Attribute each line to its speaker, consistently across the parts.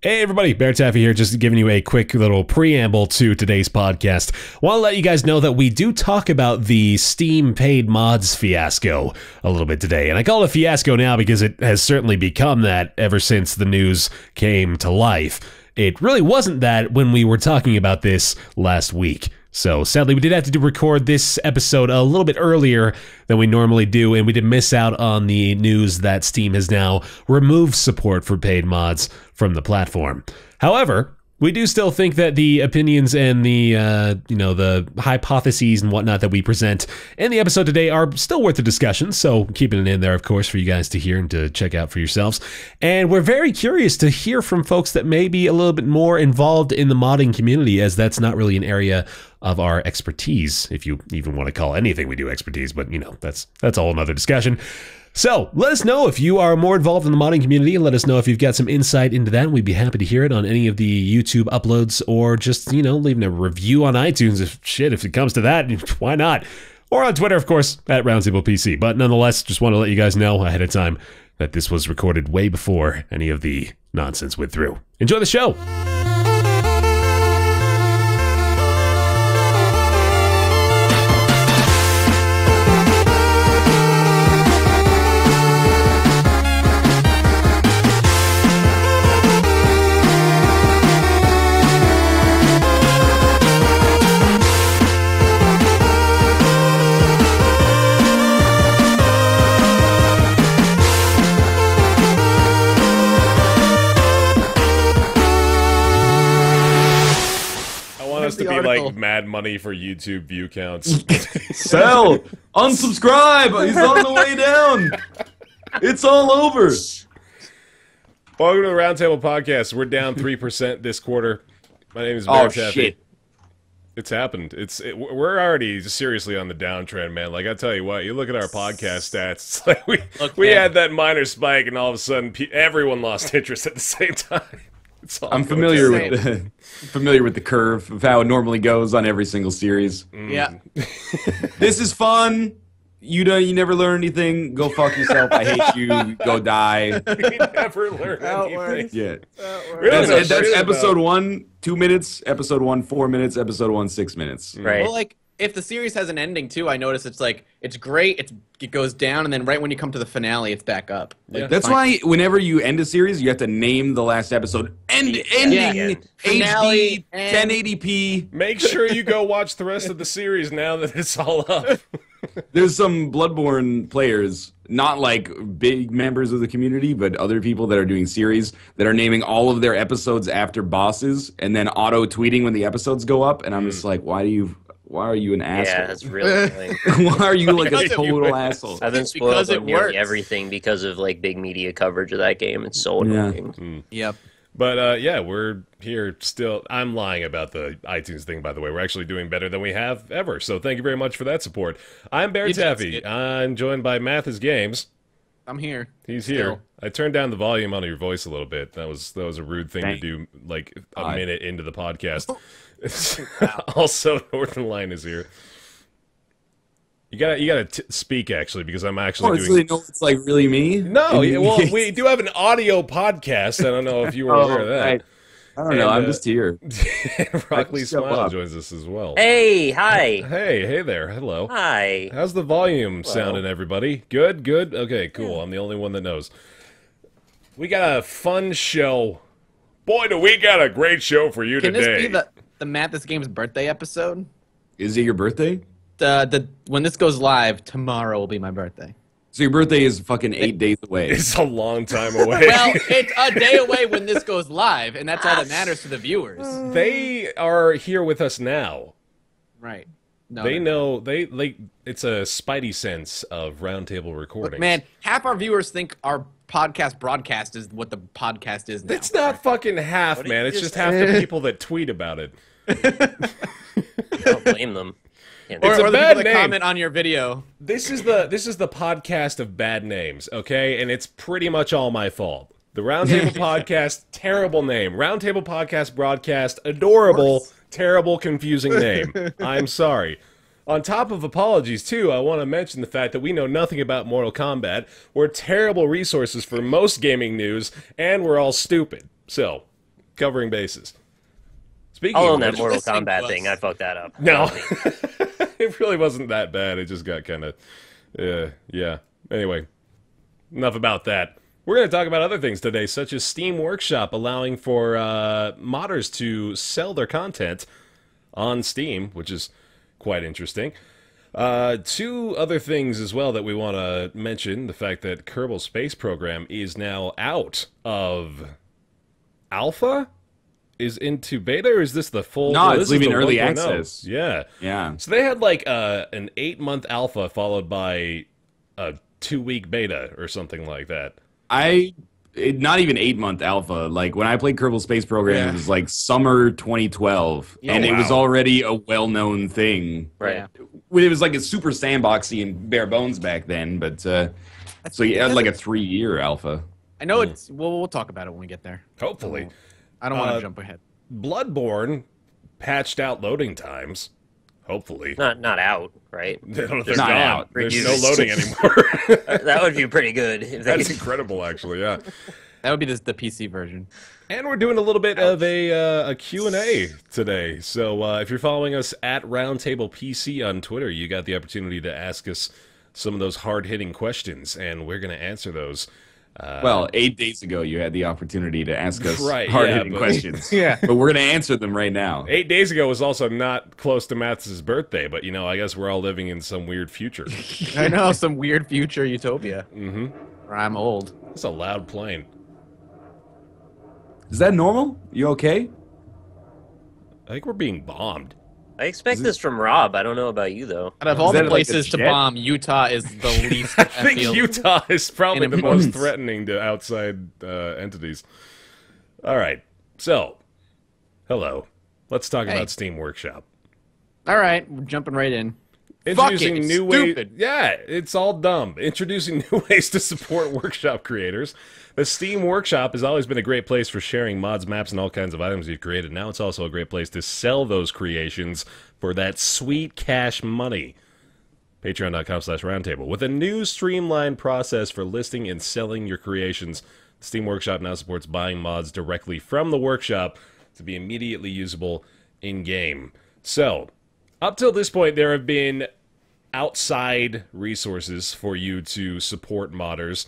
Speaker 1: Hey everybody, Bear Taffy here, just giving you a quick little preamble to today's podcast. Want to let you guys know that we do talk about the Steam paid mods fiasco a little bit today. And I call it a fiasco now because it has certainly become that ever since the news came to life. It really wasn't that when we were talking about this last week. So sadly, we did have to record this episode a little bit earlier than we normally do, and we did miss out on the news that Steam has now removed support for paid mods from the platform. However, we do still think that the opinions and the, the hypotheses and whatnot that we present in the episode today are still worth the discussion, so keeping it in there, of course, for you guys to hear and to check out for yourselves. And we're very curious to hear from folks that may be a little bit more involved in the modding community, as that's not really an area of our expertise, if you even want to call anything we do expertise, but, you know, that's a whole nother discussion. So, let us know if you are more involved in the modding community, and let us know if you've got some insight into that. We'd be happy to hear it on any of the YouTube uploads, or just, you know, leaving a review on iTunes. If it comes to that, why not? Or on Twitter, of course, at Roundtable PC. But nonetheless, just want to let you guys know ahead of time that this was recorded way before any of the nonsense went through. Enjoy the show! To be like mad money for YouTube view counts.
Speaker 2: Sell! Unsubscribe! He's on the way down! It's all over!
Speaker 1: Welcome to the Roundtable Podcast. We're down 3% this quarter. My name is Bear Taffy.
Speaker 2: Shit.
Speaker 1: It's happened. We're already seriously on the downtrend, man. Like, I tell you what, you look at our podcast stats, it's like we had that minor spike, and all of a sudden everyone lost interest at the same time.
Speaker 2: I'm familiar with the curve of how it normally goes on every single series.
Speaker 3: Yeah.
Speaker 2: This is fun. You never learn anything. Go fuck yourself. I hate you. Go die.
Speaker 1: We never learn anything.
Speaker 2: Yeah.
Speaker 1: Really,
Speaker 2: that's episode 1, 2 minutes. Episode 1, 4 minutes. Episode 1, 6 minutes.
Speaker 3: Right. Well, like, if the series has an ending too, I notice it's like it's great. It goes down, and then right when you come to the finale, it's back up. Like,
Speaker 2: that's why whenever you end a series, you have to name the last episode ending HD 1080p.
Speaker 1: Make sure you go watch the rest of the series now that it's all up.
Speaker 2: There's some Bloodborne players, not like big members of the community, but other people that are doing series that are naming all of their episodes after bosses and then auto-tweeting when the episodes go up. And I'm just like, why are you an asshole?
Speaker 4: Yeah, that's really annoying.
Speaker 2: Why are you like a total asshole?
Speaker 4: I've been spoiled with nearly everything because of like big media coverage of that game. It's so annoying.
Speaker 3: Yep.
Speaker 1: But yeah, we're here still. I'm lying about the iTunes thing, by the way. We're actually doing better than we have ever. So thank you very much for that support. I'm Bear Taffy. I'm joined by Mathis Games.
Speaker 3: I'm here.
Speaker 1: He's here. I turned down the volume on your voice a little bit. That was a rude thing to do, like a minute into the podcast. Also, Northern Line is here. You gotta speak actually, because I'm actually doing.
Speaker 2: So they know it's like really me.
Speaker 1: No, well, we do have an audio podcast. I don't know if you were aware of that.
Speaker 2: Right. I don't know. I'm just here.
Speaker 1: Rockley Smile joins us as well.
Speaker 4: Hey, hi.
Speaker 1: Hey there. Hello.
Speaker 4: Hi.
Speaker 1: How's the volume sounding, everybody? Good. Okay, cool. I'm the only one that knows. We got a fun show. Boy, do we got a great show for you today.
Speaker 3: Can this be the Mathis Games birthday episode?
Speaker 2: Is it your birthday?
Speaker 3: When this goes live, tomorrow will be my birthday.
Speaker 2: So your birthday is fucking 8 days away.
Speaker 1: It's a long time away.
Speaker 3: Well, it's a day away when this goes live, and that's all that matters to the viewers.
Speaker 1: They are here with us now.
Speaker 3: Right. No,
Speaker 1: they know it's a spidey sense of Roundtable recordings.
Speaker 3: Look, man, half our viewers think our podcast broadcast is what the podcast is now.
Speaker 1: It's not fucking half, man. It's just half the people that tweet about it.
Speaker 4: I don't blame them.
Speaker 3: Or the people that comment on your video.
Speaker 1: This is the podcast of bad names, okay? And it's pretty much all my fault. The Roundtable Podcast, terrible name. Roundtable Podcast Broadcast, adorable, terrible, confusing name. I'm sorry. On top of apologies, too, I want to mention the fact that we know nothing about Mortal Kombat. We're terrible resources for most gaming news, and we're all stupid. So,
Speaker 5: covering bases. Speaking
Speaker 4: I'll
Speaker 5: of
Speaker 4: own that
Speaker 5: which,
Speaker 4: Mortal
Speaker 3: listening
Speaker 4: Kombat
Speaker 3: to
Speaker 4: thing.
Speaker 3: us.
Speaker 4: I fucked that up.
Speaker 5: no, it really wasn't that bad. It just got kind of, yeah. Anyway, enough about that. We're going to talk about other things today, such as Steam Workshop allowing for modders to sell their content on Steam, which is quite interesting. Two other things as well that we want to mention. The fact that Kerbal Space Program is now out of alpha? Is into beta, or is this the full...
Speaker 2: No,
Speaker 5: this
Speaker 2: it's
Speaker 5: is
Speaker 2: leaving
Speaker 5: the
Speaker 2: early
Speaker 5: 1.0.
Speaker 2: access.
Speaker 5: Yeah.
Speaker 2: Yeah.
Speaker 5: So they had like an 8-month alpha followed by a 2-week beta or something like that.
Speaker 2: Not even 8-month alpha. Like when I played Kerbal Space Program, it was like summer 2012, and it was already a well-known thing.
Speaker 4: Right.
Speaker 3: Yeah.
Speaker 2: It was like a super sandboxy and bare bones back then, but so you had like a 3-year alpha.
Speaker 3: I know it's. We'll talk about it when we get there.
Speaker 5: Hopefully.
Speaker 3: I don't want to jump ahead.
Speaker 5: Bloodborne patched out loading times. Hopefully.
Speaker 4: Not out, right?
Speaker 5: They're
Speaker 2: not
Speaker 5: gone.
Speaker 2: out.
Speaker 5: There's
Speaker 4: Reduced.
Speaker 5: no loading anymore.
Speaker 4: That would be pretty good. If they
Speaker 5: That's incredible, actually, yeah.
Speaker 3: That would be the PC version.
Speaker 5: And we're doing a little bit of a Q&A today. So if you're following us at Roundtable PC on Twitter, you got the opportunity to ask us some of those hard-hitting questions, and we're going to answer those.
Speaker 2: Well, 8 days ago, you had the opportunity to ask us
Speaker 5: Right,
Speaker 2: hard-hitting
Speaker 5: yeah, but-
Speaker 2: questions.
Speaker 3: Yeah.
Speaker 2: But we're going to answer them right now.
Speaker 5: 8 days ago was also not close to Mathis' birthday, but, you know, I guess we're all living in some weird future.
Speaker 3: I know, some weird future utopia.
Speaker 5: Mm-hmm.
Speaker 3: Where I'm old.
Speaker 5: It's a loud plane.
Speaker 2: Is that normal? You okay?
Speaker 5: I think we're being bombed.
Speaker 4: I expect this from Rob. I don't know about you, though.
Speaker 3: Out of all
Speaker 2: that
Speaker 3: the
Speaker 2: like a
Speaker 3: places to
Speaker 2: jet?
Speaker 3: bomb, Utah is the least.
Speaker 5: I think Utah is probably
Speaker 3: in
Speaker 5: the most
Speaker 3: importance.
Speaker 5: threatening to outside entities. All right, so, hello. Let's talk
Speaker 3: Hey.
Speaker 5: about Steam Workshop.
Speaker 3: All right, we're jumping right in.
Speaker 5: Introducing
Speaker 3: it's
Speaker 5: new ways.
Speaker 3: stupid.
Speaker 5: Yeah, it's all dumb. Introducing new ways to support workshop creators. The Steam Workshop has always been a great place for sharing mods, maps, and all kinds of items you've created. Now it's also a great place to sell those creations for that sweet cash money. Patreon.com/roundtable. With a new streamlined process for listing and selling your creations, the Steam Workshop now supports buying mods directly from the workshop to be immediately usable in-game. So, up till this point, there have been outside resources for you to support modders,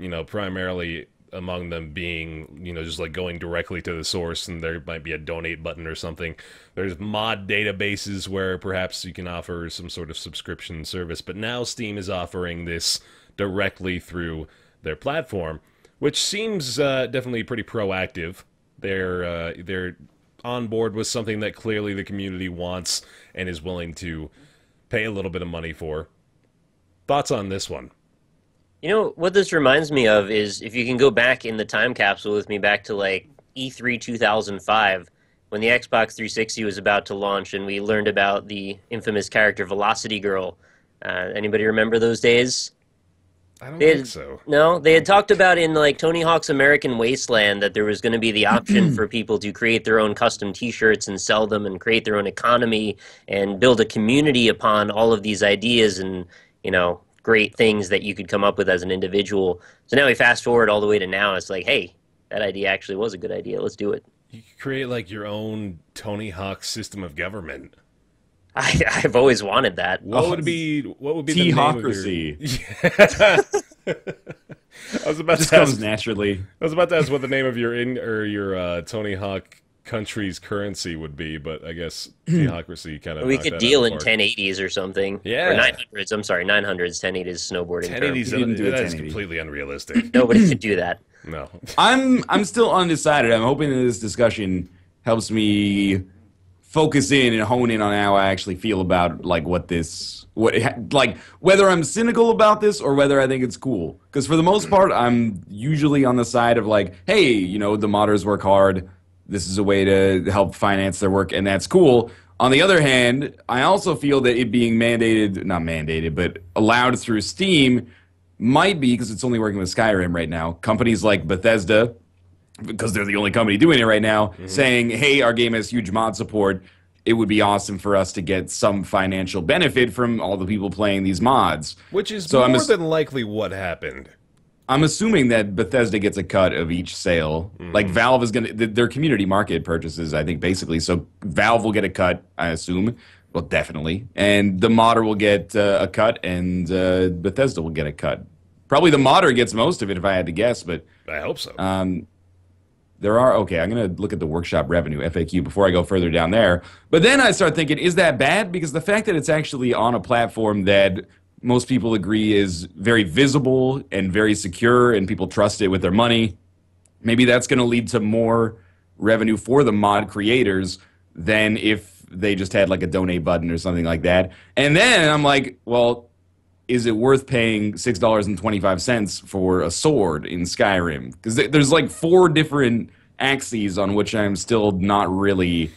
Speaker 5: you know, primarily among them being, you know, just like going directly to the source, and there might be a donate button or something. There's mod databases where perhaps you can offer some sort of subscription service, but now Steam is offering this directly through their platform, which seems definitely pretty proactive. They're on board with something that clearly the community wants and is willing to pay a little bit of money for. Thoughts on this one?
Speaker 4: You know, what this reminds me of is if you can go back in the time capsule with me back to, like, E3 2005, when the Xbox 360 was about to launch and we learned about the infamous character Velocity Girl. Anybody remember those days?
Speaker 5: I don't think so.
Speaker 4: No, they had talked about in like Tony Hawk's American Wasteland that there was going to be the option for people to create their own custom T-shirts and sell them and create their own economy and build a community upon all of these ideas and, you know, great things that you could come up with as an individual. So now we fast forward all the way to now. It's like, hey, that idea actually was a good idea. Let's do it.
Speaker 5: You could create like your own Tony Hawk system of government.
Speaker 4: I've always wanted that.
Speaker 5: What would be the name of your...
Speaker 2: T-Hawcracy.
Speaker 5: I was about
Speaker 2: Just
Speaker 5: to
Speaker 2: comes
Speaker 5: ask.
Speaker 2: naturally.
Speaker 5: I was about to ask what the name of your Tony Hawk country's currency would be, but I guess T-Hawcracy kind of.
Speaker 4: We could deal in 1080s or something.
Speaker 5: Yeah.
Speaker 4: Or 900s. I'm sorry, 900s. 1080s snowboarding.
Speaker 5: 1080s.
Speaker 2: You didn't do a
Speaker 5: That's
Speaker 2: 1080.
Speaker 5: completely unrealistic.
Speaker 4: Nobody could do that.
Speaker 5: No.
Speaker 2: I'm still undecided. I'm hoping that this discussion helps me focus in and hone in on how I actually feel about like whether I'm cynical about this or whether I think it's cool. Because for the most part, I'm usually on the side of like, hey, you know, the modders work hard. This is a way to help finance their work, and that's cool. On the other hand, I also feel that it being not mandated, but allowed through Steam might be, because it's only working with Skyrim right now, companies like Bethesda, because they're the only company doing it right now, saying, hey, our game has huge mod support. It would be awesome for us to get some financial benefit from all the people playing these mods.
Speaker 5: Which is
Speaker 2: So
Speaker 5: more than likely what happened.
Speaker 2: I'm assuming that Bethesda gets a cut of each sale. Like Valve is gonna their community market purchases, I think, basically. So Valve will get a cut, I assume. Well, definitely, and the modder will get a cut, and Bethesda will get a cut. Probably the modder gets most of it, if I had to guess. But
Speaker 5: I hope so.
Speaker 2: there are okay. I'm gonna look at the workshop revenue FAQ before I go further down there. But then I start thinking, is that bad? Because the fact that it's actually on a platform that most people agree is very visible and very secure, and people trust it with their money, maybe that's going to lead to more revenue for the mod creators than if they just had like a donate button or something like that. And then I'm like, well, is it worth paying $6.25 for a sword in Skyrim? Because there's like 4 different axes on which I'm still not really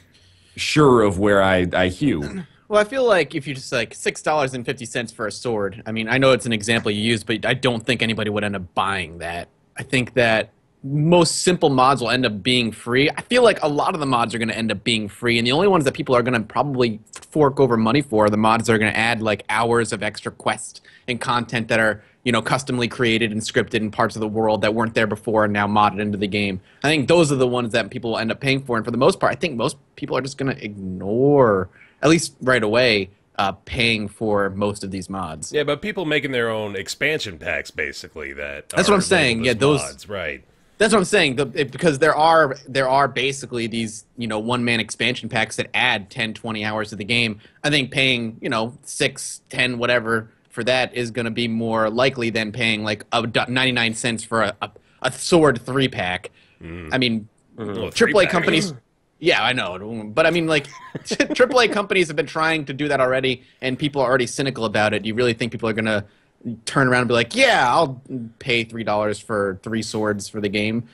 Speaker 2: sure of where I hew.
Speaker 3: Well, I feel like if you just like $6.50 for a sword, I mean, I know it's an example you used, but I don't think anybody would end up buying that. I think that most simple mods will end up being free. I feel like a lot of the mods are going to end up being free, and the only ones that people are going to probably fork over money for are the mods that are going to add like hours of extra quest and content that are, you know, customly created and scripted in parts of the world that weren't there before and now modded into the game. I think those are the ones that people will end up paying for, and for the most part, I think most people are just going to ignore, at least right away, paying for most of these mods.
Speaker 5: Yeah, but people making their own expansion packs, basically.
Speaker 3: That's what I'm saying. Yeah, those
Speaker 5: mods, right?
Speaker 3: That's what I'm saying. Because there are basically these, you know, one-man expansion packs that add 10, 20 hours to the game. I think paying, you know, 6, 10, whatever for that is going to be more likely than paying like 99 cents for a sword 3-pack. I mean, AAA companies. Yeah, I know. But I mean, like, AAA companies have been trying to do that already, and people are already cynical about it. You really think people are going to turn around and be like, yeah, I'll pay $3 for 3 swords for the game?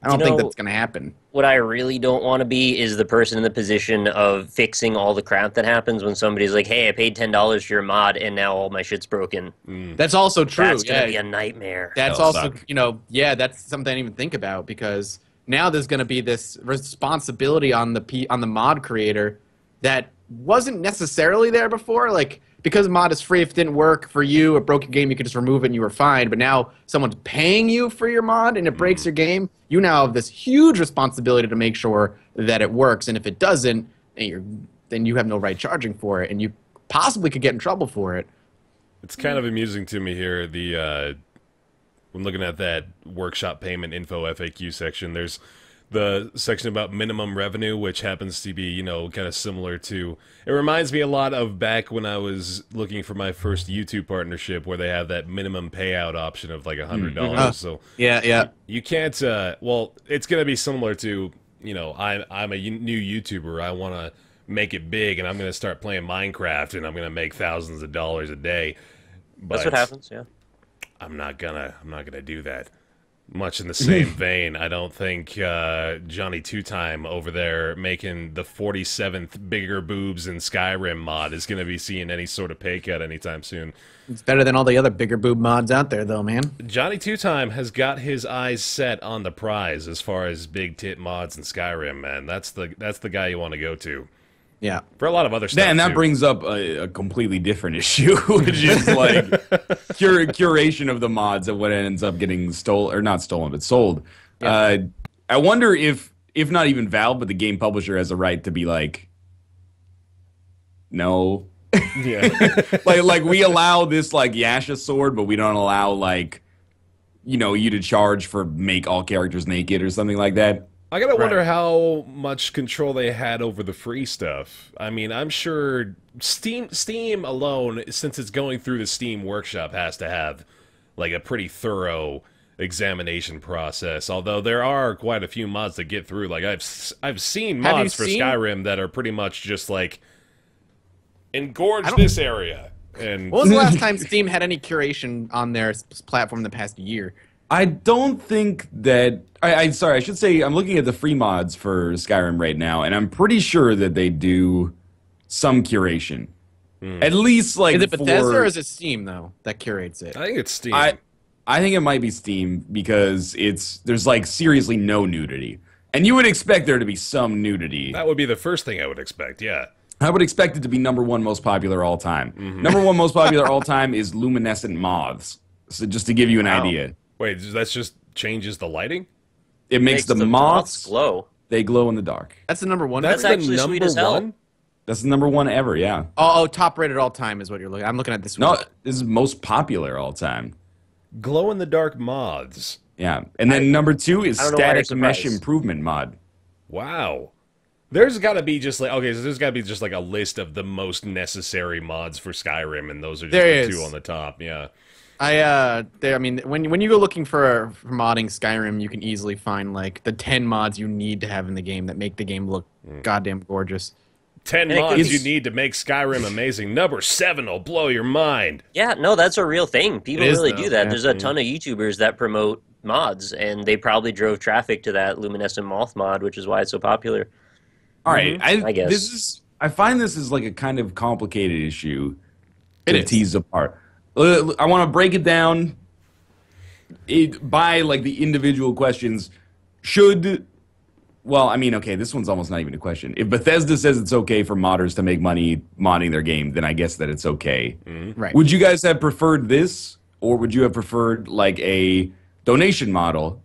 Speaker 3: I don't think that's going to happen.
Speaker 4: What I really don't want to be is the person in the position of fixing all the crap that happens when somebody's like, hey, I paid $10 for your mod, and now all my shit's broken.
Speaker 3: That's also true.
Speaker 4: That's going to be a nightmare.
Speaker 3: That's also, you know, yeah, that's something I didn't even think about, because now there's going to be this responsibility on the mod creator that wasn't necessarily there before. Like, because mod is free, if it didn't work for you, it broke your game, you could just remove it and you were fine. But now someone's paying you for your mod and it breaks your game, you now have this huge responsibility to make sure that it works. And if it doesn't, then you have no right charging for it, and you possibly could get in trouble for it.
Speaker 5: It's kind of amusing to me here, when looking at that workshop payment info FAQ section, there's the section about minimum revenue, which happens to be, you know, kind of similar to, it reminds me a lot of back when I was looking for my first YouTube partnership, where they have that minimum payout option of like $100. So
Speaker 3: yeah,
Speaker 5: you can't, well, it's going to be similar to, you know, I'm a new YouTuber, I want to make it big, and I'm going to start playing Minecraft, and I'm going to make thousands of dollars a day. But
Speaker 4: that's what happens, yeah.
Speaker 5: I'm not gonna do that. Much in the same vein, I don't think Johnny Two Time over there making the 47th bigger boobs in Skyrim mod is gonna be seeing any sort of pay cut anytime soon.
Speaker 3: It's better than all the other bigger boob mods out there, though, man.
Speaker 5: Johnny Two Time has got his eyes set on the prize as far as big tit mods in Skyrim, man. That's the guy you want to go to.
Speaker 3: Yeah,
Speaker 5: for a lot of other stuff.
Speaker 2: And that brings up a completely different issue, which is like curation of the mods and what ends up getting stolen, or not stolen, but sold. Yeah. I wonder if not even Valve, but the game publisher has a right to be like, no.
Speaker 5: Yeah.
Speaker 2: like we allow this like Yasha sword, but we don't allow like, you know, you to charge for make all characters naked or something like that.
Speaker 5: I gotta wonder how much control they had over the free stuff. I mean, I'm sure Steam alone, since it's going through the Steam Workshop, has to have like a pretty thorough examination process. Although there are quite a few mods that get through. Like I've seen mods for Skyrim that are pretty much just like engorge this area. And
Speaker 3: when was the last time Steam had any curation on their platform in the past year?
Speaker 2: I don't think that... Sorry, I should say I'm looking at the free mods for Skyrim right now, and I'm pretty sure that they do some curation. At least, like,
Speaker 3: is it Bethesda or is it Steam, though, that curates it?
Speaker 5: I think it's Steam.
Speaker 2: I think it might be Steam, because there's, like, seriously no nudity. And you would expect there to be some nudity.
Speaker 5: That would be the first thing I would expect, yeah.
Speaker 2: I would expect it to be #1 most popular all time. #1 most popular all time is luminescent moths. So just to give you an idea.
Speaker 5: Wait, that's just changes the lighting?
Speaker 2: It makes the moths
Speaker 4: glow.
Speaker 2: They glow in the dark.
Speaker 3: That's the number one.
Speaker 5: That's
Speaker 4: That's
Speaker 5: the
Speaker 4: actually
Speaker 5: number
Speaker 4: sweet as hell.
Speaker 5: one?
Speaker 2: That's the number one ever, yeah.
Speaker 3: Oh, top rated all time is what you're looking. I'm looking at this.
Speaker 2: No, this is most popular all time.
Speaker 5: Glow in the dark mods.
Speaker 2: Yeah. And then number two is
Speaker 4: I don't know why you're
Speaker 2: static mesh
Speaker 4: surprised.
Speaker 2: improvement mod.
Speaker 5: Wow. There's got to be just like, okay, so there's got to be just like a list of the most necessary mods for Skyrim, and those are just
Speaker 3: There
Speaker 5: the
Speaker 3: is.
Speaker 5: two on the top. Yeah.
Speaker 3: I mean, when you go looking for modding Skyrim, you can easily find like the 10 mods you need to have in the game that make the game look goddamn gorgeous.
Speaker 5: 10
Speaker 4: And it
Speaker 5: mods
Speaker 4: could-
Speaker 5: you need to make Skyrim amazing. Number 7 will blow your mind.
Speaker 4: Yeah, no, that's a real thing. People
Speaker 3: It is,
Speaker 4: really
Speaker 3: though,
Speaker 4: do that.
Speaker 3: yeah.
Speaker 4: There's a ton of YouTubers that promote mods, and they probably drove traffic to that luminescent moth mod, which is why it's so popular.
Speaker 2: All right.
Speaker 4: I guess.
Speaker 2: I find this is like a kind of complicated issue
Speaker 3: It
Speaker 2: to
Speaker 3: is.
Speaker 2: tease apart. I want to break it down by like the individual questions. Well, I mean, okay, this one's almost not even a question. If Bethesda says it's okay for modders to make money modding their game, then I guess that it's okay.
Speaker 3: Right.
Speaker 2: Would you guys have preferred this, or would you have preferred like a donation model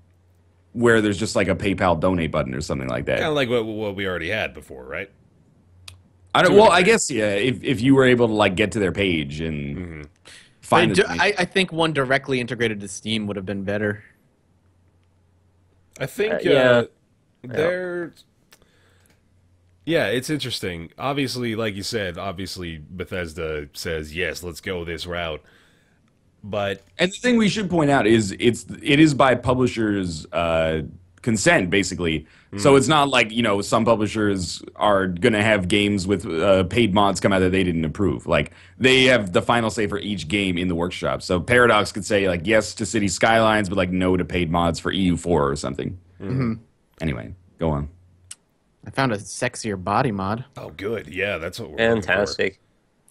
Speaker 2: where there's just like a PayPal donate button or something like that?
Speaker 5: Kind of like what we already had before, right?
Speaker 2: I guess, yeah, if you were able to like get to their page and find the
Speaker 3: I think one directly integrated to Steam would have been better.
Speaker 5: I think
Speaker 4: yeah.
Speaker 5: they're... Yeah, it's interesting. Obviously, like you said, obviously Bethesda says, yes, let's go this route. But
Speaker 2: And the thing we should point out is it is by publishers' consent, basically. So it's not like, some publishers are going to have games with paid mods come out that they didn't approve. Like, they have the final say for each game in the workshop. So Paradox could say, like, yes to City Skylines, but, like, no to paid mods for EU4 or something. Anyway, go on.
Speaker 3: I found a sexier body mod.
Speaker 5: oh, good. Yeah, that's what we're looking for.
Speaker 4: Fantastic.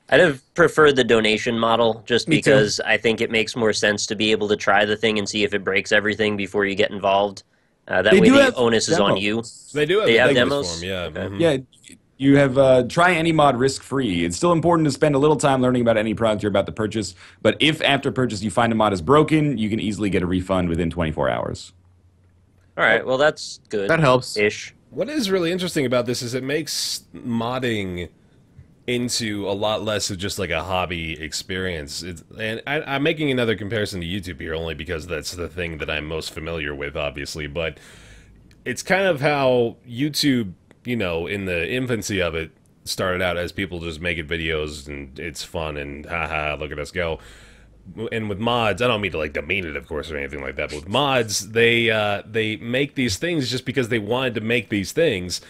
Speaker 4: I'd have preferred the donation model just
Speaker 3: Me too.
Speaker 4: because I think it makes more sense to be able to try the thing and see if it breaks everything before you get involved. That
Speaker 2: They
Speaker 4: way
Speaker 2: do
Speaker 4: the
Speaker 2: have
Speaker 4: onus is on
Speaker 2: demos.
Speaker 4: you.
Speaker 5: They do have,
Speaker 4: They have
Speaker 5: demos
Speaker 4: demos?
Speaker 5: for 'em, yeah.
Speaker 4: Okay.
Speaker 5: mhm.
Speaker 2: Yeah, you have try any mod risk-free. It's still important to spend a little time learning about any product you're about to purchase, but if after purchase you find a mod is broken, you can easily get a refund within 24 hours.
Speaker 4: All right, well, that's good.
Speaker 3: That helps.
Speaker 4: Ish.
Speaker 5: What is really interesting about this is it makes modding into a lot less of just like a hobby experience. I'm making another comparison to YouTube here only because that's the thing that I'm most familiar with, obviously. But it's kind of how YouTube, in the infancy of it, started out as people just making videos and it's fun and haha, look at us go. And with mods, I don't mean to like demean it, of course, or anything like that. But with mods, they make these things just because they wanted to make these things.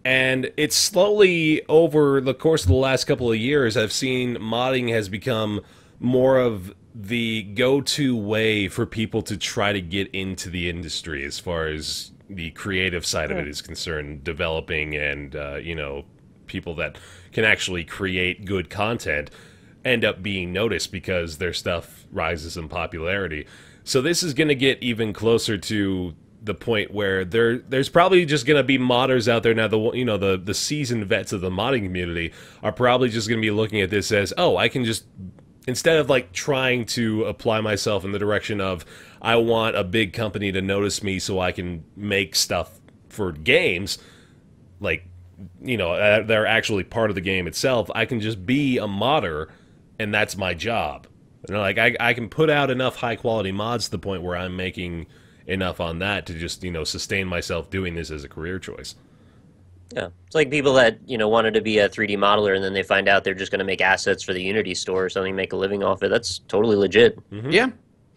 Speaker 5: And it's slowly, over the course of the last couple of years, I've seen modding has become more of the go-to way for people to try to get into the industry as far as the creative side of it is concerned, developing and, people that can actually create good content end up being noticed because their stuff rises in popularity. So this is going to get even closer to the point where there's probably just going to be modders out there now. The seasoned vets of the modding community are probably just going to be looking at this as, oh, I can just, instead of like trying to apply myself in the direction of I want a big company to notice me so I can make stuff for games, like they're actually part of the game itself. I can just be a modder, and that's my job. Like I can put out enough high quality mods to the point where I'm making enough on that to just sustain myself doing this as a career choice.
Speaker 4: Yeah, it's like people that wanted to be a 3D modeler and then they find out they're just going to make assets for the Unity store or something, make a living off it. That's totally legit.
Speaker 3: Yeah.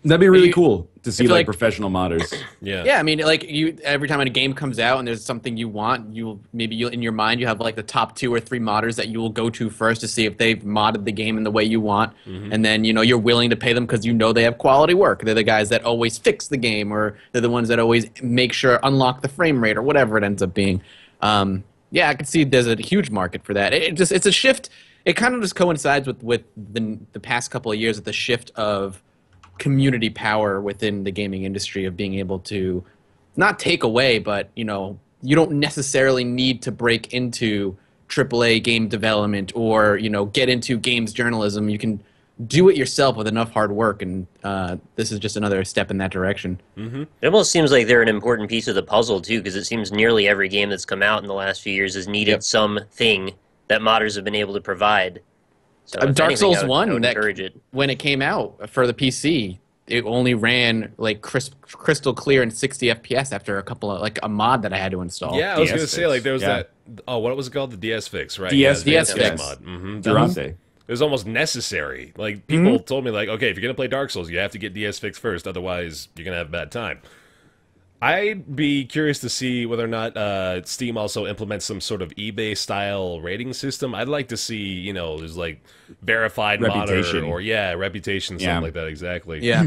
Speaker 2: That'd be really
Speaker 3: You-
Speaker 2: cool to see
Speaker 3: if,
Speaker 2: like
Speaker 3: like-
Speaker 2: professional modders.
Speaker 5: Yeah.
Speaker 3: Yeah, I mean, like every time a game comes out and there's something you want, you in your mind you have like the top 2 or 3 modders that you will go to first to see if they've modded the game in the way you want, and then you're willing to pay them because they have quality work. They're the guys that always fix the game, or they're the ones that always make sure unlock the frame rate or whatever it ends up being. Yeah, I can see there's a huge market for that. It's a shift. It kind of just coincides with the past couple of years with the shift of community power within the gaming industry, of being able to not take away, but you don't necessarily need to break into AAA game development or get into games journalism. You can do it yourself with enough hard work, and this is just another step in that direction.
Speaker 4: It almost seems like they're an important piece of the puzzle too, because it seems nearly every game that's come out in the last few years has needed something that modders have been able to provide. So
Speaker 3: Dark Souls
Speaker 4: I
Speaker 3: 1,
Speaker 4: would encourage it.
Speaker 3: when it came out for the PC, it only ran like crystal clear and 60 FPS after a mod that I had to install.
Speaker 5: Yeah, I was going to
Speaker 2: DS
Speaker 5: say, like, there was
Speaker 2: fix,
Speaker 5: that... Oh, what was it called? The DS fix, right?
Speaker 2: DS
Speaker 5: Yeah,
Speaker 3: fix.
Speaker 5: mod.
Speaker 2: Durante.
Speaker 5: It was almost necessary. Like, people told me, like, okay, if you're going to play Dark Souls, you have to get DS fix first, otherwise you're going to have a bad time. I'd be curious to see whether or not Steam also implements some sort of eBay-style rating system. I'd like to see, you know, there's like verified
Speaker 2: Reputation.
Speaker 5: modder or reputation, something like that. Exactly.
Speaker 3: Yeah.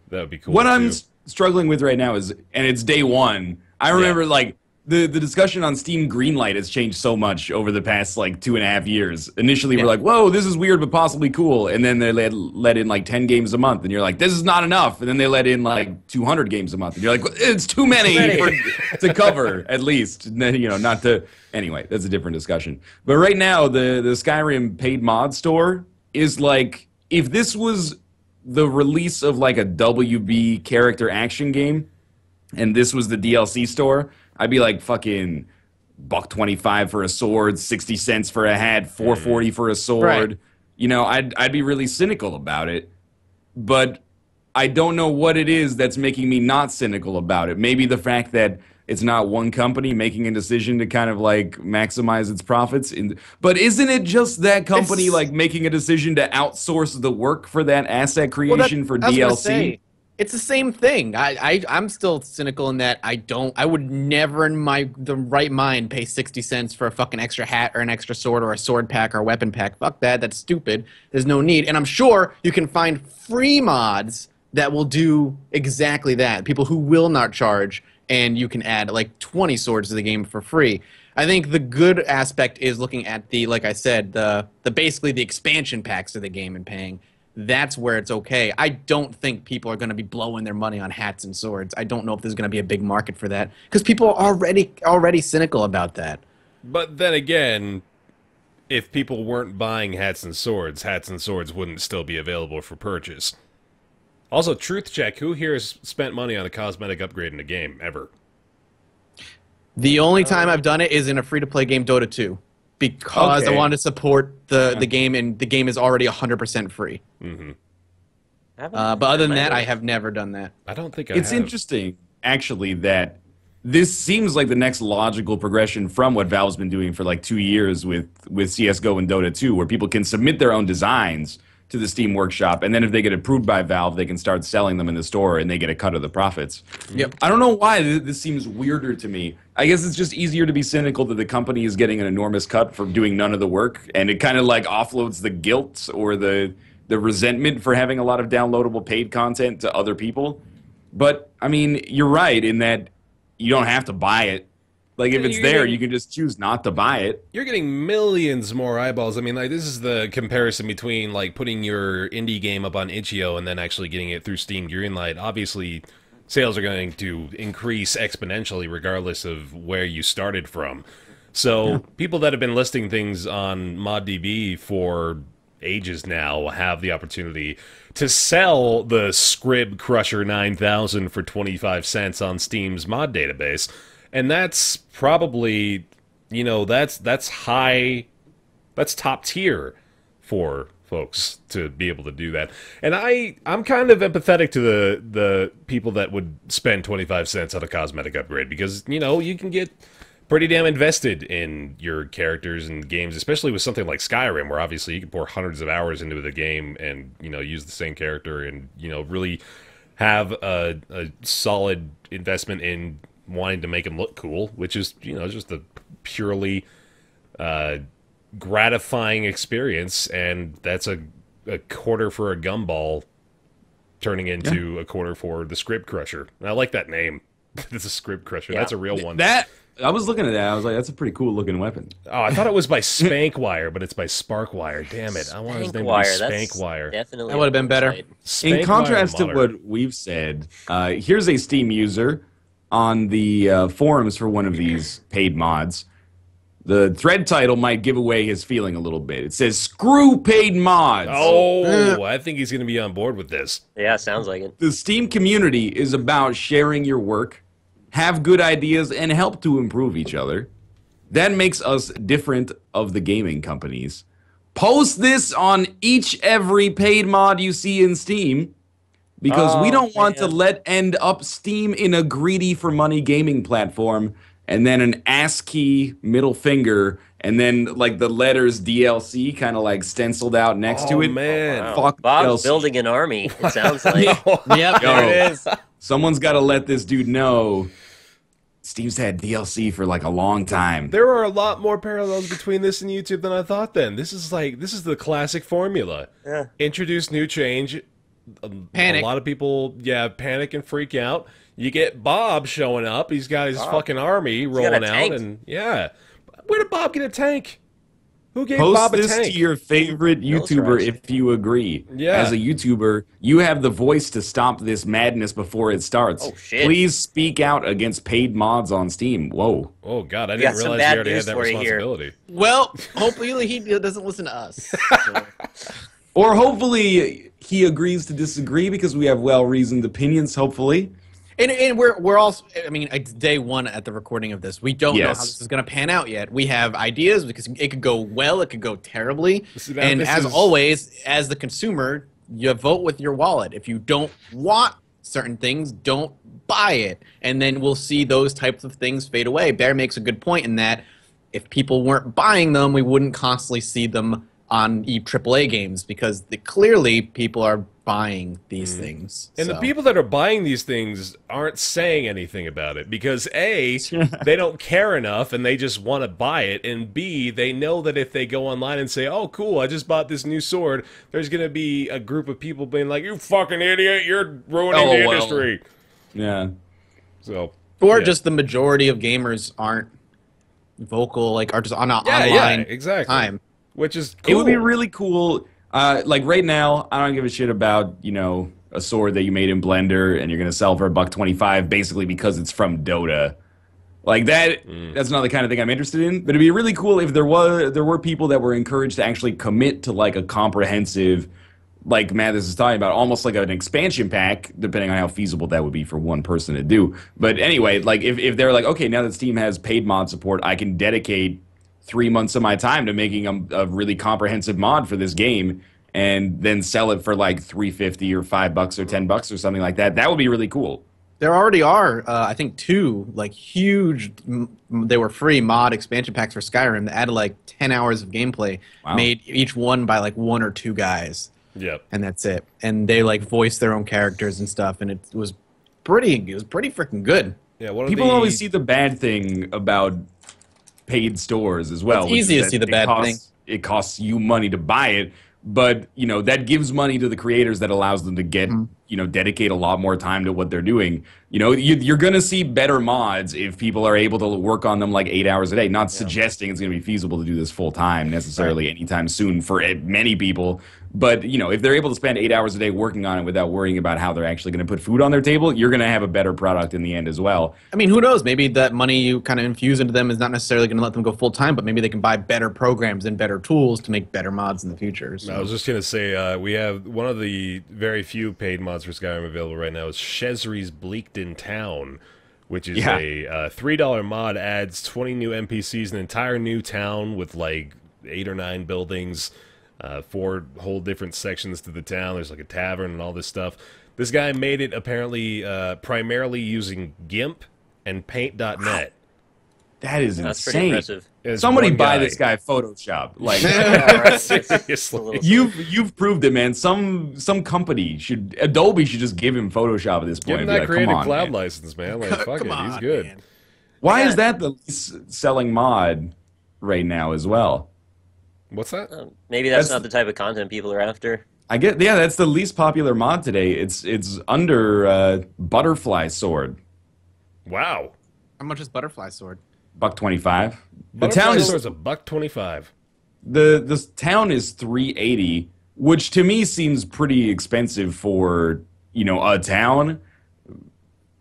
Speaker 5: That would be cool.
Speaker 2: What
Speaker 5: too.
Speaker 2: I'm struggling with right now is, and it's day one. I remember like the discussion on Steam Greenlight has changed so much over the past like 2.5 years. Initially, we're like, "Whoa, this is weird but possibly cool," and then they let in like 10 games a month, and you're like, "This is not enough." And then they let in like 200 games a month, and you're like, "It's too many to cover at least." And then not to. Anyway, that's a different discussion. But right now, the Skyrim paid mod store is like, if this was the release of like a WB character action game, and this was the DLC store, I'd be like fucking $1.25 for a sword, 60 cents for a hat, $4.40 for a sword.
Speaker 3: Right.
Speaker 2: I'd be really cynical about it, but I don't know what it is that's making me not cynical about it. Maybe the fact that it's not one company making a decision to kind of like maximize its profits. But isn't it just that company like making a decision to outsource the work for that asset creation for
Speaker 3: I was gonna
Speaker 2: DLC?
Speaker 3: say, it's the same thing. I'm still cynical in that I would never in the right mind pay 60 cents for a fucking extra hat or an extra sword or a sword pack or a weapon pack. Fuck that. That's stupid. There's no need. And I'm sure you can find free mods that will do exactly that. People who will not charge, and you can add like 20 swords to the game for free. I think the good aspect is looking at like I said, the basically the expansion packs of the game and paying. That's where it's okay. I don't think people are going to be blowing their money on hats and swords. I don't know if there's going to be a big market for that because people are already cynical about that.
Speaker 5: But then again, if people weren't buying hats and swords wouldn't still be available for purchase. Also, truth check, who here has spent money on a cosmetic upgrade in a game, ever?
Speaker 3: The only time I've done it is in a free-to-play game, Dota 2, because I wanted to support the game, and the game is already 100% free.
Speaker 5: Mm-hmm.
Speaker 3: But other than that, I have never done that.
Speaker 5: I don't think I
Speaker 2: It's
Speaker 5: have.
Speaker 2: interesting, actually, that this seems like the next logical progression from what Valve's been doing for like 2 years with CSGO and Dota 2, where people can submit their own designs to the Steam Workshop, and then if they get approved by Valve, they can start selling them in the store, and they get a cut of the profits.
Speaker 3: Yep.
Speaker 2: I don't know why this seems weirder to me. I guess it's just easier to be cynical that the company is getting an enormous cut for doing none of the work, and it kind of like offloads the guilt or the resentment for having a lot of downloadable paid content to other people. But, I mean, you're right in that you don't have to buy it. Like, if it's there, you can just choose not to buy it.
Speaker 5: You're getting millions more eyeballs. I mean, like, this is the comparison between, like, putting your indie game up on itch.io and then actually getting it through Steam Greenlight. Obviously, sales are going to increase exponentially regardless of where you started from. So, people that have been listing things on ModDB for ages now have the opportunity to sell the Scrib Crusher 9000 for 25 cents on Steam's mod database. And that's probably, that's high, that's top tier for folks to be able to do that. And I'm kind of empathetic to the people that would spend 25 cents on a cosmetic upgrade because, you can get pretty damn invested in your characters and games, especially with something like Skyrim, where obviously you can pour hundreds of hours into the game and, use the same character and, really have a solid investment in wanting to make him look cool, which is, just a purely gratifying experience, and that's a quarter for a gumball turning into a quarter for the Script Crusher. And I like that name. It's a Script Crusher. Yeah. That's a real one.
Speaker 2: I was looking at that. I was like, that's a pretty cool looking weapon.
Speaker 5: Oh, I thought it was by Spankwire, but it's by Sparkwire. Damn it. I want his name to be Spankwire.
Speaker 4: Definitely
Speaker 3: that would have been better.
Speaker 2: In contrast to what we've said, here's a Steam user on the forums for one of these paid mods The thread title might give away his feeling a little bit. It says, "Screw paid mods."
Speaker 5: Oh, I think he's going to be on board with this.
Speaker 4: Yeah, sounds like it.
Speaker 2: The Steam community is about sharing your work, have good ideas, and help to improve each other. That makes us different of the gaming companies. Post this on every paid mod you see in Steam, because we don't want to end up Steam in a greedy for money gaming platform, and then an ASCII middle finger, and then like the letters DLC kind of like stenciled out next to it.
Speaker 5: Man.
Speaker 4: Wow.
Speaker 2: Fuck
Speaker 4: Bob's
Speaker 2: DLC.
Speaker 4: building an army, it sounds like.
Speaker 3: Yep, there it is.
Speaker 2: Someone's got to let this dude know Steam's had DLC for like a long time.
Speaker 5: There are a lot more parallels between this and YouTube than I thought then. This is the classic formula.
Speaker 4: Yeah.
Speaker 5: Introduce new change.
Speaker 3: Panic.
Speaker 5: A lot of people, panic and freak out. You get Bob showing up. He's got his fucking army rolling out.
Speaker 4: tank.
Speaker 5: And where did Bob get a tank? Who gave
Speaker 2: Post
Speaker 5: Bob a
Speaker 2: this
Speaker 5: tank?
Speaker 2: to your favorite YouTuber if you agree.
Speaker 5: Yeah.
Speaker 2: As a YouTuber, you have the voice to stop this madness before it starts.
Speaker 4: Oh, shit.
Speaker 2: Please speak out against paid mods on Steam. Whoa.
Speaker 5: Oh, God, I
Speaker 4: got
Speaker 5: didn't
Speaker 4: some
Speaker 5: realize
Speaker 4: bad
Speaker 5: he already had
Speaker 4: news
Speaker 5: that
Speaker 4: for you here.
Speaker 5: responsibility.
Speaker 3: Well, hopefully he doesn't listen to us.
Speaker 2: Or hopefully he agrees to disagree because we have well-reasoned opinions, hopefully.
Speaker 3: And we're also, I mean, it's day one at the recording of this. We don't know how
Speaker 2: Yes.
Speaker 3: this is going to pan out yet. We have ideas because it could go well, it could go terribly.
Speaker 5: See,
Speaker 3: And
Speaker 5: this
Speaker 3: as
Speaker 5: is-
Speaker 3: always, as the consumer, you vote with your wallet. If you don't want certain things, don't buy it. And then we'll see those types of things fade away. Bear makes a good point in that if people weren't buying them, we wouldn't constantly see them on AAA games because clearly people are buying these things.
Speaker 5: And
Speaker 3: So.
Speaker 5: the people that are buying these things aren't saying anything about it because A, they don't care enough and they just want to buy it, and B, they know that if they go online and say, "Oh, cool, I just bought this new sword," there's going to be a group of people being like, "You fucking idiot, you're ruining the
Speaker 2: well.
Speaker 5: industry."
Speaker 2: Yeah.
Speaker 5: So,
Speaker 3: Or
Speaker 5: yeah.
Speaker 3: just the majority of gamers aren't vocal, like are just on an
Speaker 5: yeah,
Speaker 3: online
Speaker 5: exactly.
Speaker 3: time.
Speaker 5: Which is cool.
Speaker 2: It would be really cool. Like right now, I don't give a shit about, a sword that you made in Blender and you're going to sell for $1.25 basically because it's from Dota. Like that's not the kind of thing I'm interested in. But it'd be really cool if there were people that were encouraged to actually commit to like a comprehensive, like Mathis is talking about, almost like an expansion pack, depending on how feasible that would be for one person to do. But anyway, like if they're like, okay, now that Steam has paid mod support, I can dedicate 3 months of my time to making a really comprehensive mod for this game and then sell it for like $3.50 or $5 or $10 or something like that. That would be really cool.
Speaker 3: There already are, I think, 2 like huge. They were free mod expansion packs for Skyrim that added like 10 hours of gameplay,
Speaker 2: Wow.
Speaker 3: made each one by like 1 or 2 guys,
Speaker 5: Yep.
Speaker 3: and that's it. And they like voiced their own characters and stuff, and it was pretty freaking good.
Speaker 5: Yeah, one of
Speaker 2: People
Speaker 5: the,
Speaker 2: always see the bad thing about paid stores as well.
Speaker 3: It's
Speaker 2: which
Speaker 3: easy
Speaker 2: is
Speaker 3: to see
Speaker 2: that
Speaker 3: the bad thing.
Speaker 2: It costs you money to buy it, but that gives money to the creators that allows them to get dedicate a lot more time to what they're doing. You're gonna see better mods if people are able to work on them like 8 hours a day. Not suggesting it's gonna be feasible to do this full time necessarily anytime soon for many people. But if they're able to spend 8 hours a day working on it without worrying about how they're actually going to put food on their table, you're going to have a better product in the end as well.
Speaker 3: I mean, who knows? Maybe that money you kind of infuse into them is not necessarily going to let them go full time, but maybe they can buy better programs and better tools to make better mods in the future. So.
Speaker 5: I was just going to say, we have one of the very few paid mods for Skyrim available right now is Shezri's Bleakton Town, which is a $3 mod, adds 20 new NPCs, an entire new town with like 8 or 9 buildings, 4 whole different sections to the town. There's like a tavern and all this stuff. This guy made it apparently primarily using GIMP and Paint.net.
Speaker 2: That is
Speaker 4: That's pretty
Speaker 2: insane.
Speaker 4: impressive.
Speaker 5: There's
Speaker 2: Somebody
Speaker 5: one
Speaker 2: buy
Speaker 5: guy-
Speaker 2: this guy Photoshop. Like
Speaker 5: Seriously.
Speaker 2: you've proved it, man. Some company Adobe should just give him Photoshop at this
Speaker 5: Give
Speaker 2: point.
Speaker 5: him
Speaker 2: and be
Speaker 5: that
Speaker 2: like, come
Speaker 5: Creative
Speaker 2: on,
Speaker 5: Cloud
Speaker 2: man.
Speaker 5: license, man. Like, fuck
Speaker 3: Come
Speaker 5: it, he's
Speaker 3: on,
Speaker 5: good.
Speaker 3: man.
Speaker 2: Why
Speaker 4: Yeah.
Speaker 2: is that the least selling mod right now as well?
Speaker 5: What's that?
Speaker 4: Maybe that's
Speaker 2: That's-
Speaker 4: not the type of content people are after.
Speaker 2: That's the least popular mod today. It's under Butterfly Sword,
Speaker 5: Wow.
Speaker 3: How much is Butterfly Sword?
Speaker 2: $1.25. The
Speaker 5: Butterfly
Speaker 2: town is
Speaker 5: Sword's a $1.25.
Speaker 2: the town is $3.80, which to me seems pretty expensive for a town.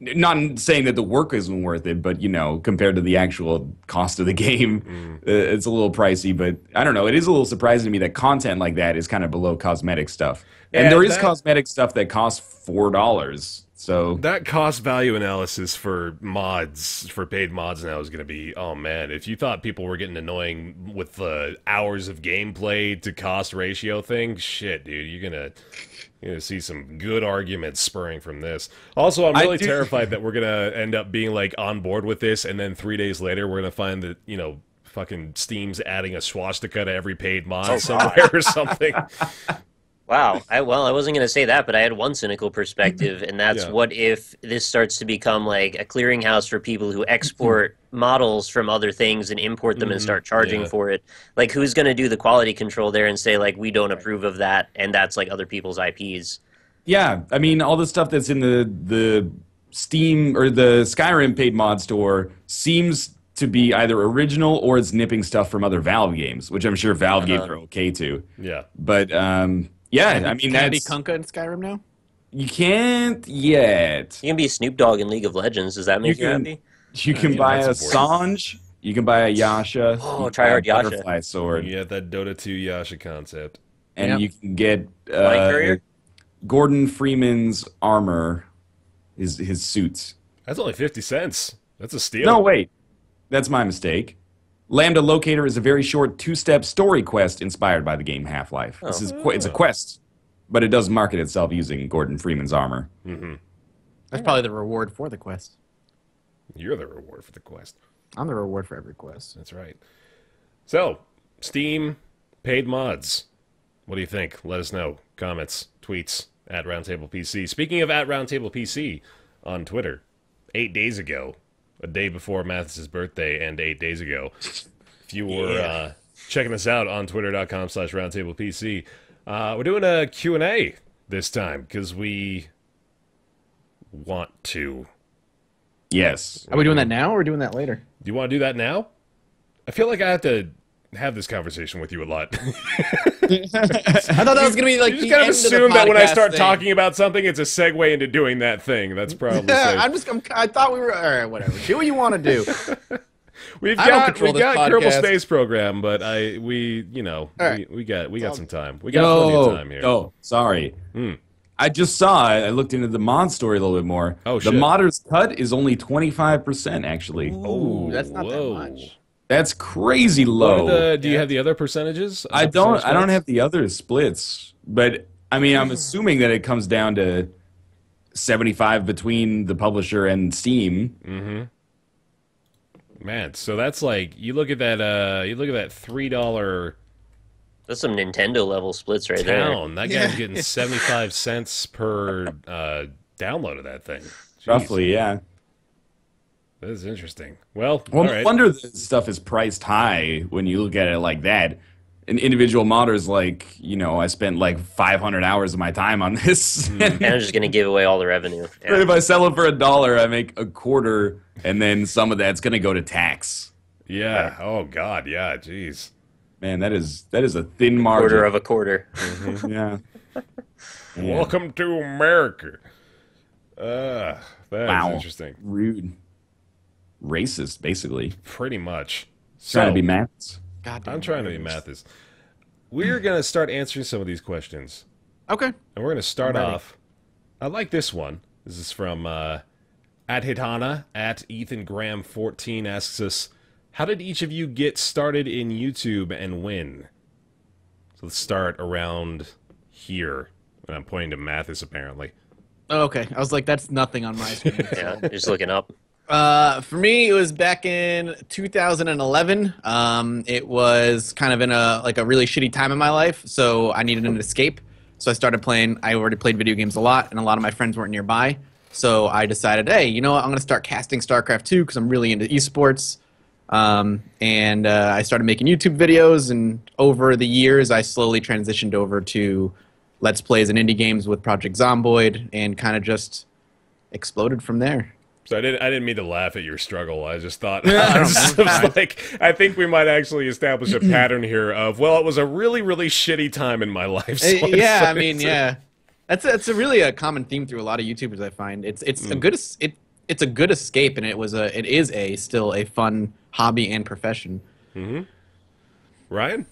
Speaker 2: not saying that the work isn't worth it, but you know, compared to the actual cost of the game, it's a little pricey. But I don't know. It is a little surprising to me that content like that is kind of below cosmetic stuff. And
Speaker 5: Yeah,
Speaker 2: there is
Speaker 5: that-
Speaker 2: cosmetic stuff that costs $4. So
Speaker 5: That cost value analysis for mods, for paid mods now is going to be, oh man, if you thought people were getting annoying with the hours of gameplay to cost ratio thing, shit, dude, you're gonna see some good arguments spurring from this. Also, I'm really terrified that we're gonna end up being like on board with this, and then 3 days later we're gonna find that, you know, fucking Steam's adding a swastika to every paid mod somewhere or something.
Speaker 4: Wow. I wasn't going to say that, but I had one cynical perspective, and that's
Speaker 5: Yeah.
Speaker 4: what if this starts to become like a clearinghouse for people who export models from other things and import them and start charging for it? Like, who's going to do the quality control there and say, like, we don't approve of that, and that's like other people's IPs?
Speaker 2: yeah, I mean, all the stuff that's in the Steam or the Skyrim paid mod store seems to be either original or it's nipping stuff from other Valve games, which I'm sure Valve games are okay to.
Speaker 5: Yeah.
Speaker 2: But yeah, I mean,
Speaker 3: Can I be
Speaker 2: that's
Speaker 3: Kunkka in Skyrim now?
Speaker 2: you can't yet.
Speaker 4: You can be Snoop Dogg in League of Legends. Does that make you happy?
Speaker 2: You can buy a
Speaker 5: that's important.
Speaker 2: Sanj. You can buy a Yasha.
Speaker 4: Oh,
Speaker 2: you can buy a
Speaker 4: tryhard Yasha.
Speaker 2: Butterfly sword,
Speaker 5: You get that Dota 2 Yasha concept.
Speaker 2: and
Speaker 3: Yep.
Speaker 2: you can get
Speaker 4: Line Courier?
Speaker 2: Gordon Freeman's armor, his suits.
Speaker 5: That's only 50 cents. That's a steal.
Speaker 2: No, wait, that's my mistake. Lambda Locator is a very short two-step story quest inspired by the game Half-Life. This is it's a quest, but it does market itself using Gordon Freeman's armor.
Speaker 3: That's probably the reward for the quest.
Speaker 5: You're the reward for the quest.
Speaker 3: I'm the reward for every quest.
Speaker 5: That's right. So, Steam paid mods. What do you think? Let us know. Comments, tweets at Roundtable PC. Speaking of at Roundtable PC on Twitter, 8 days ago, a day before Mathis's birthday and 8 days ago, if you were checking us out on twitter.com/roundtablepc, we're doing a Q&A this time because we want to.
Speaker 2: Yes.
Speaker 3: Are we doing that now or are we doing that later?
Speaker 5: Do you want to do that now? I feel like I have to have this conversation with you a lot.
Speaker 3: I thought that was gonna be like
Speaker 5: You just
Speaker 3: the
Speaker 5: kind of
Speaker 3: end
Speaker 5: assume
Speaker 3: the
Speaker 5: that when I
Speaker 3: podcast
Speaker 5: start
Speaker 3: thing.
Speaker 5: talking about something, it's a segue into doing that thing. That's probably safe.
Speaker 3: I thought we were all right. Whatever. Do what you want to do.
Speaker 5: We've
Speaker 3: I don't
Speaker 5: got
Speaker 3: control this
Speaker 5: Kerbal
Speaker 3: podcast.
Speaker 5: Space Program, but we
Speaker 3: right.
Speaker 5: we got some time. We got plenty of time here.
Speaker 2: Oh, sorry. I just saw. I looked into the mod story a little bit more.
Speaker 5: Oh,
Speaker 2: the
Speaker 5: shit.
Speaker 2: modder's cut is only 25%. Actually,
Speaker 5: Oh,
Speaker 3: That's not
Speaker 5: whoa.
Speaker 3: that much.
Speaker 2: that's crazy
Speaker 5: What
Speaker 2: low.
Speaker 5: are do you have the other percentages?
Speaker 2: I don't have the other splits, but I mean, I'm assuming that it comes down to 75 between the publisher and Steam.
Speaker 5: Man, so that's like you look at that $3
Speaker 4: That's some Nintendo level splits right there.
Speaker 5: town. That guy's getting 75 cents per download of that thing. Jeez,
Speaker 2: Roughly, yeah.
Speaker 5: that is interesting. Well,
Speaker 2: Well,
Speaker 5: all
Speaker 2: no
Speaker 5: right.
Speaker 2: wonder this stuff is priced high when you look at it like that. An individual modder's like, you know, I spent like 500 hours of my time on this.
Speaker 4: And I'm just going to give away all the revenue. Yeah.
Speaker 2: If I sell it for $1, I make a quarter, and then some of that's going to go to tax.
Speaker 5: Yeah. Oh God. Yeah. Jeez.
Speaker 2: Man, that is a thin margin.
Speaker 4: Quarter of a quarter.
Speaker 2: Yeah.
Speaker 5: Welcome to America. That is interesting.
Speaker 2: Rude. Racist, basically.
Speaker 5: Pretty much.
Speaker 2: Trying to
Speaker 5: So,
Speaker 2: be maths.
Speaker 3: God damn
Speaker 5: I'm trying to be Mathis. We're gonna start answering some of these questions,
Speaker 3: Okay.
Speaker 5: and we're gonna start
Speaker 3: ready.
Speaker 5: off. I like this one. This is from at Hitana at Ethan Graham 14 asks us, "How did each of you get started in YouTube and when?" So let's start around here. And I'm pointing to Mathis apparently.
Speaker 3: Oh, okay. I was like, that's nothing on my screen.
Speaker 4: Yeah, just looking up.
Speaker 3: For me, it was back in 2011. It was kind of in a really shitty time in my life, so I needed an escape. So I started playing. I already played video games a lot, and a lot of my friends weren't nearby. So I decided, hey, you know what? I'm going to start casting StarCraft 2 because I'm really into esports. And I started making YouTube videos, and over the years, I slowly transitioned over to Let's Plays and indie games with Project Zomboid, and kind of just exploded from there.
Speaker 5: So I didn't mean to laugh at your struggle. I just thought I was like, I think we might actually establish a pattern here of, well, it was a really, really shitty time in my life. So
Speaker 3: Yeah, I mean, yeah. That's a really a common theme through a lot of YouTubers, I find. It's a good it's a good escape, and it is still a fun hobby and profession.
Speaker 5: Ryan?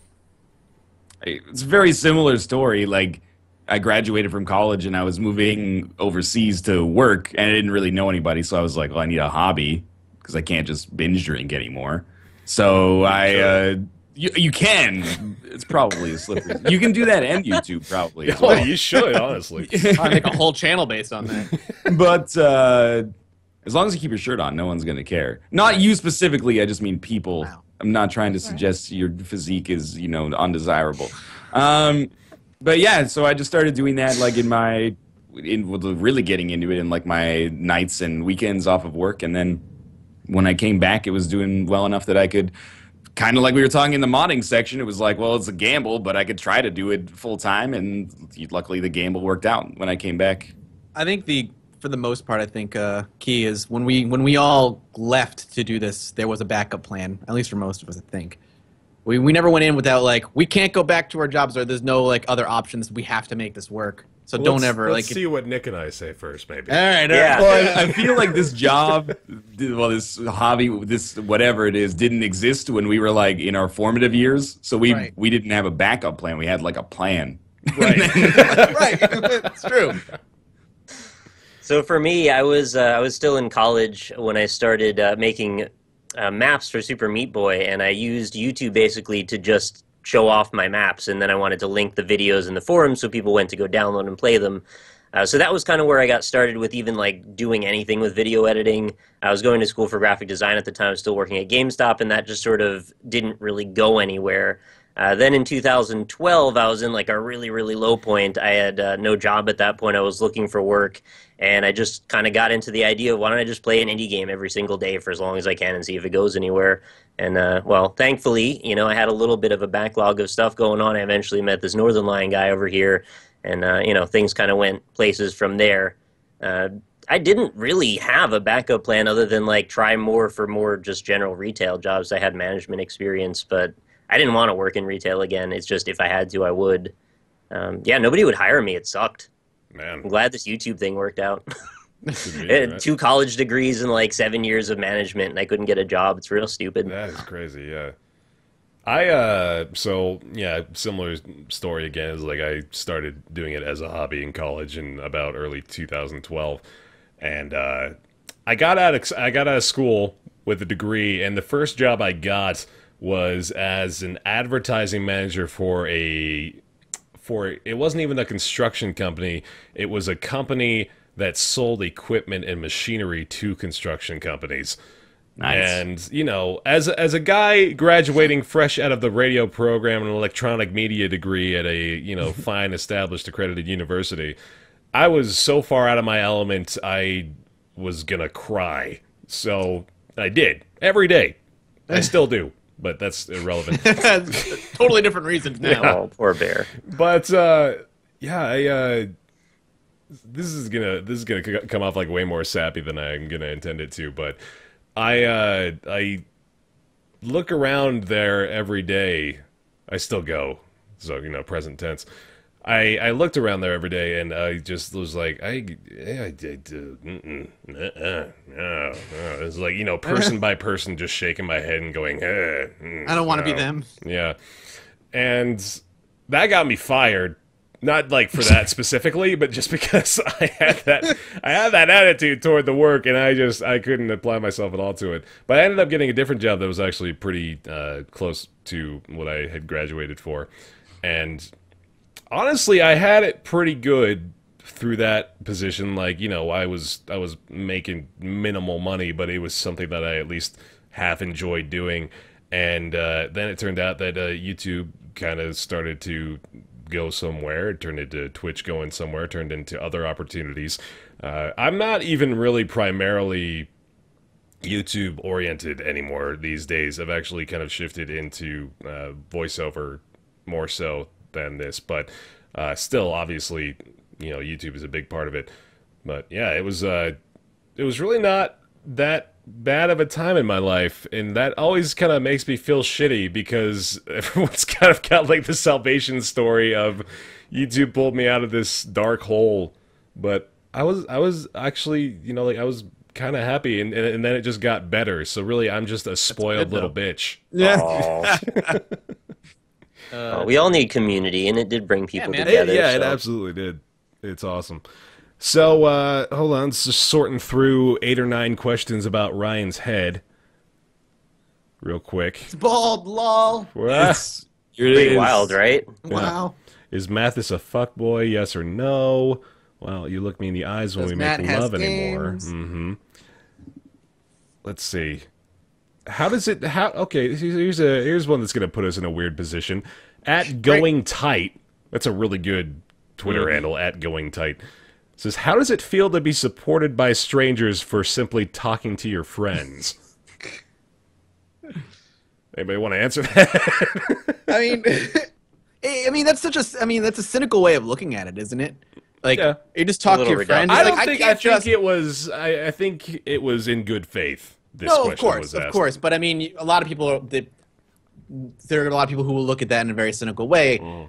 Speaker 2: It's a very similar story. Like, I graduated from college and I was moving overseas to work, and I didn't really know anybody, so I was like, well, I need a hobby because I can't just binge drink anymore. So you can. It's probably a slippery. You can do that and YouTube probably as well.
Speaker 5: You should, honestly.
Speaker 3: I make a whole channel based on that.
Speaker 2: But as long as you keep your shirt on, no one's going to care. Not you specifically. I just mean people.
Speaker 3: Wow.
Speaker 2: I'm not trying to suggest your physique is, undesirable. But yeah, so I just started doing that like really getting into it in like my nights and weekends off of work. And then when I came back, it was doing well enough that I could, kind of like we were talking in the modding section, it was like, well, it's a gamble, but I could try to do it full time. And luckily the gamble worked out when I came back.
Speaker 3: I think for the most part, I think key is when we all left to do this, there was a backup plan, at least for most of us, I think. We never went in without like, we can't go back to our jobs, or there's no like other options. We have to make this work. So don't ever
Speaker 5: let's see what Nick and I say first, maybe.
Speaker 3: All right.
Speaker 4: Yeah.
Speaker 2: Well, I feel like this job, this hobby, this whatever it is, didn't exist when we were like in our formative years. So we didn't have a backup plan. We had like a plan.
Speaker 3: Right. Right. It's true.
Speaker 4: So for me, I was still in college when I started making maps for Super Meat Boy, and I used YouTube basically to just show off my maps, and then I wanted to link the videos in the forums so people went to go download and play them. So that was kind of where I got started with even like doing anything with video editing. I was going to school for graphic design at the time, still working at GameStop, and that just sort of didn't really go anywhere. Then in 2012, I was in like a really, really low point. I had no job at that point. I was looking for work, and I just kind of got into the idea of why don't I just play an indie game every single day for as long as I can and see if it goes anywhere. And well, thankfully, I had a little bit of a backlog of stuff going on. I eventually met this Northern Lion guy over here, and things kind of went places from there. I didn't really have a backup plan other than like try more for more just general retail jobs. I had management experience, but I didn't want to work in retail again. It's just if I had to, I would. Yeah, nobody would hire me. It sucked.
Speaker 5: Man.
Speaker 4: I'm glad this YouTube thing worked out.
Speaker 5: Right?
Speaker 4: 2 college degrees and like 7 years of management, and I couldn't get a job. It's real stupid.
Speaker 5: That is crazy, yeah. Similar story again. Is like I started doing it as a hobby in college in about early 2012, and I got out of school with a degree, and the first job I got was as an advertising manager for it wasn't even a construction company. It was a company that sold equipment and machinery to construction companies.
Speaker 2: Nice.
Speaker 5: And, as a guy graduating fresh out of the radio program and an electronic media degree at a, fine established accredited university, I was so far out of my element, I was gonna cry. So I did. Every day. I still do. But that's irrelevant.
Speaker 3: Totally different reasons now.
Speaker 4: Oh, poor bear.
Speaker 5: But this is gonna come off like way more sappy than I'm gonna intend it to. But I look around there every day. I still go, so present tense. I looked around there every day, and I just was like, it's like person by person, just shaking my head and going,
Speaker 3: I don't want to be them.
Speaker 5: Yeah, and that got me fired. Not like for that specifically, but just because I had that attitude toward the work, and I couldn't apply myself at all to it. But I ended up getting a different job that was actually pretty close to what I had graduated for, and honestly, I had it pretty good through that position. Like, I was making minimal money, but it was something that I at least half enjoyed doing. And then it turned out that YouTube kind of started to go somewhere. It turned into Twitch going somewhere, turned into other opportunities. I'm not even really primarily YouTube oriented anymore these days. I've actually kind of shifted into voiceover more so than this, but still, obviously, YouTube is a big part of it. But yeah, it was really not that bad of a time in my life, and that always kind of makes me feel shitty because everyone's kind of got like the salvation story of YouTube pulled me out of this dark hole. But I was actually, I was kind of happy, and then it just got better. So really, I'm just a spoiled little bitch.
Speaker 2: Yeah.
Speaker 4: We all need community, and it did bring people
Speaker 3: man.
Speaker 4: together.
Speaker 5: It absolutely did. It's awesome. So, hold on. It's just sorting through 8 or 9 questions about Ryan's head. Real quick.
Speaker 3: It's bald, lol.
Speaker 2: It's
Speaker 4: Pretty wild, right?
Speaker 3: Wow.
Speaker 5: Is Mathis a fuckboy? Yes or no? Well, you look me in the eyes when
Speaker 3: Does
Speaker 5: we
Speaker 3: Matt
Speaker 5: make
Speaker 3: has
Speaker 5: love anymore.
Speaker 3: games?
Speaker 5: Mm-hmm. Let's see. How does it? Okay, here's one that's going to put us in a weird position. At Going Tight. That's a really good Twitter handle. At Going Tight. Says, how does it feel to be supported by strangers for simply talking to your friends? Anybody want to answer that?
Speaker 3: I mean, that's such a. I mean, that's a cynical way of looking at it, isn't it? Like,
Speaker 5: Yeah.
Speaker 3: you just talk to your friends.
Speaker 5: I
Speaker 3: Like,
Speaker 5: don't think. I think it was. I think it was in good faith. This
Speaker 3: No,
Speaker 5: question was
Speaker 3: of
Speaker 5: asked.
Speaker 3: course. But I mean, a lot of people. There are a lot of people who will look at that in a very cynical way.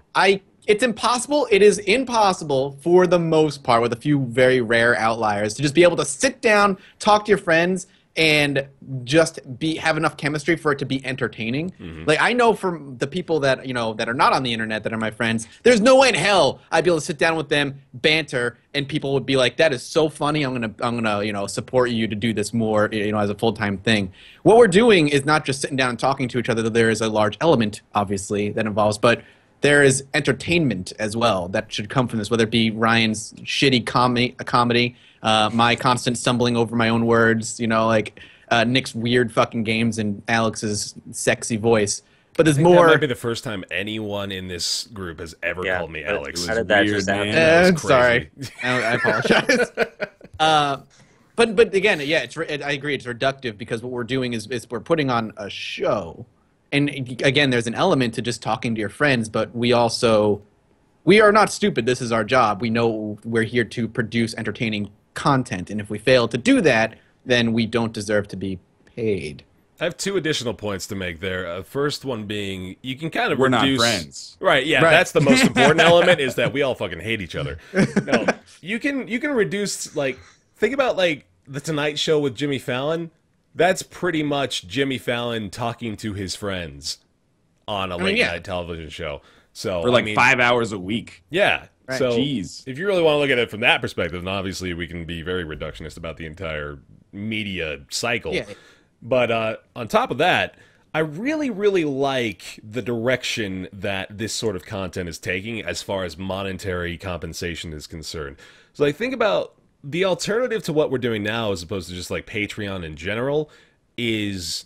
Speaker 3: It's impossible. It is impossible for the most part, with a few very rare outliers, to just be able to sit down, talk to your friends, and just have enough chemistry for it to be entertaining. Like, I know from the people that that are not on the internet that are my friends, there's no way in hell I'd be able to sit down with them, banter, and people would be like, "That is so funny. I'm gonna support you to do this more as a full-time thing." What we're doing is not just sitting down and talking to each other. There is a large element, obviously, that involves, but there is entertainment as well that should come from this, whether it be Ryan's shitty comedy, my constant stumbling over my own words, Nick's weird fucking games, and Alex's sexy voice. But there's more.
Speaker 5: That might be the first time anyone in this group has ever called me Alex.
Speaker 4: How did that just happen?
Speaker 5: That was
Speaker 3: Sorry,
Speaker 5: crazy.
Speaker 3: I apologize. But again, yeah, I agree. It's reductive because what we're doing is we're putting on a show. And again, there's an element to just talking to your friends, but we are not stupid. This is our job. We know we're here to produce entertaining content, and if we fail to do that, then we don't deserve to be paid.
Speaker 5: I have 2 additional points to make there. First one being, you can kind of
Speaker 2: We're
Speaker 5: reduce...
Speaker 2: not friends.
Speaker 5: Right, yeah,
Speaker 3: Right.
Speaker 5: that's the most important element, is that we all fucking hate each other. No, you can reduce, like, think about, like, The Tonight Show with Jimmy Fallon. That's pretty much Jimmy Fallon talking to his friends on a late-night television show. So
Speaker 2: For 5 hours a week.
Speaker 5: Yeah.
Speaker 3: Right.
Speaker 5: So
Speaker 2: Jeez.
Speaker 5: if you really want to look at it from that perspective, then obviously we can be very reductionist about the entire media cycle.
Speaker 3: Yeah.
Speaker 5: But on top of that, I really, really like the direction that this sort of content is taking as far as monetary compensation is concerned. So like, think about the alternative to what we're doing now, as opposed to just like Patreon in general, is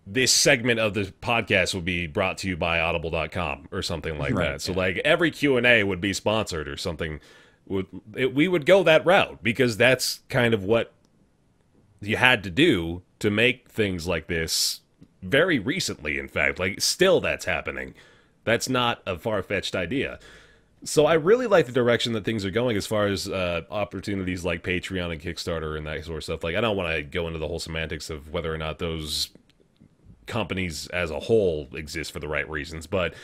Speaker 5: this segment of the podcast will be brought to you by audible.com or something like that. So like every Q&A would be sponsored or something. We would go that route because that's kind of what you had to do to make things like this very recently, in fact. Like, still that's happening. That's not a far-fetched idea. So I really like the direction that things are going as far as opportunities like Patreon and Kickstarter and that sort of stuff. Like, I don't want to go into the whole semantics of whether or not those companies as a whole exist for the right reasons, but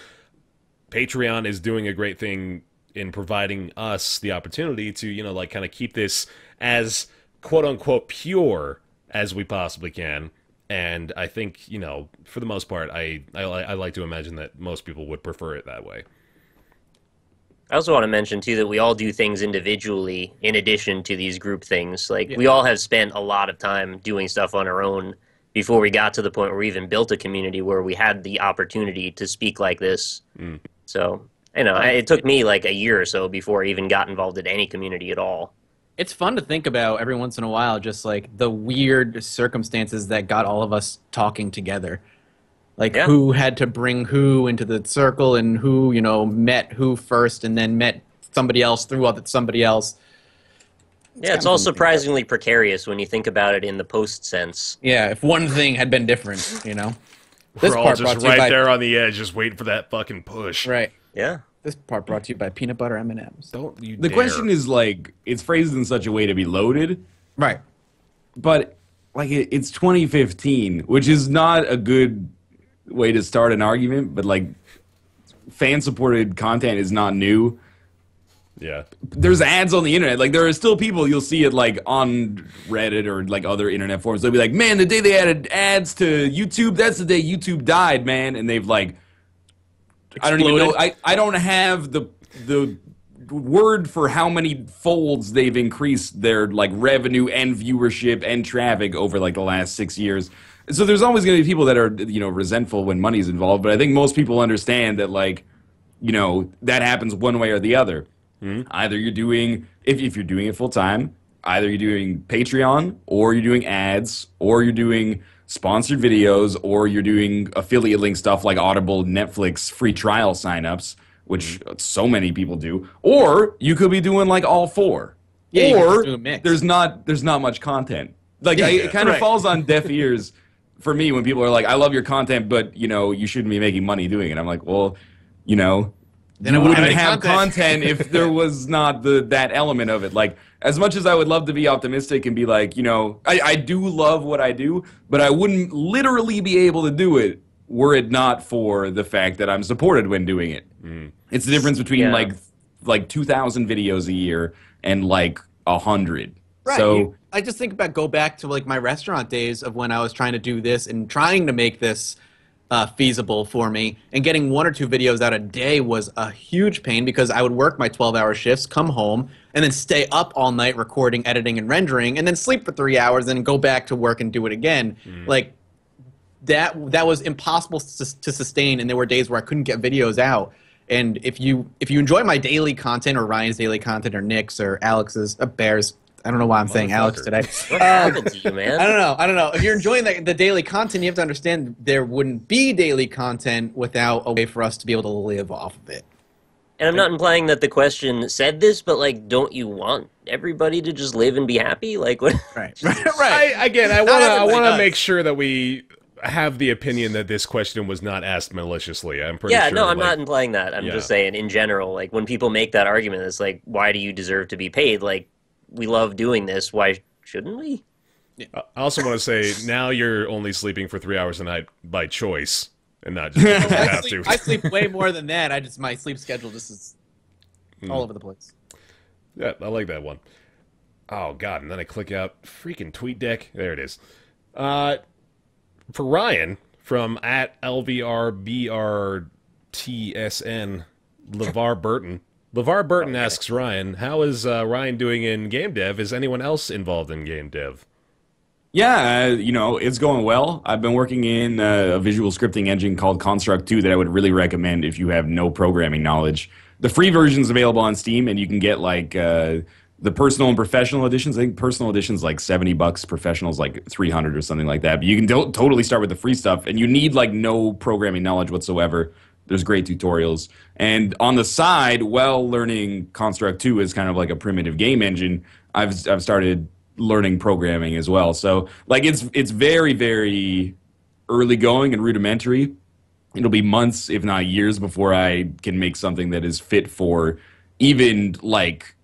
Speaker 5: Patreon is doing a great thing in providing us the opportunity to, like, kind of keep this as quote-unquote pure as we possibly can. And I think, for the most part, I like to imagine that most people would prefer it that way.
Speaker 4: I also want to mention, too, that we all do things individually in addition to these group things. Like, we all have spent a lot of time doing stuff on our own before we got to the point where we even built a community where we had the opportunity to speak like this. So, it took me like a year or so before I even got involved in any community at all.
Speaker 3: It's fun to think about every once in a while, just like the weird circumstances that got all of us talking together. Like, who had to bring who into the circle, and who, met who first and then met somebody else through somebody else.
Speaker 4: It's all surprisingly precarious when you think about it in the post sense.
Speaker 3: Yeah, if one thing had been different, This
Speaker 5: We're all
Speaker 3: part
Speaker 5: just
Speaker 3: brought to you
Speaker 5: right there on the edge, just waiting for that fucking push.
Speaker 3: Right.
Speaker 4: Yeah.
Speaker 3: This part brought to you by peanut butter M&Ms.
Speaker 5: Don't you
Speaker 2: The
Speaker 5: dare.
Speaker 2: question is, like, it's phrased in such a way to be loaded,
Speaker 3: Right.
Speaker 2: but, like, it's 2015, which is not a good way to start an argument, but, like, fan-supported content is not new.
Speaker 5: Yeah.
Speaker 2: There's ads on the internet. Like, there are still people, you'll see it like on Reddit or like other internet forums. They'll be like, man, the day they added ads to YouTube, that's the day YouTube died, man. And they've like, I don't even know. I don't have the word for how many folds they've increased their like revenue and viewership and traffic over like the last 6 years. So there's always going to be people that are, you know, resentful when money's involved. But I think most people understand that, like, you know, that happens one way or the other. Either you're doing, if you're doing it full time, either you're doing Patreon, or you're doing ads, or you're doing sponsored videos, or you're doing affiliate link stuff like Audible, Netflix, free trial signups, which so many people do. Or you could be doing like all four.
Speaker 3: Yeah,
Speaker 2: or
Speaker 3: do a mix.
Speaker 2: there's not much content. Like it kind of falls on deaf ears for me when people are like, I love your content, but you know, you shouldn't be making money doing it. I'm like, well, you know,
Speaker 3: Then
Speaker 2: you
Speaker 3: I wouldn't
Speaker 2: wouldn't
Speaker 3: make
Speaker 2: have
Speaker 3: content.
Speaker 2: content if there was not that element of it. Like, as much as I would love to be optimistic and be like, you know, I do love what I do, but I wouldn't literally be able to do it were it not for the fact that I'm supported when doing it. It's the difference between like 2,000 videos a year and like 100.
Speaker 3: Right.
Speaker 2: So
Speaker 3: I just think about go back to like my restaurant days of when I was trying to do this and trying to make this feasible for me, and getting 1 or 2 videos out a day was a huge pain because I would work my 12-hour shifts, come home, and then stay up all night recording, editing, and rendering, and then sleep for 3 hours, and then go back to work and do it again. Like that was impossible to sustain, and there were days where I couldn't get videos out. And if you enjoy my daily content, or Ryan's daily content, or Nick's, or Alex's, Bear's, I don't know why I'm saying Alex today.
Speaker 4: What happened to you, man?
Speaker 3: I don't know. If you're enjoying the daily content, you have to understand there wouldn't be daily content without a way for us to be able to live off of it.
Speaker 4: And I'm not implying that the question said this, but like, don't you want everybody to just live and be happy? Like, what?
Speaker 3: Right.
Speaker 5: I want to
Speaker 3: does.
Speaker 5: make sure that we have the opinion that this question was not asked maliciously. I'm pretty
Speaker 4: Yeah,
Speaker 5: sure.
Speaker 4: no, I'm not implying that. I'm just saying, in general, like, when people make that argument, it's like, why do you deserve to be paid? Like, we love doing this. Why shouldn't we?
Speaker 5: I also want to say, now you're only sleeping for 3 hours a night by choice, and not just because you have to.
Speaker 3: I sleep way more than that. My sleep schedule just is all over the place.
Speaker 5: Yeah, I like that one. Oh, God, and then I click out freaking TweetDeck. There it is. For Ryan, from at LVRBRTSN, LeVar Burton. LeVar Burton asks Ryan, how is Ryan doing in game dev? Is anyone else involved in game dev?
Speaker 2: yeah, you know, it's going well. I've been working in a visual scripting engine called Construct 2 that I would really recommend if you have no programming knowledge. The free version is available on Steam, and you can get like the personal and professional editions. I think personal edition's like $70, professional's like 300 or something like that. But you can totally start with the free stuff, and you need like no programming knowledge whatsoever. There's great tutorials. And on the side, while learning Construct 2 is kind of like a primitive game engine, I've started learning programming as well. So like it's very, very early going and rudimentary. It'll be months, if not years, before I can make something that is fit for even like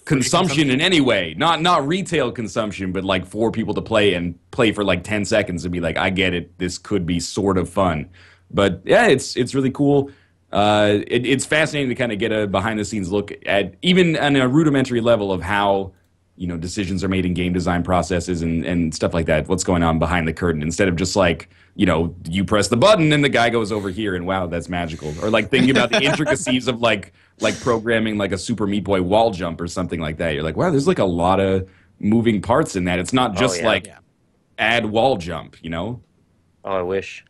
Speaker 2: consumption in any way. Not retail consumption, but like for people to play and play for like 10 seconds and be like, I get it, this could be sort of fun. But yeah, it's really cool. It's fascinating to kind of get a behind-the-scenes look at, even on a rudimentary level, of how, you know, decisions are made in game design processes and stuff like that. What's going on behind the curtain, instead of just like, you know, you press the button and the guy goes over here and wow, that's magical. Or like thinking about the intricacies of like programming like a Super Meat Boy wall jump or something like that. You're like, wow, there's like a lot of moving parts in that. It's not just add wall jump, you know?
Speaker 4: Oh, I wish.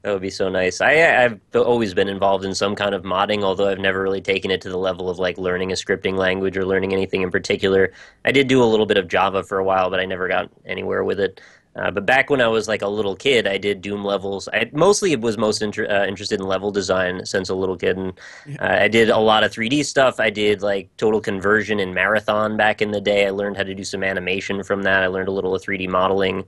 Speaker 4: That would be so nice. I've always been involved in some kind of modding, although I've never really taken it to the level of like learning a scripting language or learning anything in particular. I did do a little bit of Java for a while, but I never got anywhere with it. But back when I was like a little kid, I did Doom levels. I mostly was most interested in level design since a little kid, and I did a lot of 3D stuff. I did like total conversion in Marathon back in the day. I learned how to do some animation from that. I learned a little of 3D modeling.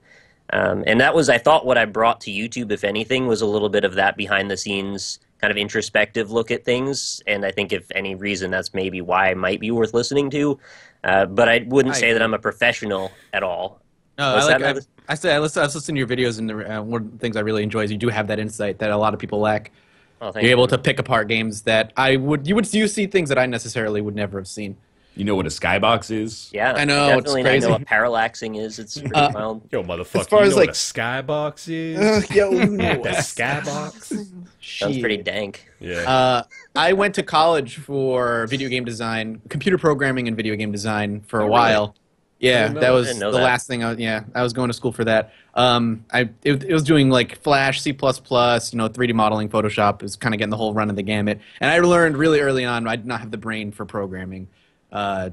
Speaker 4: And that was, I thought, what I brought to YouTube, if anything, was a little bit of that behind-the-scenes kind of introspective look at things. And I think, if any reason, that's maybe why it might be worth listening to. But I wouldn't say that I'm a professional at all.
Speaker 3: No, I listen to your videos, and one of the things I really enjoy is you do have that insight that a lot of people lack.
Speaker 4: Oh, thank
Speaker 3: You're able
Speaker 4: you.
Speaker 3: to pick apart games that you see things that I necessarily would never have seen.
Speaker 2: You know what a skybox is?
Speaker 4: Yeah,
Speaker 3: I know, it's
Speaker 4: definitely.
Speaker 3: crazy.
Speaker 4: I know what parallaxing is. It's pretty wild.
Speaker 5: Yo, motherfucker,
Speaker 3: As far
Speaker 5: you
Speaker 3: as,
Speaker 5: know
Speaker 3: like-
Speaker 5: what a skybox is?
Speaker 3: Yo, you know
Speaker 5: That skybox?
Speaker 4: Sounds pretty dank.
Speaker 5: Yeah.
Speaker 3: I went to college for video game design, computer programming and video game design for a while. Yeah,
Speaker 5: didn't know
Speaker 3: that
Speaker 5: that.
Speaker 3: was
Speaker 4: I didn't
Speaker 3: the
Speaker 4: know that.
Speaker 3: last thing. I was going to school for that. It was doing like Flash, C++, 3D modeling, Photoshop. It was kind of getting the whole run of the gamut. And I learned really early on I did not have the brain for programming.
Speaker 4: Yeah.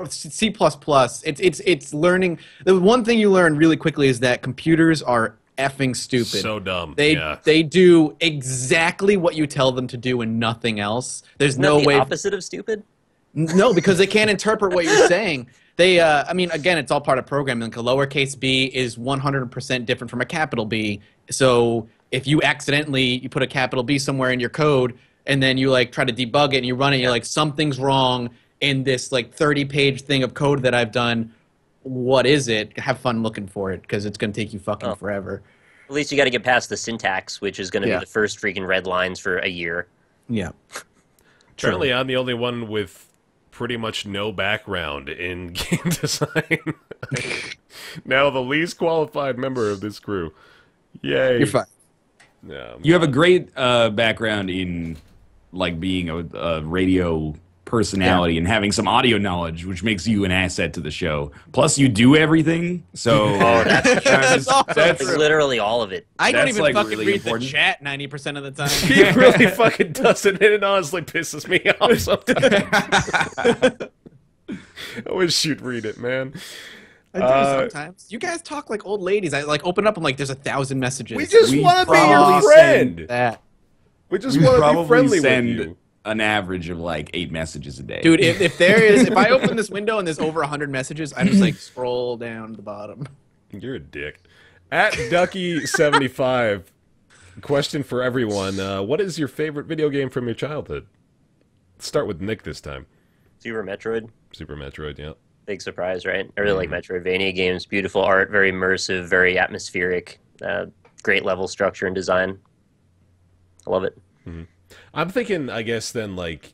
Speaker 3: C++. It's learning. The one thing you learn really quickly is that computers are effing stupid.
Speaker 5: So dumb.
Speaker 3: They do exactly what you tell them to do and nothing else. There's
Speaker 4: Isn't
Speaker 3: no
Speaker 4: that the
Speaker 3: way.
Speaker 4: opposite of stupid?
Speaker 3: No, because they can't interpret what you're saying. They, again, it's all part of programming. Like a lowercase b is 100% different from a capital B. So if you put a capital B somewhere in your code, and then you like try to debug it and you run it, you're like, something's wrong in this like 30-page thing of code that I've done. What is it? Have fun looking for it because it's going to take you fucking forever.
Speaker 4: At least you got to get past the syntax, which is going to be the first freaking red lines for a year.
Speaker 3: Yeah.
Speaker 5: Apparently, I'm the only one with pretty much no background in game design. Now the least qualified member of this crew. Yay.
Speaker 3: You're fine.
Speaker 5: Yeah.
Speaker 2: You have a great background in like being a radio personality and having some audio knowledge, which makes you an asset to the show. Plus, you do everything. So
Speaker 4: That's literally all of it.
Speaker 3: I don't
Speaker 2: That's,
Speaker 3: even
Speaker 2: like,
Speaker 3: fucking
Speaker 2: really
Speaker 3: read
Speaker 2: important.
Speaker 3: the chat 90% of the time.
Speaker 5: He really fucking doesn't, and it honestly pisses me off sometimes. I wish you'd read it, man.
Speaker 3: I do sometimes. You guys talk like old ladies. I like open up. I'm like, there's 1,000 messages.
Speaker 5: We just want to be your
Speaker 2: probably
Speaker 5: friend.
Speaker 3: that.
Speaker 5: We just want to be
Speaker 2: probably
Speaker 5: friendly
Speaker 2: send
Speaker 5: with you.
Speaker 2: an average of like 8 messages a day.
Speaker 3: Dude, if I open this window and there's over 100 messages, I just like scroll down to the bottom.
Speaker 5: You're a dick. At Ducky75, question for everyone. What is your favorite video game from your childhood? Let's start with Nick this time.
Speaker 4: Super Metroid.
Speaker 5: Super Metroid, yeah.
Speaker 4: Big surprise, right? I really like Metroidvania games. Beautiful art, very immersive, very atmospheric. Great level structure and design. I love it.
Speaker 5: I'm thinking, I guess, then, like,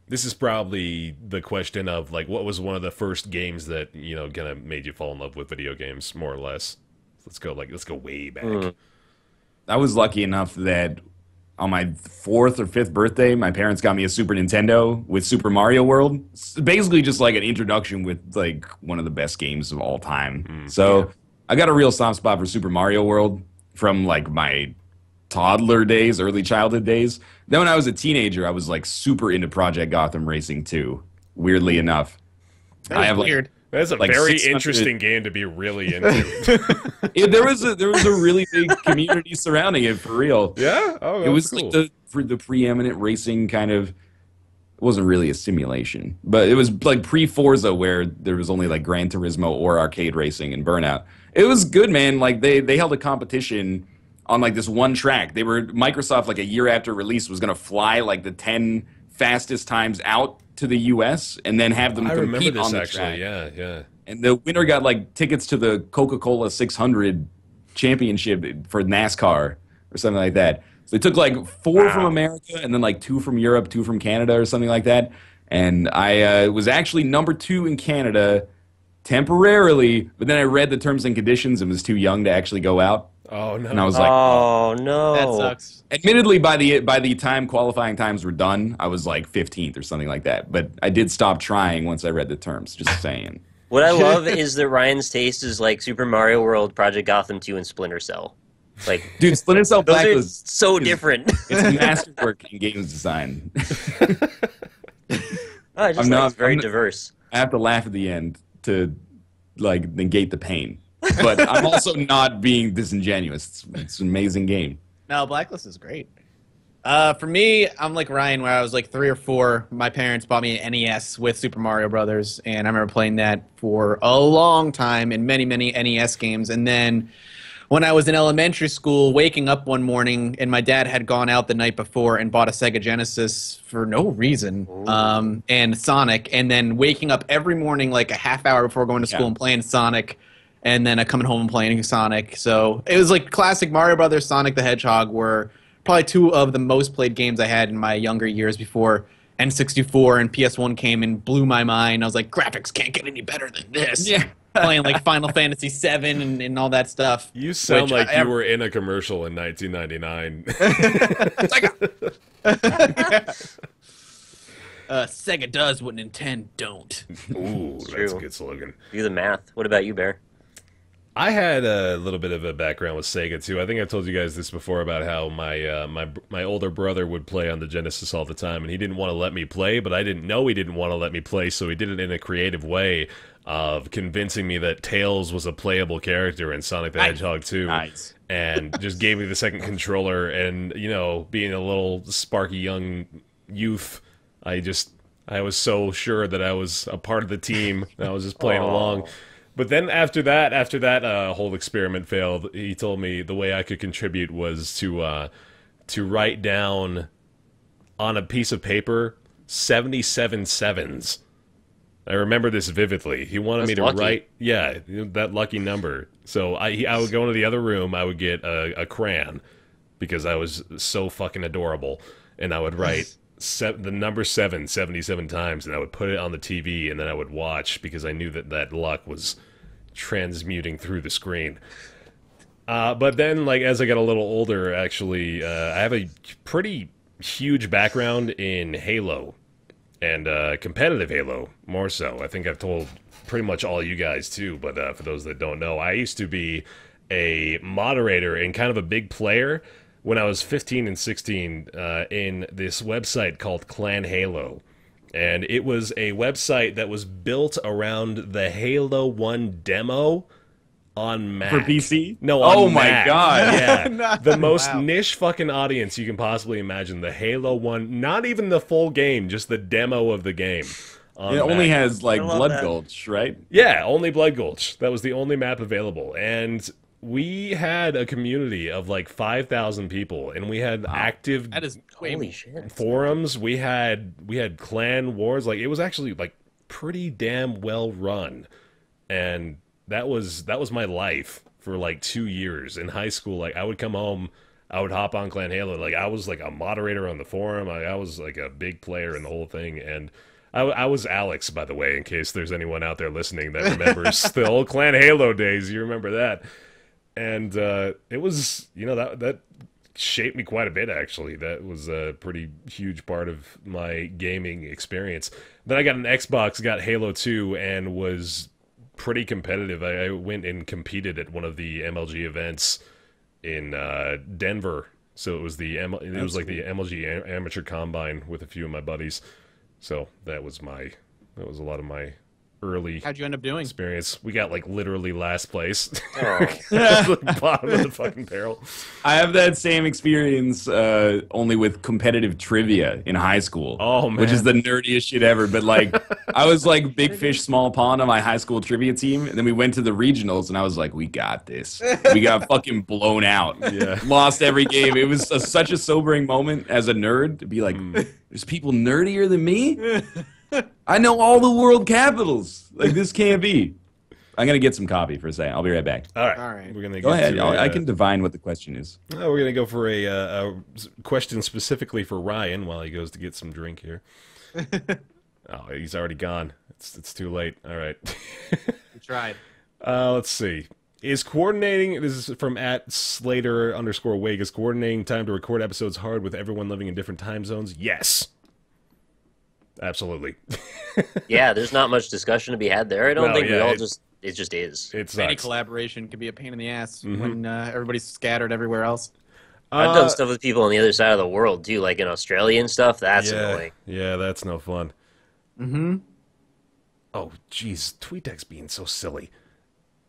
Speaker 5: this is probably the question of, like, what was one of the first games that, you know, kind of made you fall in love with video games, more or less? Let's go way back.
Speaker 2: I was lucky enough that on my 4th or 5th birthday, my parents got me a Super Nintendo with Super Mario World. It's basically just like an introduction with like one of the best games of all time. I got a real soft spot for Super Mario World from like my toddler days, early childhood days. Then when I was a teenager, I was like super into Project Gotham Racing 2, weirdly enough.
Speaker 3: That was weird.
Speaker 5: That's a
Speaker 2: like
Speaker 5: very
Speaker 2: 600
Speaker 5: interesting game to be really into.
Speaker 2: There was a really big community surrounding it for real.
Speaker 5: Yeah? Oh,
Speaker 2: It was
Speaker 5: cool.
Speaker 2: like the preeminent racing kind of. It wasn't really a simulation, but it was like pre-Forza where there was only like Gran Turismo or arcade racing and Burnout. It was good, man. Like they held a competition on like this one track. Microsoft like a year after release was gonna fly like the 10 fastest times out to the U.S. and then have them
Speaker 5: I remember
Speaker 2: compete
Speaker 5: this
Speaker 2: on the
Speaker 5: actually.
Speaker 2: track.
Speaker 5: Yeah.
Speaker 2: And the winner got like tickets to the Coca-Cola 600 championship for NASCAR or something like that. So they took like 4 from America and then like 2 from Europe, 2 from Canada or something like that. And I was actually number 2 in Canada temporarily, but then I read the terms and conditions and was too young to actually go out.
Speaker 5: Oh no.
Speaker 2: And I was like,
Speaker 4: Oh no,
Speaker 3: That sucks.
Speaker 2: admittedly, by the time qualifying times were done, I was like 15th or something like that. But I did stop trying once I read the terms. Just saying.
Speaker 4: What I love is that Ryan's taste is like Super Mario World, Project Gotham 2, and Splinter Cell. Like,
Speaker 2: Dude, Splinter Cell
Speaker 4: those
Speaker 2: Black
Speaker 4: are
Speaker 2: was
Speaker 4: so different.
Speaker 2: it's a masterwork in games design.
Speaker 4: I just like it's very diverse.
Speaker 2: I have to laugh at the end to like negate the pain, but I'm also not being disingenuous. It's an amazing game.
Speaker 3: No, Blacklist is great. For me, I'm like Ryan, where I was like 3 or 4. My parents bought me an NES with Super Mario Brothers, and I remember playing that for a long time in many, many NES games. And then when I was in elementary school, waking up one morning, and my dad had gone out the night before and bought a Sega Genesis for no reason, and Sonic, and then waking up every morning like a half hour before going to school and playing Sonic. and then coming home and playing Sonic. So it was like classic Mario Brothers, Sonic the Hedgehog were probably two of the most played games I had in my younger years before N64 and PS1 came and blew my mind. I was like, graphics can't get any better than this.
Speaker 2: Yeah.
Speaker 3: Playing like Final Fantasy VII and all that stuff.
Speaker 5: You sound like you were in a commercial in 1999.
Speaker 3: Sega does what Nintendo don't.
Speaker 5: Ooh, that's a good slogan.
Speaker 4: Do the math. What about you, Bear?
Speaker 5: I had a little bit of a background with Sega too. I think I told you guys this before about how my older brother would play on the Genesis all the time, and he didn't want to let me play, but I didn't know he didn't want to let me play, so he did it in a creative way of convincing me that Tails was a playable character in Sonic the Hedgehog 2.
Speaker 2: Nice.
Speaker 5: And just gave me the second controller, and, you know, being a little sparky young youth, I was so sure that I was a part of the team, and I was just playing along. But then after that whole experiment failed, he told me the way I could contribute was to write down on a piece of paper 77 sevens. I remember this vividly. He wanted me to write, that lucky number. So I would go into the other room, I would get a crayon, because I was so fucking adorable, and I would write the number 7 77 times, and I would put it on the TV, and then I would watch, because I knew that luck was transmuting through the screen. But then, like, as I got a little older, actually, I have a pretty huge background in Halo. And competitive Halo, more so. I think I've told pretty much all you guys, too. But for those that don't know, I used to be a moderator and kind of a big player when I was 15 and 16 in this website called Clan Halo. And it was a website that was built around the Halo 1 demo on Mac.
Speaker 2: For PC?
Speaker 5: No, on
Speaker 2: my
Speaker 5: Mac.
Speaker 2: God.
Speaker 5: Yeah. The most niche fucking audience you can possibly imagine. The Halo 1, not even the full game, just the demo of the game.
Speaker 2: It only has, like, Blood Gulch, right?
Speaker 5: Yeah, only Blood Gulch. That was the only map available. And we had a community of, like, 5,000 people, and we had active forums. We had clan wars. Like, it was actually, like, pretty damn well run. And that was my life for like 2 years in high school. Like, I would come home, I would hop on Clan Halo. Like, I was like a moderator on the forum. I was like a big player in the whole thing. And I was Alex, by the way, in case there's anyone out there listening that remembers the old Clan Halo days. You remember that? And it was, you know, that shaped me quite a bit, actually. That was a pretty huge part of my gaming experience. Then I got an Xbox, got Halo 2, and was pretty competitive. I went and competed at one of the MLG events in Denver. So it was the MLG Amateur Combine with a few of my buddies. So that was a lot of my early
Speaker 3: How'd you end up doing?
Speaker 5: experience. We got like literally last place. The bottom of the fucking barrel.
Speaker 2: I have that same experience only with competitive trivia in high school.
Speaker 5: Oh, man.
Speaker 2: Which is the nerdiest shit ever. But like, I was like big fish, small pond on my high school trivia team. And then we went to the regionals and I was like, we got this. We got fucking blown out.
Speaker 5: Yeah.
Speaker 2: Lost every game. It was such a sobering moment as a nerd to be like, there's people nerdier than me? I know all the world capitals. Like, this can't be. I'm going to get some coffee for a second. I'll be right back.
Speaker 5: All right. We're gonna
Speaker 2: Go ahead.
Speaker 5: to
Speaker 2: I can divine what the question is.
Speaker 5: we're going to go for a question specifically for Ryan while he goes to get some drink here. Oh, he's already gone. It's too late. All right.
Speaker 3: We tried.
Speaker 5: Let's see. Is coordinating, this is from @Slater_Wake, is coordinating time to record episodes hard with everyone living in different time zones? Yes. Absolutely.
Speaker 4: Yeah, there's not much discussion to be had there. I don't think we all it just is.
Speaker 5: It's
Speaker 3: Any collaboration can be a pain in the ass when everybody's scattered everywhere else.
Speaker 4: I've done stuff with people on the other side of the world too, like in Australia and stuff. That's annoying.
Speaker 5: Yeah, that's no fun.
Speaker 3: Mm-hmm.
Speaker 5: Oh, jeez, TweetDeck's being so silly.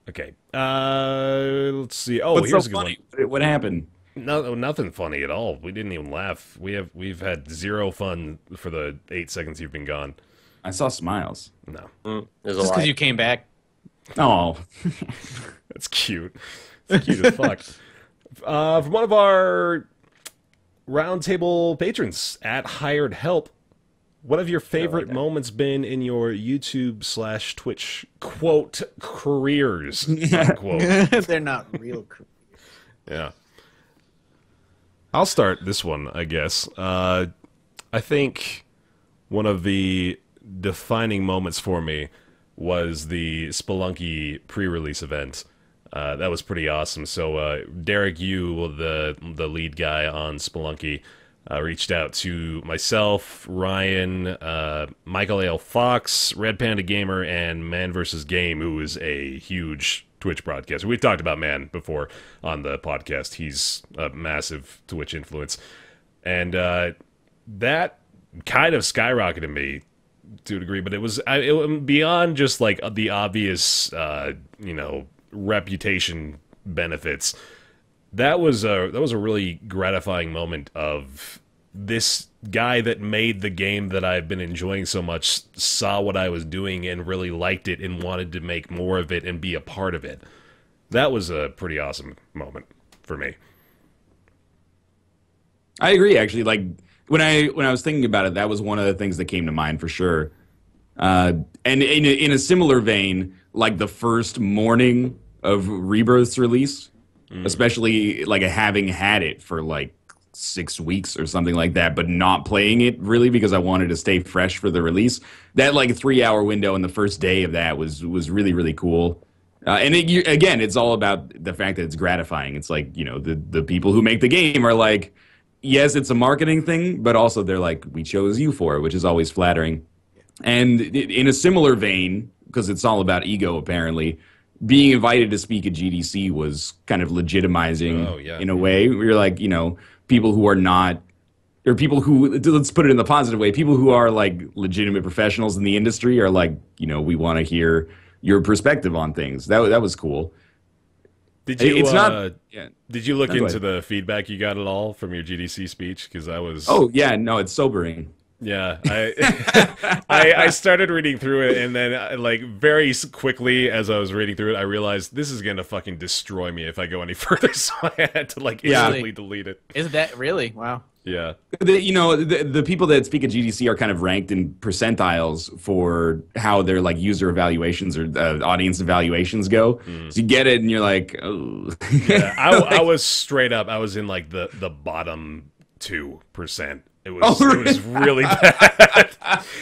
Speaker 5: Okay, let's see. Oh,
Speaker 2: What's
Speaker 5: here's
Speaker 2: so
Speaker 5: a good
Speaker 2: funny? What happened?
Speaker 5: No, nothing funny at all. We didn't even laugh. We've had zero fun for the 8 seconds you've been gone.
Speaker 2: I saw smiles.
Speaker 5: No,
Speaker 4: There's a
Speaker 3: Just
Speaker 4: lot.
Speaker 3: because you came back.
Speaker 2: Oh.
Speaker 5: that's cute. It's cute as fuck. From one of our Roundtable patrons @HiredHelp. What have your favorite moments been in your YouTube/Twitch quote careers? Unquote.
Speaker 3: They're not real.
Speaker 5: Yeah. I'll start this one, I guess. I think one of the defining moments for me was the Spelunky pre-release event. That was pretty awesome. So Derek Yu, the lead guy on Spelunky, reached out to myself, Ryan, Michael A.L. Fox, Red Panda Gamer, and Man vs. Game, who is a huge Twitch broadcaster. We've talked about Man before on the podcast. He's a massive Twitch influence. And that kind of skyrocketed me to a degree, but it was beyond just like the obvious, reputation benefits. That was a really gratifying moment of this guy that made the game that I've been enjoying so much saw what I was doing and really liked it and wanted to make more of it and be a part of it. That was a pretty awesome moment for me.
Speaker 2: I agree, actually. Like when I was thinking about it, that was one of the things that came to mind for sure. And in a similar vein, like the first morning of Rebirth's release, especially like having had it for like 6 weeks or something like that, but not playing it really because I wanted to stay fresh for the release. That like 3-hour window in the first day of that was really, really cool. And again, it's all about the fact that it's gratifying. It's like, the people who make the game are like, yes, it's a marketing thing, but also they're like, we chose you for it, which is always flattering. And in a similar vein, because it's all about ego apparently, being invited to speak at GDC was kind of legitimizing in a way. We're like, people who are not, or people who, let's put it in the positive way, people who are like legitimate professionals in the industry are like, we want to hear your perspective on things. That was cool.
Speaker 5: Did you?
Speaker 2: It's not. Yeah.
Speaker 5: Did you look into the feedback you got at all from your GDC speech? Because I was.
Speaker 2: Oh yeah, no, it's sobering.
Speaker 5: Yeah, I started reading through it, and then like very quickly as I was reading through it, I realized this is gonna fucking destroy me if I go any further. So I had to like instantly delete it.
Speaker 3: Is that really? Wow.
Speaker 5: Yeah.
Speaker 2: The people that speak at GDC are kind of ranked in percentiles for how their like user evaluations or audience evaluations go. So you get it, and you're like, oh.
Speaker 5: Yeah, I was straight up. I was in like the bottom 2%. It was really bad.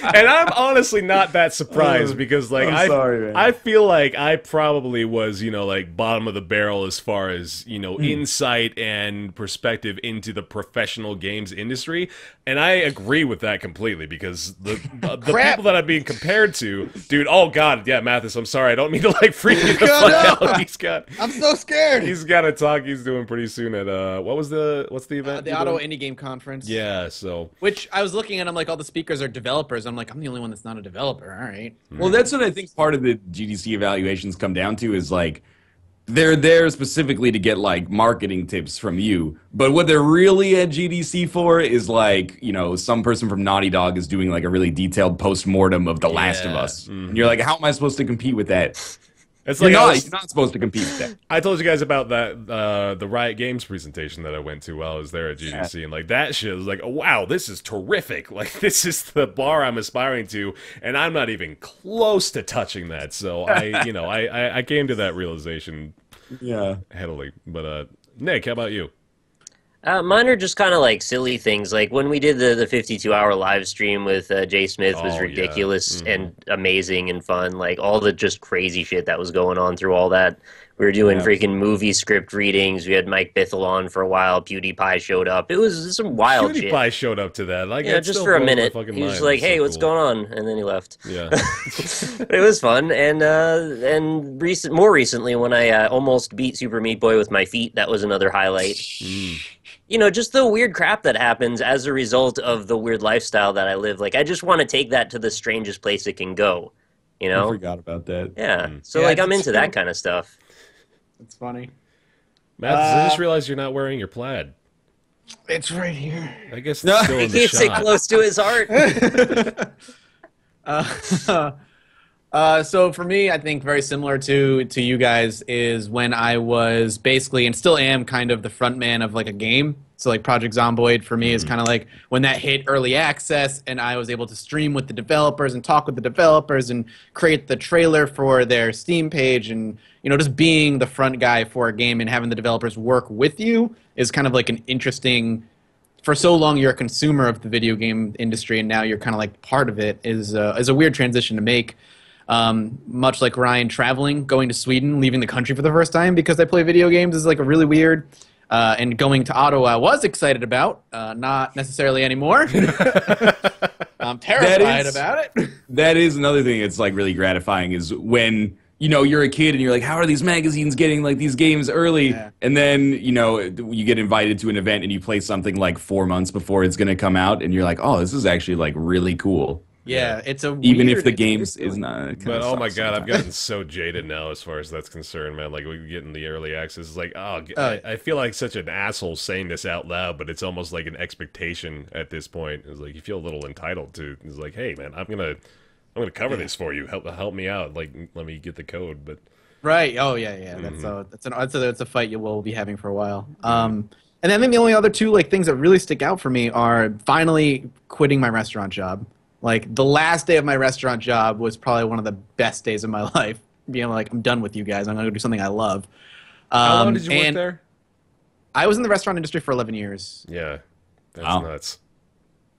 Speaker 5: And I'm honestly not that surprised because like I feel like I probably was, like bottom of the barrel as far as, insight and perspective into the professional games industry. And I agree with that completely because the people that I'm being compared to, dude, oh god, yeah, Mathis, I'm sorry. I don't mean to like freak you the fuck out.
Speaker 3: I'm so scared.
Speaker 5: He's got a talk he's doing pretty soon at what's the event?
Speaker 3: The Auto Indie Game Conference.
Speaker 5: Yeah, so
Speaker 3: which I was looking at, I'm like, all the speakers are developers. I'm like, I'm the only one that's not a developer. All right.
Speaker 2: Well, that's what I think part of the GDC evaluations come down to is like, they're there specifically to get like marketing tips from you. But what they're really at GDC for is like, some person from Naughty Dog is doing like a really detailed post-mortem of The Last of Us. And you're like, how am I supposed to compete with that?
Speaker 5: It's
Speaker 2: you're
Speaker 5: like
Speaker 2: not supposed to compete with that.
Speaker 5: I told you guys about that the Riot Games presentation that I went to while I was there at GDC, and like that shit was like, oh, wow, this is terrific. Like this is the bar I'm aspiring to, and I'm not even close to touching that. So I came to that realization, heavily. But Nick, how about you?
Speaker 4: Mine are just kind of like silly things. Like when we did the 52-hour live stream with Jay Smith was ridiculous and amazing and fun. Like all the just crazy shit that was going on through all that. We were doing freaking movie script readings. We had Mike Bithell on for a while. PewDiePie showed up. It was some wild shit.
Speaker 5: PewDiePie showed up to that. Like,
Speaker 4: just for a minute. He was like, hey, what's going on? And then he left.
Speaker 5: Yeah.
Speaker 4: But it was fun. And more recently, when I almost beat Super Meat Boy with my feet, that was another highlight. Just the weird crap that happens as a result of the weird lifestyle that I live. Like, I just want to take that to the strangest place it can go,
Speaker 2: I forgot about that.
Speaker 4: Yeah. So, I'm into that kind of stuff.
Speaker 3: It's funny.
Speaker 5: Matt, I just realized you're not wearing your plaid.
Speaker 3: It's right here.
Speaker 5: I guess it's still in the
Speaker 4: He keeps it
Speaker 5: shot.
Speaker 4: close to his heart.
Speaker 3: So for me, I think very similar to you guys is when I was basically and still am kind of the front man of like a game. So like Project Zomboid for me is kind of like when that hit early access and I was able to stream with the developers and talk with the developers and create the trailer for their Steam page and just being the front guy for a game and having the developers work with you is kind of like an interesting. For so long you're a consumer of the video game industry and now you're kind of like part of it is a weird transition to make. Much like Ryan traveling, going to Sweden, leaving the country for the first time because I play video games is like a really weird. And going to Ottawa, I was excited about, not necessarily anymore. I'm terrified about it.
Speaker 2: That is another thing that's like really gratifying is when you're a kid and you're like, how are these magazines getting like these games early? Yeah. And then you get invited to an event and you play something like 4 months before it's going to come out, and you're like, oh, this is actually like really cool.
Speaker 3: Yeah, it's a
Speaker 2: even if the games is not.
Speaker 5: But oh my god, I've gotten so jaded now as far as that's concerned, man. Like we get in the early access, it's like, I feel like such an asshole saying this out loud, but it's almost like an expectation at this point. It's like you feel a little entitled to. It's like, hey, man, I'm gonna cover this for you. Help me out. Like, let me get the code. But
Speaker 3: right. Oh yeah. That's a fight you will be having for a while. And then I think the only other two like things that really stick out for me are finally quitting my restaurant job. Like, the last day of my restaurant job was probably one of the best days of my life. Being like, I'm done with you guys. I'm going to go do something I love.
Speaker 5: How long did you work there?
Speaker 3: I was in the restaurant industry for 11 years.
Speaker 5: Yeah. That's nuts.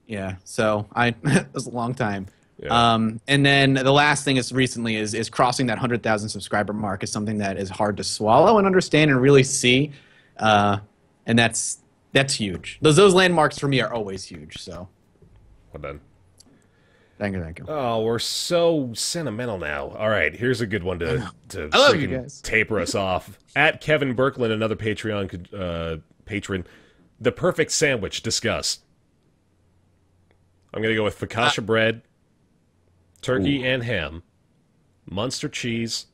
Speaker 3: Yeah. So, it was a long time.
Speaker 5: Yeah.
Speaker 3: And then the last thing is recently is crossing that 100,000 subscriber mark is something that is hard to swallow and understand and really see. And that's huge. Those landmarks for me are always huge. So.
Speaker 5: Well done.
Speaker 3: Thank you.
Speaker 5: Oh, we're so sentimental now. All right, here's a good one to
Speaker 3: I love you guys.
Speaker 5: Taper us off. At Kevin Berkland, another Patreon patron, the perfect sandwich. Discuss. I'm gonna go with focaccia bread, turkey and ham, Munster cheese,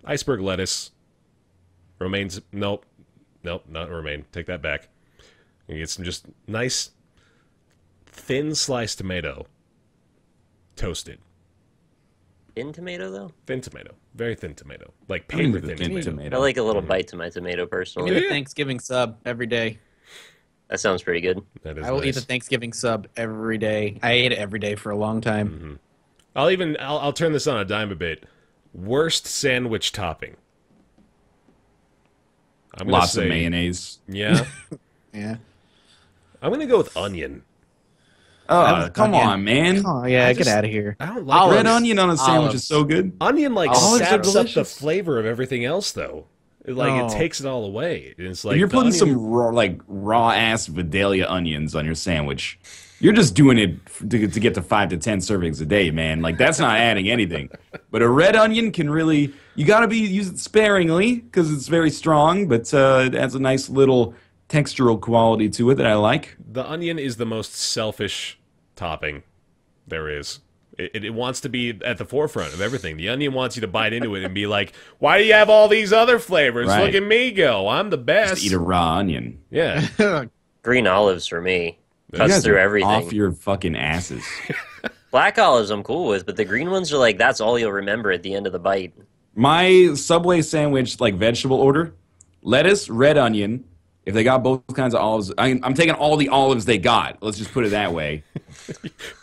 Speaker 5: iceberg lettuce, romaines. Nope, not romaine. Take that back. You get some just nice. Thin sliced tomato, toasted.
Speaker 4: Thin tomato, though?
Speaker 5: Thin tomato. Very thin tomato. Like paper thin tomato.
Speaker 4: I like a little bite to my tomato, personally.
Speaker 3: Give me the Thanksgiving sub every day.
Speaker 4: That sounds pretty good.
Speaker 5: That is
Speaker 3: I will
Speaker 5: nice.
Speaker 3: eat the Thanksgiving sub every day. I ate it every day for a long time.
Speaker 5: Mm-hmm. I'll turn this on a dime a bit. Worst sandwich topping.
Speaker 2: Lots of mayonnaise.
Speaker 5: Yeah.
Speaker 3: Yeah.
Speaker 5: I'm gonna go with onion.
Speaker 2: Oh, come on, man.
Speaker 3: Oh, yeah, get out of here.
Speaker 5: I don't like
Speaker 2: red onion on a sandwich is so good.
Speaker 5: Onion
Speaker 2: Olives are
Speaker 5: saps up the
Speaker 2: delicious.
Speaker 5: flavor of everything else, though. It takes it all away. It's like
Speaker 2: If you're putting
Speaker 5: onion-
Speaker 2: some raw ass Vidalia onions on your sandwich, you're just doing it to get to 5 to 10 servings a day, man. Like, that's not adding anything. But a red onion can really, you got to use it sparingly because it's very strong, but it adds a nice little textural quality to it that I like.
Speaker 5: The onion is the most selfish topping there is. It wants to be at the forefront of everything. The onion wants you to bite into it and be like, why do you have all these other flavors?
Speaker 2: Right.
Speaker 5: Look at me go. I'm the best.
Speaker 2: Just eat a raw onion.
Speaker 5: Yeah.
Speaker 4: Green olives for me.
Speaker 2: You
Speaker 4: Cuts
Speaker 2: guys
Speaker 4: through
Speaker 2: are
Speaker 4: everything.
Speaker 2: off your fucking asses.
Speaker 4: Black olives I'm cool with, but the green ones are like, that's all you'll remember at the end of the bite.
Speaker 2: My Subway sandwich, like vegetable order, lettuce, red onion. If they got both kinds of olives, I'm taking all the olives they got. Let's just put it that way.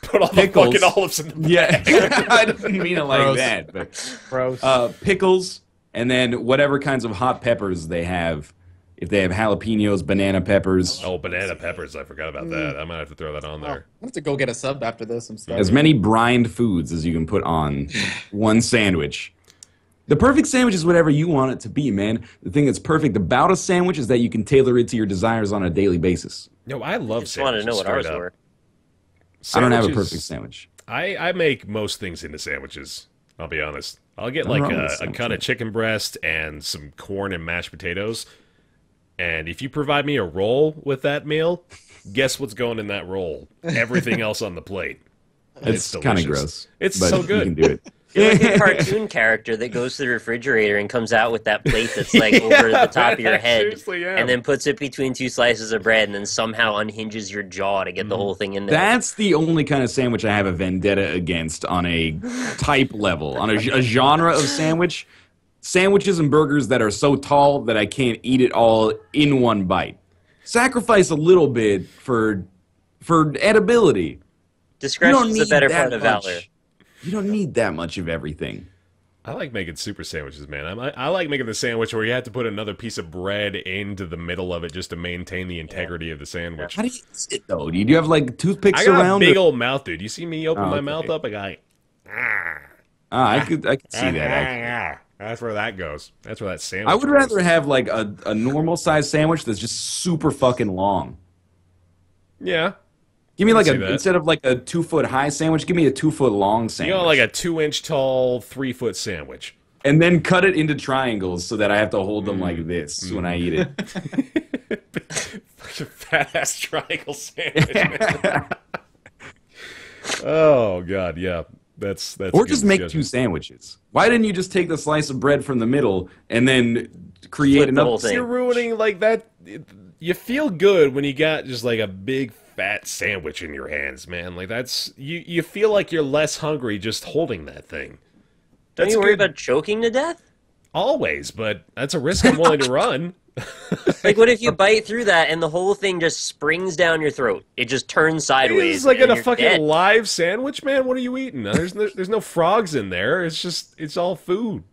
Speaker 5: Put all
Speaker 2: Pickles.
Speaker 5: the fucking olives in the
Speaker 2: Yeah, I didn't mean it like
Speaker 3: Gross.
Speaker 2: that. But
Speaker 3: Gross.
Speaker 2: pickles, and then whatever kinds of hot peppers they have. If they have jalapenos, banana peppers,
Speaker 5: Oh, banana peppers. I forgot about that. I might have to throw that on there.
Speaker 3: I'm going to have to go get a sub after this. I'm sorry.
Speaker 2: as many brined foods as you can put on one sandwich. The perfect sandwich is whatever you want it to be, man. The thing that's perfect about a sandwich is that you can tailor it to your desires on a daily basis.
Speaker 5: No, I love
Speaker 4: Just wanted to know what ours were.
Speaker 2: I don't have a
Speaker 5: Sandwiches-
Speaker 2: perfect sandwich.
Speaker 5: I make most things into sandwiches. I'll be honest. I'll get
Speaker 2: Nothing
Speaker 5: like
Speaker 2: wrong with
Speaker 5: a
Speaker 2: sandwich,
Speaker 5: cut
Speaker 2: man.
Speaker 5: of chicken breast and some corn and mashed potatoes. And if you provide me a roll with that meal, guess what's going in that roll? Everything else on the plate.
Speaker 2: It's kind of
Speaker 5: delicious.
Speaker 2: gross.
Speaker 5: It's
Speaker 2: but
Speaker 5: so good.
Speaker 2: You can do it.
Speaker 4: You're like a cartoon character that goes to the refrigerator and comes out with that plate that's like over the top of your head, and then puts it between two slices of bread, and then somehow unhinges your jaw to get the whole thing in there.
Speaker 2: That's the only kind of sandwich I have a vendetta against on a type level, on a genre of sandwich. Sandwiches and burgers that are so tall that I can't eat it all in one bite. Sacrifice a little bit for edibility.
Speaker 4: Discretion is the better part of valor.
Speaker 2: You don't need that much of everything.
Speaker 5: I like making super sandwiches, man. I like making the sandwich where you have to put another piece of bread into the middle of it just to maintain the integrity of the sandwich.
Speaker 2: How do you eat it, though? Do you have, like, toothpicks
Speaker 5: I got
Speaker 2: around?
Speaker 5: a big old mouth, dude. You see me open my mouth up? I got
Speaker 2: I could see that, actually.
Speaker 5: That's where that goes. That's where that sandwich
Speaker 2: I would
Speaker 5: goes.
Speaker 2: rather have, like, a normal-sized sandwich that's just super fucking long.
Speaker 5: Yeah.
Speaker 2: Give me like
Speaker 5: instead
Speaker 2: of like a 2-foot high sandwich, give me a 2-foot long sandwich.
Speaker 5: You know, like a 2-inch tall, 3-foot sandwich.
Speaker 2: And then cut it into triangles so that I have to hold them like this when I eat it.
Speaker 5: Such a fat-ass triangle sandwich, man. Oh, God, yeah. That's
Speaker 2: or just make 2 sandwiches. Why didn't you just take the slice of bread from the middle and then create another thing?
Speaker 5: You're ruining, like, that. You feel good when you got just, like, a big fat sandwich in your hands, man. Like, that's you feel like you're less hungry just holding that thing.
Speaker 4: Don't you worry about choking to death?
Speaker 5: Always, but that's a risk I'm willing to run.
Speaker 4: Like, what if you bite through that and the whole thing just springs down your throat? It just turns sideways.
Speaker 5: It's like in a fucking
Speaker 4: dead.
Speaker 5: live sandwich, man. What are you eating? There's no frogs in there. It's all food.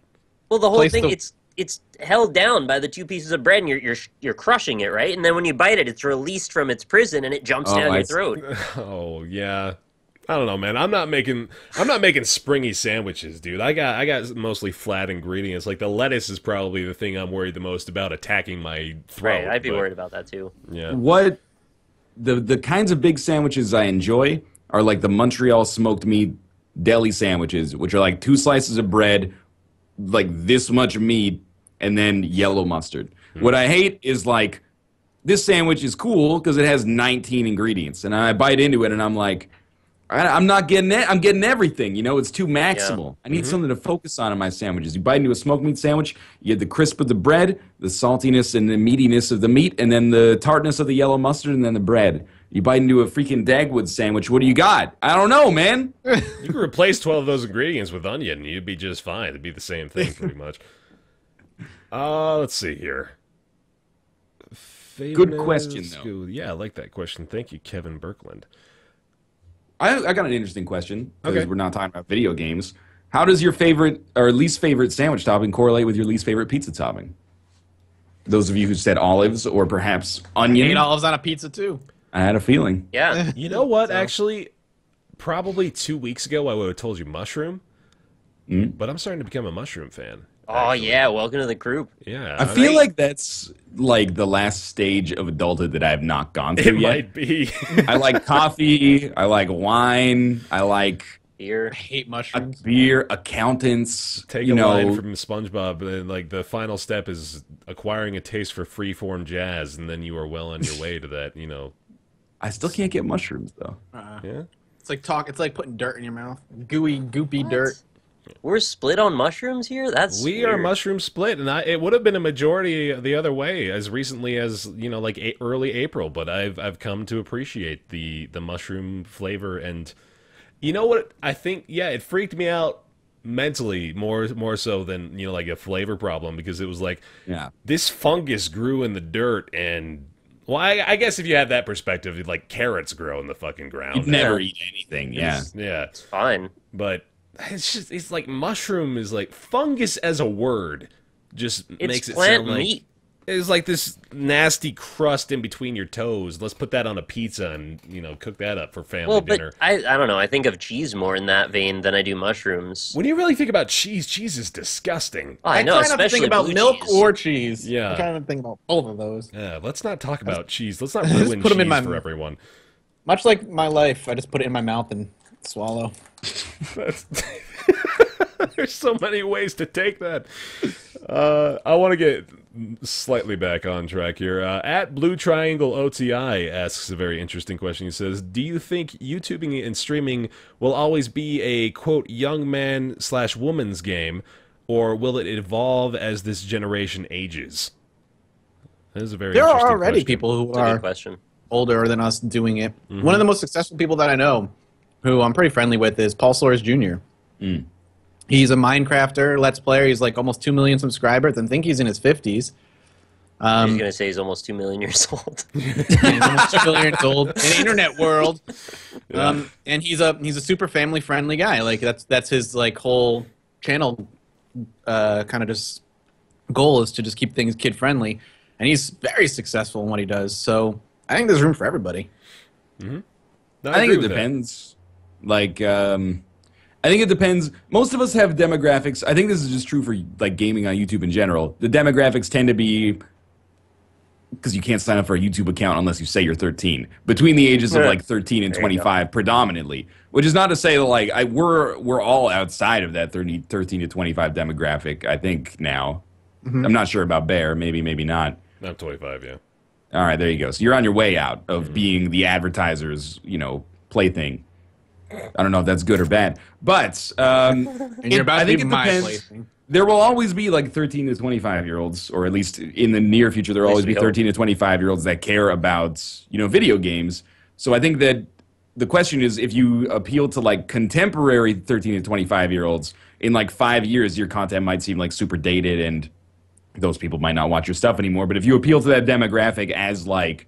Speaker 4: Well, the whole thing, it's held down by the 2 pieces of bread, and you're crushing it, right? And then when you bite it, it's released from its prison, and it jumps down your throat.
Speaker 5: Oh yeah, I don't know, man. I'm not making springy sandwiches, dude. I got mostly flat ingredients. Like the lettuce is probably the thing I'm worried the most about attacking my throat.
Speaker 4: Right, I'd be worried about that too.
Speaker 5: Yeah.
Speaker 2: What the kinds of big sandwiches I enjoy are like the Montreal smoked meat deli sandwiches, which are like 2 slices of bread, like this much meat, and then yellow mustard. What I hate is like, this sandwich is cool because it has 19 ingredients, and I bite into it and I'm like, I'm not getting it. I'm getting everything. You know, it's too maximal. I need something to focus on in my sandwiches. You bite into a smoked meat sandwich, you get the crisp of the bread, the saltiness and the meatiness of the meat, and then the tartness of the yellow mustard, and then the bread. You bite into a freaking Dagwood sandwich, what do you got? I don't know, man.
Speaker 5: You could replace 12 of those ingredients with onion, and you'd be just fine. It'd be the same thing, pretty much. Let's see here.
Speaker 2: Good question, though.
Speaker 5: Yeah, I like that question. Thank you, Kevin Birkland.
Speaker 2: I got an interesting question, because we're not talking about video games. How does your favorite or least favorite sandwich topping correlate with your least favorite pizza topping? Those of you who said olives or perhaps onion.
Speaker 3: I ate olives on a pizza, too.
Speaker 2: I had a feeling.
Speaker 4: Yeah.
Speaker 5: You know what? Actually, probably 2 weeks ago, I would have told you mushroom. But I'm starting to become a mushroom fan.
Speaker 4: Oh, yeah. Welcome to the group.
Speaker 5: Yeah.
Speaker 2: I feel like that's like the last stage of adulthood that I have not gone through
Speaker 5: it
Speaker 2: yet.
Speaker 5: might be.
Speaker 2: I like coffee. I like wine. I like
Speaker 4: Beer.
Speaker 3: I hate mushrooms.
Speaker 2: beer, accountants.
Speaker 5: Take
Speaker 2: you
Speaker 5: a
Speaker 2: know,
Speaker 5: line from SpongeBob, and like the final step is acquiring a taste for freeform jazz, and then you are well on your way to that. You know.
Speaker 2: I still can't get mushrooms though.
Speaker 5: Yeah.
Speaker 3: It's like putting dirt in your mouth. Gooey, goopy dirt.
Speaker 4: We're split on mushrooms here? That's
Speaker 5: We
Speaker 4: weird.
Speaker 5: are mushroom split, and it would have been a majority the other way as recently as like early April. But I've come to appreciate the mushroom flavor, and you know what I think? Yeah, it freaked me out mentally more so than like a flavor problem, because it was like, this fungus grew in the dirt, and well, I guess if you have that perspective, like carrots grow in the fucking ground.
Speaker 2: You'd never eat anything. Yeah.
Speaker 5: It's
Speaker 4: fine,
Speaker 5: but. It's like mushroom is like fungus as a word just makes it sound like
Speaker 4: meat.
Speaker 5: It's like this nasty crust in between your toes. Let's put that on a pizza and cook that up for family dinner.
Speaker 4: I don't know. I think of cheese more in that vein than I do mushrooms.
Speaker 5: When you really think about cheese is disgusting.
Speaker 4: Oh, I know,
Speaker 3: try not to
Speaker 4: especially
Speaker 3: think about
Speaker 4: blue
Speaker 3: milk
Speaker 4: cheese.
Speaker 3: or cheese.
Speaker 5: Yeah.
Speaker 3: I kind of think about both of those.
Speaker 5: Yeah, let's not talk about cheese. Let's not ruin
Speaker 3: put 'em in
Speaker 5: cheese
Speaker 3: my-
Speaker 5: for everyone.
Speaker 3: Much like my life, I just put it in my mouth and swallow.
Speaker 5: There's so many ways to take that. I want to get slightly back on track here. At Blue Triangle OTI asks a very interesting question. He says, do you think YouTubing and streaming will always be a, quote, young man / woman's game, or will it evolve as this generation ages? That is a very
Speaker 3: There
Speaker 5: interesting
Speaker 3: are already
Speaker 5: question.
Speaker 3: people who
Speaker 4: That's a good
Speaker 3: are
Speaker 4: question.
Speaker 3: older than us doing it. One of the most successful people that I know, who I'm pretty friendly with, is Paul Slores Jr. He's a Minecrafter, Let's Player. He's like almost 2 million subscribers. I think he's in his 50s.
Speaker 4: He's going to say he's almost 2 million years old.
Speaker 3: He's almost 2 million years old in the internet world. And he's a super family friendly guy. Like that's his like whole channel kind of just goal is to just keep things kid friendly. And he's very successful in what he does. So I think there's room for everybody.
Speaker 5: No,
Speaker 2: I think
Speaker 5: agree
Speaker 2: it
Speaker 5: with that.
Speaker 2: depends. Like, I think it depends. Most of us have demographics. I think this is just true for like gaming on YouTube in general. The demographics tend to be, because you can't sign up for a YouTube account unless you say you're 13. Between the ages of like 13 and 25, predominantly. Which is not to say that like we're all outside of that 13 to 25 demographic. I think now. I'm not sure about Bear. Maybe not.
Speaker 5: I'm 25, yeah.
Speaker 2: All right, there you go. So you're on your way out of being the advertiser's, plaything. I don't know if that's good or bad, but
Speaker 3: And you're about
Speaker 2: I
Speaker 3: to
Speaker 2: think
Speaker 3: be
Speaker 2: it
Speaker 3: my
Speaker 2: depends.
Speaker 3: plaything.
Speaker 2: There will always be like 13 to 25-year-olds, or at least in the near future, there will always be
Speaker 4: we hope.
Speaker 2: 13 to 25-year-olds that care about, video games. So I think that the question is, if you appeal to like contemporary 13 to 25-year-olds, in like 5 years, your content might seem like super dated and those people might not watch your stuff anymore. But if you appeal to that demographic as like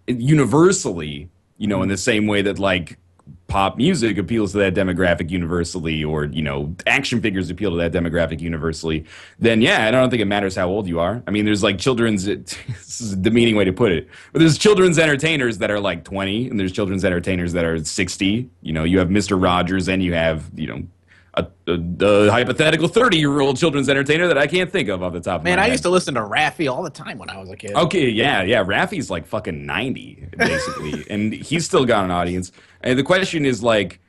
Speaker 2: universally, in the same way that like pop music appeals to that demographic universally, or action figures appeal to that demographic universally, then yeah, I don't think it matters how old you are. I mean, there's like children's this is a demeaning way to put it, but there's children's entertainers that are like 20, and there's children's entertainers that are 60. You have Mr. Rogers, and you have a hypothetical 30-year-old children's entertainer that I can't think of off the top of my head.
Speaker 3: Man, I used to listen to Raffi all the time when I was a kid.
Speaker 2: Okay, yeah. Raffi's like fucking 90, basically, and he's still got an audience. And the question is like,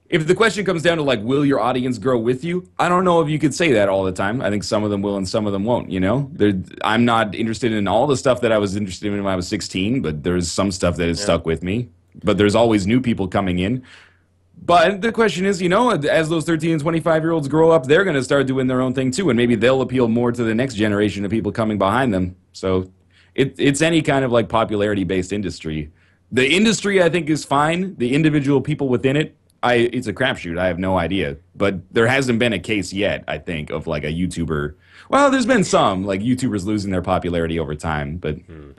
Speaker 2: if the question comes down to like, will your audience grow with you? I don't know if you could say that all the time. I think some of them will and some of them won't. I'm not interested in all the stuff that I was interested in when I was 16, but there's some stuff that has stuck with me. But there's always new people coming in. But the question is, as those 13 and 25-year-olds grow up, they're going to start doing their own thing too, and maybe they'll appeal more to the next generation of people coming behind them. So it's any kind of like popularity-based industry. The industry, I think, is fine. The individual people within it, it's a crapshoot. I have no idea. But there hasn't been a case yet, I think, of like a YouTuber. Well, there's been some, like YouTubers losing their popularity over time, but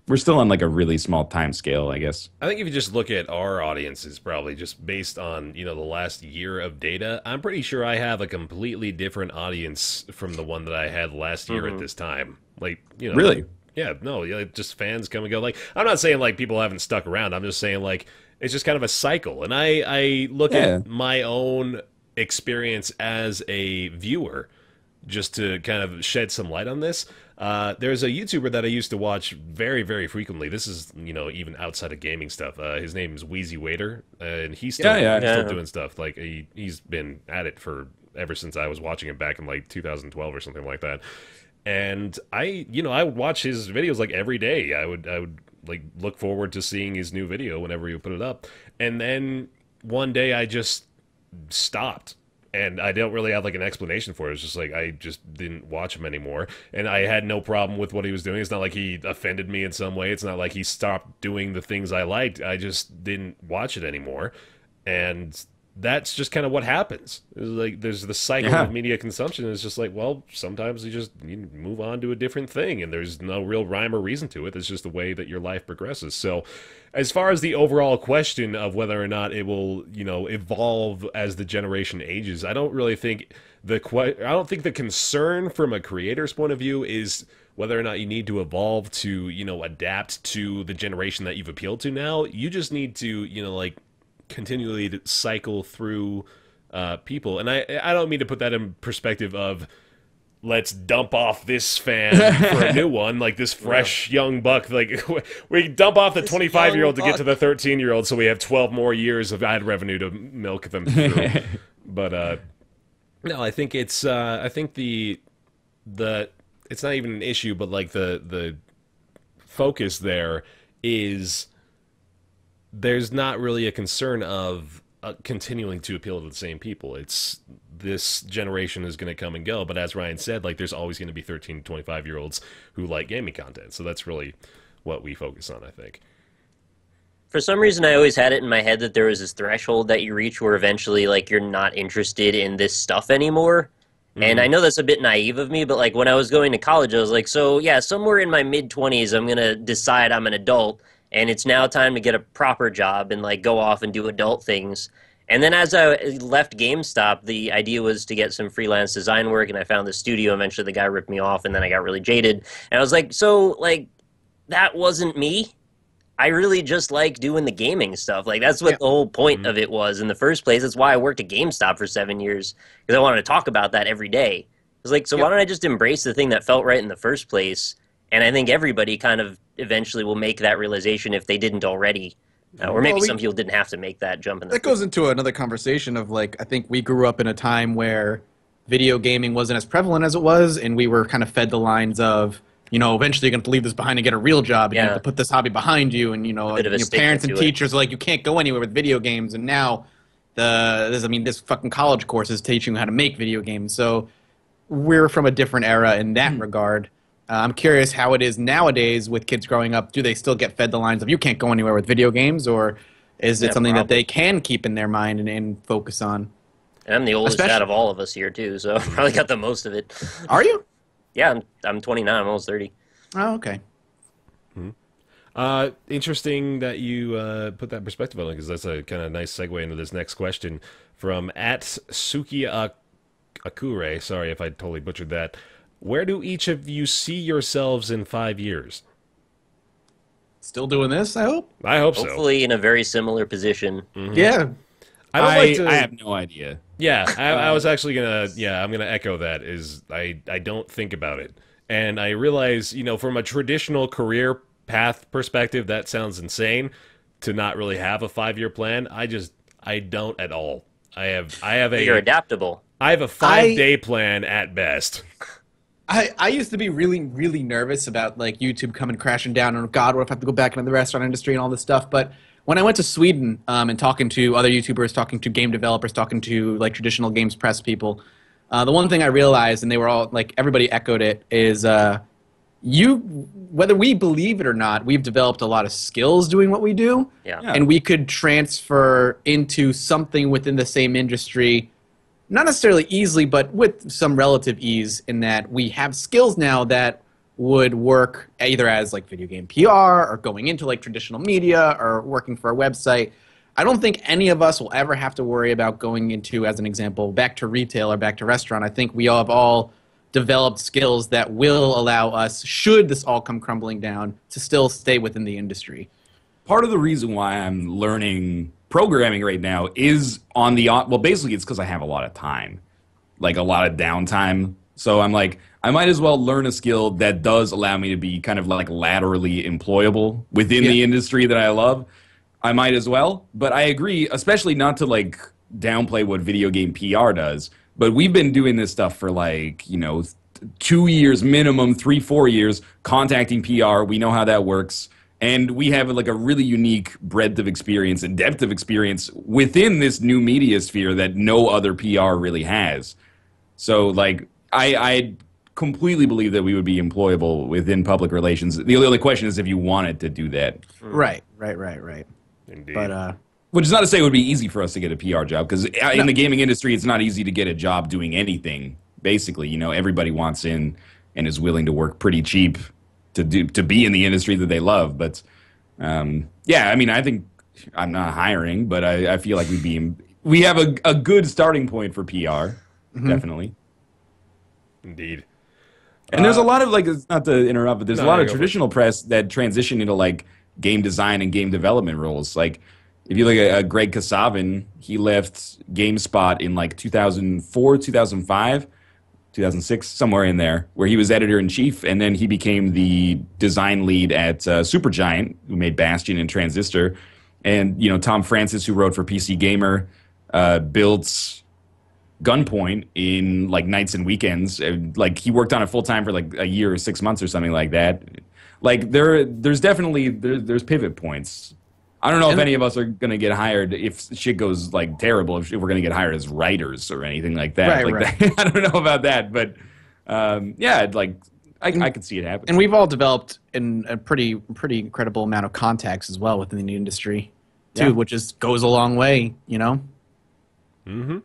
Speaker 2: we're still on like a really small time scale, I guess.
Speaker 5: I think if you just look at our audiences, probably just based on, the last year of data, I'm pretty sure I have a completely different audience from the one that I had last year at this time. Like,
Speaker 2: Really?
Speaker 5: Yeah, no, just fans come and go. Like, I'm not saying like people haven't stuck around. I'm just saying like it's just kind of a cycle. And I look at my own experience as a viewer, just to kind of shed some light on this. There's a YouTuber that I used to watch very, very frequently. This is, even outside of gaming stuff. His name is Wheezy Waiter, and he's still, still doing stuff. Like, he's been at it for ever since I was watching it back in, like, 2012 or something like that. And I would watch his videos, like, every day. I would like, look forward to seeing his new video whenever he would put it up. And then one day I just stopped. And I don't really have like an explanation for it. It's just like I just didn't watch him anymore. And I had no problem with what he was doing. It's not like he offended me in some way. It's not like he stopped doing the things I liked. I just didn't watch it anymore. And that's just kind of what happens. It's like there's the cycle of media consumption. It's just like, well, sometimes you move on to a different thing, and there's no real rhyme or reason to it. It's just the way that your life progresses. So as far as the overall question of whether or not it will, evolve as the generation ages, I don't really think I don't think the concern from a creator's point of view is whether or not you need to evolve to, adapt to the generation that you've appealed to now. You just need to, continually to cycle through people. And I don't mean to put that in perspective of let's dump off this fan for a new one, like this fresh young buck. Like we dump off the 25-year-old to get to the 13-year-old, so we have 12 more years of ad revenue to milk them through. But no, I think it's I think the it's not even an issue, but like the focus there is there's not really a concern of continuing to appeal to the same people. It's this generation is going to come and go, but as Ryan said, like there's always going to be 13 to 25-year-olds who like gaming content. So that's really what we focus on, I think.
Speaker 4: For some reason, I always had it in my head that there was this threshold that you reach where eventually, like, you're not interested in this stuff anymore. And I know that's a bit naive of me, but, like, when I was going to college, I was like, so, yeah, somewhere in my mid-20s, I'm going to decide I'm an adult, and it's now time to get a proper job and, like, go off and do adult things. And then as I left GameStop, the idea was to get some freelance design work, and I found the studio. Eventually, the guy ripped me off, and then I got really jaded. And I was like, so, like, that wasn't me. I really just like doing the gaming stuff. Like, that's what the whole point of it was in the first place. That's why I worked at GameStop for 7 years, because I wanted to talk about that every day. I was like, so why don't I just embrace the thing that felt right in the first place? And I think everybody kind of eventually will make that realization if they didn't already. Or maybe some people didn't have to make that jump.
Speaker 6: That goes into another conversation of, like, I think we grew up in a time where video gaming wasn't as prevalent as it was, and we were kind of fed the lines of, you know, eventually you're going to leave this behind and get a real job, and you have to put this hobby behind you, and, you know, your parents and teachers are like, you can't go anywhere with video games, and now this fucking college course is teaching you how to make video games, so we're from a different era in that regard. I'm curious how it is nowadays with kids growing up. Do they still get fed the lines of you can't go anywhere with video games, or is it something that they can keep in their mind and focus on?
Speaker 4: And I'm the oldest out of all of us here, too, so I probably got the most of it.
Speaker 6: Are you?
Speaker 4: Yeah, I'm 29. I'm almost 30.
Speaker 6: Oh, okay.
Speaker 5: Interesting that you put that perspective on it, because that's a kind of nice segue into this next question from @Suki Akure. Sorry if I totally butchered that. Where do each of you see yourselves in 5 years?
Speaker 6: Still doing this, I hope?
Speaker 5: I hope so.
Speaker 4: Hopefully in a very similar position.
Speaker 6: Yeah.
Speaker 2: I have no idea.
Speaker 5: Yeah, I was actually I'm gonna echo that. Is I don't think about it, and I realize, you know, from a traditional career path perspective, that sounds insane to not really have a 5-year plan. I don't at all.
Speaker 4: You're adaptable.
Speaker 5: I have a 5-day plan at best.
Speaker 6: I used to be really, really nervous about, like, YouTube coming crashing down, and God, what if I have to go back into the restaurant industry and all this stuff, but when I went to Sweden and talking to other YouTubers, talking to game developers, talking to, like, traditional games press people, the one thing I realized, and they were all, like, everybody echoed it, is whether we believe it or not, we've developed a lot of skills doing what we do, and we could transfer into something within the same industry, not necessarily easily, but with some relative ease, in that we have skills now that would work either as, like, video game PR or going into, like, traditional media or working for a website. I don't think any of us will ever have to worry about going into, as an example, back to retail or back to restaurant. I think we have all developed skills that will allow us, should this all come crumbling down, to still stay within the industry.
Speaker 2: Part of the reason why I'm learning programming right now is basically it's because I have a lot of time, like a lot of downtime. So I'm like, I might as well learn a skill that does allow me to be kind of like laterally employable within the industry that I love. I might as well. But I agree, especially not to, like, downplay what video game PR does, but we've been doing this stuff for, like, you know, 2 years minimum, 3-4 years, contacting PR. We know how that works. And we have, like, a really unique breadth of experience and depth of experience within this new media sphere that no other PR really has. So, like, I completely believe that we would be employable within public relations. The only question is if you wanted to do that.
Speaker 6: Right.
Speaker 5: Indeed.
Speaker 6: But
Speaker 2: which is not to say it would be easy for us to get a PR job, because in the gaming industry, it's not easy to get a job doing anything. Basically, you know, everybody wants in and is willing to work pretty cheap to be in the industry that they love. But yeah, I mean, I think I'm not hiring, but I feel like we have a good starting point for PR, definitely.
Speaker 5: Indeed.
Speaker 2: And there's a lot of, like, it's not to interrupt, but there's a lot of traditional press that transition into, like, game design and game development roles. Like, if you look at Greg Kasavin, he left GameSpot in, like, 2004, 2005, 2006, somewhere in there, where he was editor-in-chief, and then he became the design lead at Supergiant, who made Bastion and Transistor. And, you know, Tom Francis, who wrote for PC Gamer, built gunpoint in like nights and weekends. Like he worked on it full time for like a year or 6 months or something like that. Like there's definitely there's pivot points. I don't know if any of us are gonna get hired if shit goes like terrible. If we're gonna get hired as writers or anything like that. I don't know about that, but yeah, like I could see it happen.
Speaker 6: And we've all developed in a pretty incredible amount of contacts as well within the industry too, which goes a long way, you know.
Speaker 5: Mm-hmm.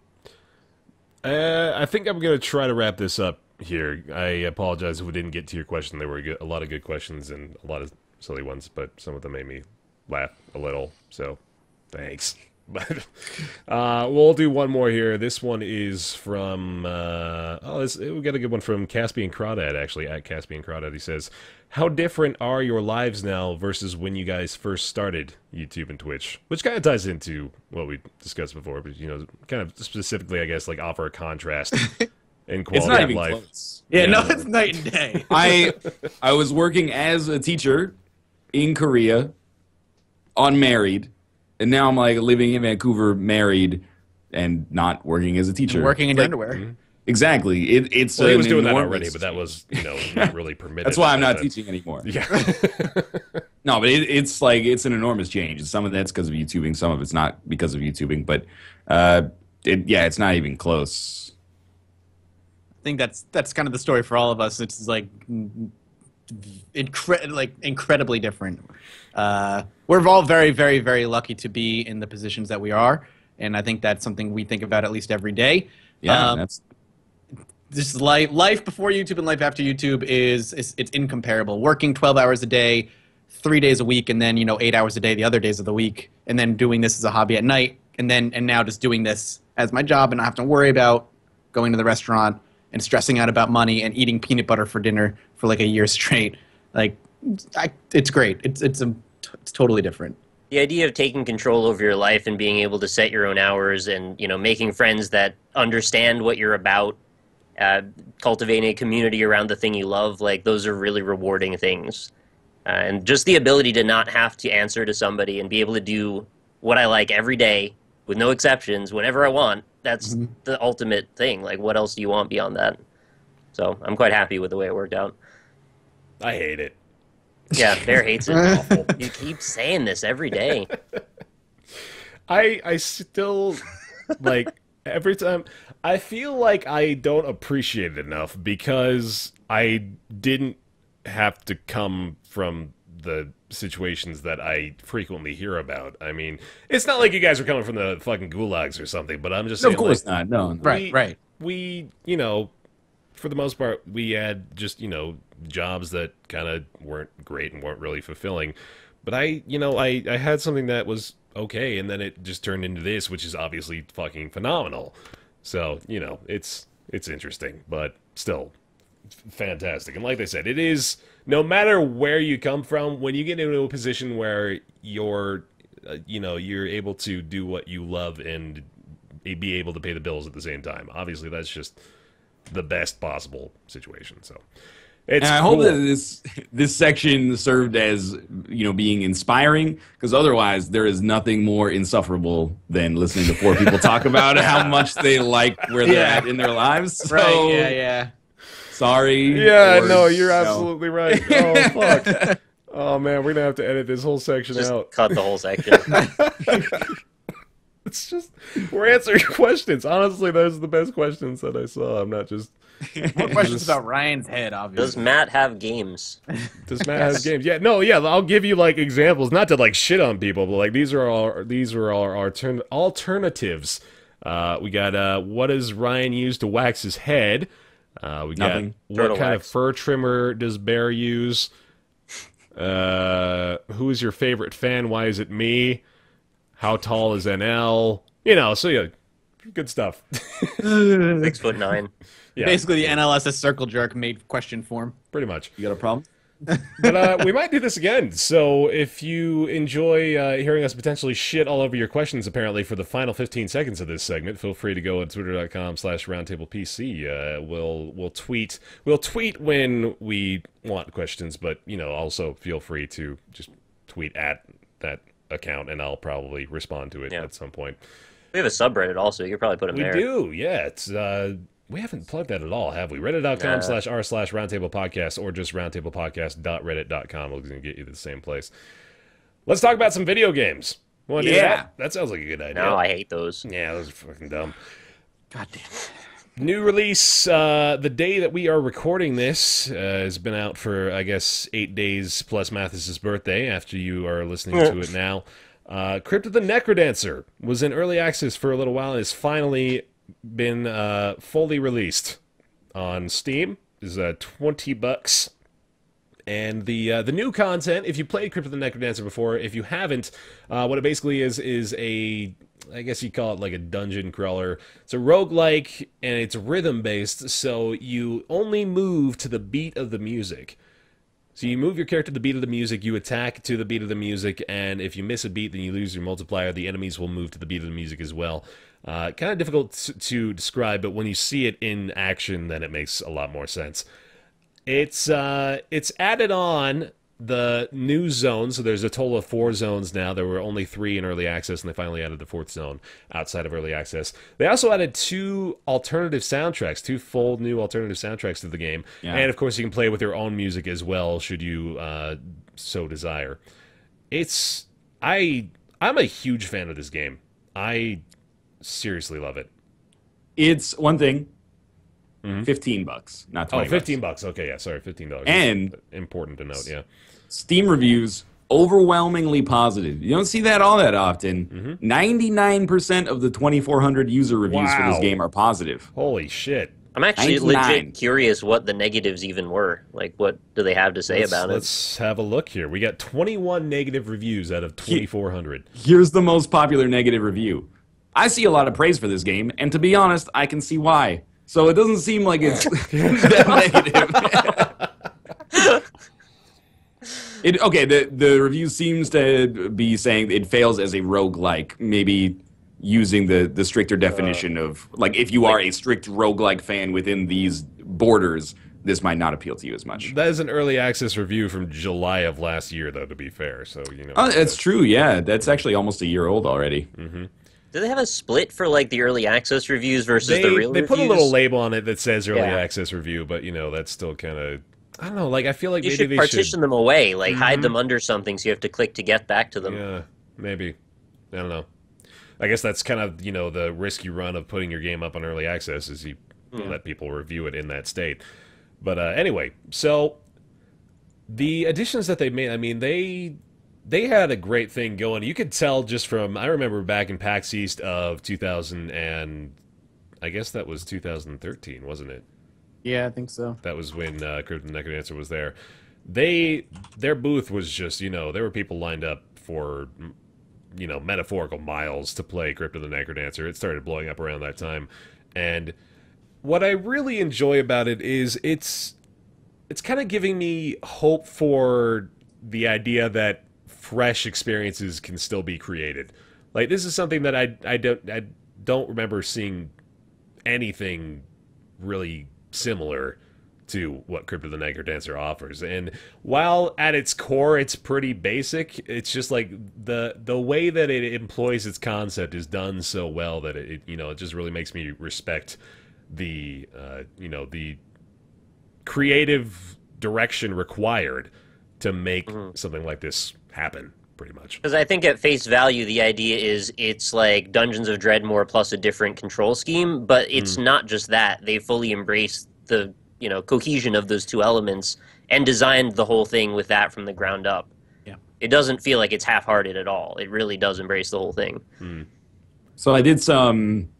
Speaker 5: I think I'm going to try to wrap this up here. I apologize if we didn't get to your question. There were a lot of good questions and a lot of silly ones, but some of them made me laugh a little, so thanks. But we'll do one more here. This one is from we got a good one from Caspian Crawdad, actually, at Caspian Crawdad. He says, how different are your lives now versus when you guys first started YouTube and Twitch? Which kind of ties into what we discussed before, but you know, kind of specifically, I guess, like offer a contrast in quality
Speaker 2: it's not
Speaker 5: of
Speaker 2: even
Speaker 5: life.
Speaker 2: Close.
Speaker 6: Yeah, no, it's night and day.
Speaker 2: I was working as a teacher in Korea, unmarried. And now I'm like living in Vancouver, married, and not working as a teacher.
Speaker 6: And working in underwear.
Speaker 2: Exactly. It's
Speaker 5: well, he was doing that already, but that was, you know, not really permitted.
Speaker 2: That's why I'm not teaching anymore.
Speaker 5: Yeah.
Speaker 2: No, but it's like it's an enormous change. Some of that's because of YouTubing, some of it's not because of YouTubing, but it's not even close.
Speaker 6: I think that's kind of the story for all of us. It's like incredibly different. We're all very, very, very lucky to be in the positions that we are, and I think that's something we think about at least every day.
Speaker 2: Yeah, that's
Speaker 6: just life before YouTube and life after YouTube is it's incomparable. Working 12 hours a day, 3 days a week, and then 8 hours a day the other days of the week, and then doing this as a hobby at night, and now just doing this as my job, and I have to worry about going to the restaurant and stressing out about money and eating peanut butter for dinner for like a year straight. Like, it's great. It's totally different.
Speaker 4: The idea of taking control over your life and being able to set your own hours and, making friends that understand what you're about, cultivating a community around the thing you love, like those are really rewarding things. And just the ability to not have to answer to somebody and be able to do what I like every day with no exceptions, whenever I want, that's the ultimate thing. Like, what else do you want beyond that? So I'm quite happy with the way it worked out.
Speaker 5: I hate it.
Speaker 4: Yeah, Bear hates it. Awful. You keep saying this every day.
Speaker 5: I still, like, every time, I feel like I don't appreciate it enough because I didn't have to come from the situations that I frequently hear about. I mean, it's not like you guys are coming from the fucking gulags or something, but I'm just saying,
Speaker 2: of course not. No.
Speaker 6: Right.
Speaker 5: We, for the most part, we had just, jobs that kind of weren't great and weren't really fulfilling. But I had something that was okay, and then it just turned into this, which is obviously fucking phenomenal. So, it's interesting, but still fantastic. And like I said, it is, no matter where you come from, when you get into a position where you're able to do what you love and be able to pay the bills at the same time. Obviously, that's just the best possible situation. So, it's
Speaker 2: and I hope that this section served as being inspiring, because otherwise there is nothing more insufferable than listening to four people talk about how much they like where they're at in their lives. So,
Speaker 6: right? Yeah.
Speaker 2: Sorry.
Speaker 5: Yeah, no, you're absolutely right. Oh, fuck. Oh, man, we're going to have to edit this whole section out.
Speaker 4: Cut the whole section.
Speaker 5: It's just, we're answering questions. Honestly, those are the best questions that I saw. I'm not just...
Speaker 6: More questions about Ryan's head, obviously.
Speaker 4: Does Matt have games?
Speaker 5: Does Matt have games? Yeah, no, yeah, I'll give you, like, examples. Not to, like, shit on people, but, like, these are our alternatives. We got, what does Ryan use to wax his head? We got what kind of fur trimmer does Bear use? Who is your favorite fan? Why is it me? How tall is NL? So yeah, good stuff.
Speaker 4: 6'9".
Speaker 5: Yeah.
Speaker 6: Basically, the NLSS circle jerk made question form.
Speaker 5: Pretty much.
Speaker 2: You got a problem?
Speaker 5: But we might do this again. So if you enjoy hearing us potentially shit all over your questions, apparently, for the final 15 seconds of this segment, feel free to go to twitter.com/roundtablepc. We'll tweet when we want questions, but also feel free to just tweet at that account, and I'll probably respond to it at some point.
Speaker 4: We have a subreddit also. You could probably put them there.
Speaker 5: We do, yeah. It's we haven't plugged that at all, have we? Reddit.com/r/Roundtable Podcast or just roundtablepodcast.reddit.com will get you to the same place. Let's talk about some video games. Want to do that? That sounds like a good idea.
Speaker 4: No, I hate those.
Speaker 5: Yeah, those are fucking dumb.
Speaker 6: God damn it.
Speaker 5: New release, the day that we are recording this, has been out for, I guess, 8 days plus Mathis's birthday after you are listening to it now. Crypt of the Necrodancer was in early access for a little while and has finally been fully released on Steam. Is $20. And the new content, if you played Crypt of the Necrodancer before, if you haven't, what it basically is a, I guess you call it like a dungeon crawler. It's a roguelike, and it's rhythm-based, so you only move to the beat of the music. So you move your character to the beat of the music, you attack to the beat of the music, and if you miss a beat, then you lose your multiplier. The enemies will move to the beat of the music as well. Kind of difficult to describe, but when you see it in action, then it makes a lot more sense. It's added on the new zones, so there's a total of 4 zones now. There were only 3 in early access, and they finally added the 4th zone outside of early access. They also added 2 alternative soundtracks, 2 full new alternative soundtracks to the game. Yeah. And, of course, you can play with your own music as well, should you so desire. I'm a huge fan of this game. I seriously love it.
Speaker 2: It's one thing. $15, not $20.
Speaker 5: Oh, $15. Okay, yeah, sorry, $15.
Speaker 2: And
Speaker 5: that's important to note, yeah.
Speaker 2: Steam reviews overwhelmingly positive. You don't see that all that often. 99% of the 2,400 user reviews for this game are positive.
Speaker 5: Holy shit.
Speaker 4: I'm actually legit curious what the negatives even were. Like, what do they have to say about it?
Speaker 5: Let's have a look here. We got 21 negative reviews out of 2,400.
Speaker 2: Here's the most popular negative review. I see a lot of praise for this game, and to be honest, I can see why. So it doesn't seem like it's that negative. The review seems to be saying it fails as a roguelike, maybe using the stricter definition of, like, if you are a strict roguelike fan within these borders, this might not appeal to you as much.
Speaker 5: That is an early access review from July of last year, though, to be fair. So, you know.
Speaker 2: Oh, that's true, yeah. That's actually almost a year old already.
Speaker 4: Do they have a split for, like, the early access reviews versus the real reviews?
Speaker 5: They put a little label on it that says early access review, but, you know, that's still kind of... I don't know, like, I feel like maybe they should
Speaker 4: partition them away, like, hide them under something so you have to click to get back to them.
Speaker 5: Yeah, maybe. I don't know. I guess that's kind of, you know, the risk you run of putting your game up on early access is you let people review it in that state. But anyway, so the additions that they made, I mean, they had a great thing going. You could tell just from, I remember back in PAX East of 2000 and, I guess that was 2013, wasn't it?
Speaker 6: Yeah, I think so.
Speaker 5: That was when Crypt of the Necrodancer was there. Their booth was just, you know, there were people lined up for, you know, metaphorical miles to play Crypt of the Necrodancer. It started blowing up around that time. And what I really enjoy about it is it's kind of giving me hope for the idea that fresh experiences can still be created. Like, this is something that I don't remember seeing anything really similar to what Crypt of the Necrodancer offers. And while at its core it's pretty basic, it's just like the way that it employs its concept is done so well that it you know, it just really makes me respect the you know, the creative direction required to make something like this happen, pretty much.
Speaker 4: Because I think at face value, the idea is it's like Dungeons of Dreadmore plus a different control scheme, but it's not just that. They fully embrace the, you know, cohesion of those two elements and designed the whole thing with that from the ground up.
Speaker 6: Yeah.
Speaker 4: It doesn't feel like it's half-hearted at all. It really does embrace the whole thing.
Speaker 2: So I did some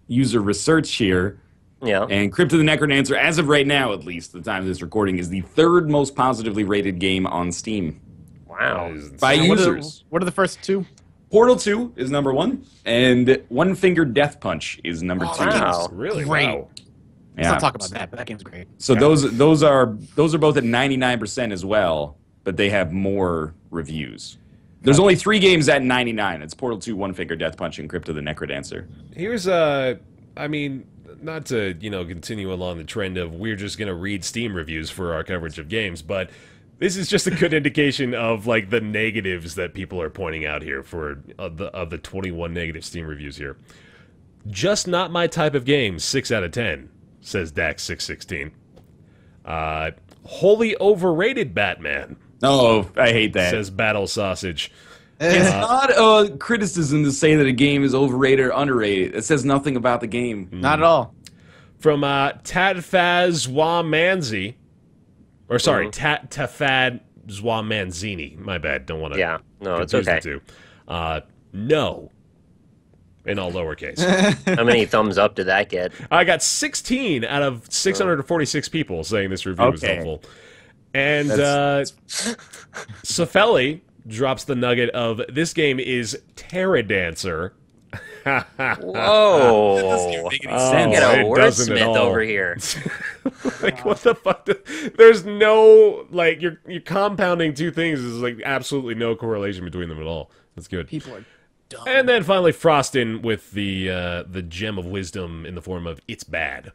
Speaker 2: user research here.
Speaker 4: Yeah.
Speaker 2: And Crypt of the Necrodancer, as of right now at least, the time of this recording, is the 3rd most positively rated game on Steam.
Speaker 4: Wow.
Speaker 2: By users.
Speaker 6: What are the first 2?
Speaker 2: Portal 2 is number 1, and One Finger Death Punch is number 2.
Speaker 4: Wow.
Speaker 5: Really?
Speaker 6: Great.
Speaker 5: Wow.
Speaker 6: Let's not talk about that, but that game's great.
Speaker 2: So those are both at 99% as well, but they have more reviews. There's only 3 games at 99. It's Portal 2, One Finger Death Punch, and Crypt of the Necrodancer.
Speaker 5: Here's I mean, not to, you know, continue along the trend of we're just going to read Steam reviews for our coverage of games, but This is just a good indication of like the negatives that people are pointing out here for of the 21 negative Steam reviews here. Just not my type of game. 6 out of 10, says Dax616. Wholly overrated Batman.
Speaker 2: Oh, I hate that.
Speaker 5: Says Battle Sausage.
Speaker 2: It's not a criticism to say that a game is overrated or underrated. It says nothing about the game.
Speaker 6: Not at all.
Speaker 5: From Tadfazwamanzi. Or sorry, Tafadzwamanzini. My bad. Don't want to confuse the two. No. In all lowercase.
Speaker 4: How many thumbs up did that get?
Speaker 5: I got 16 out of 646 people saying this review was helpful. And Safeli drops the nugget of, this game is Terradancer.
Speaker 4: Whoa.
Speaker 2: Get
Speaker 4: a wordsmith over here.
Speaker 5: Like, what the fuck? There's no, like, you're compounding two things. There's, like, absolutely no correlation between them at all. That's good.
Speaker 6: People are dumb.
Speaker 5: And then finally Frostin with the gem of wisdom in the form of, it's bad.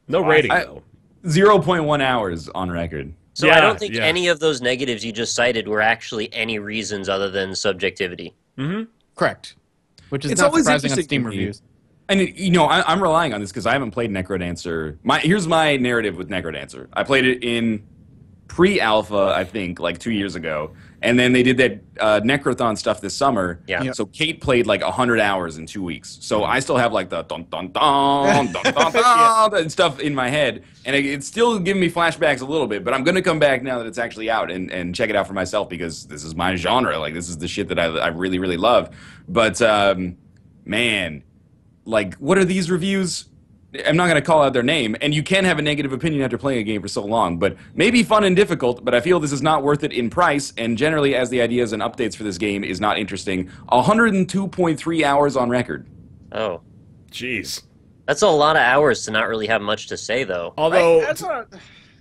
Speaker 5: No rating, though.
Speaker 2: 0.1 hours on record.
Speaker 4: So I don't think any of those negatives you just cited were actually any reasons other than subjectivity.
Speaker 5: Mm-hmm.
Speaker 6: Correct. Which is
Speaker 2: It's
Speaker 6: not
Speaker 2: always
Speaker 6: surprising on
Speaker 2: interesting
Speaker 6: Steam
Speaker 2: to me.
Speaker 6: reviews.
Speaker 2: And, you know, I'm relying on this because I haven't played Necrodancer. Here's my narrative with Necrodancer. I played it in pre-alpha, I think, like 2 years ago. And then they did that Necrothon stuff this summer.
Speaker 4: Yeah.
Speaker 6: Yep.
Speaker 2: So Kate played like 100 hours in 2 weeks. So I still have like the dun-dun-dun, dun-dun-dun and stuff in my head. And it's still giving me flashbacks a little bit. But I'm going to come back now that it's actually out and check it out for myself because this is my genre. Like, this is the shit that I really, really love. But, man, like, what are these reviews? I'm not going to call out their name, and you can have a negative opinion after playing a game for so long, but maybe fun and difficult, but I feel this is not worth it in price, and generally, as the ideas and updates for this game is not interesting. 102.3 hours on record.
Speaker 4: Oh.
Speaker 5: Jeez.
Speaker 4: That's a lot of hours to not really have much to say, though.
Speaker 5: Although,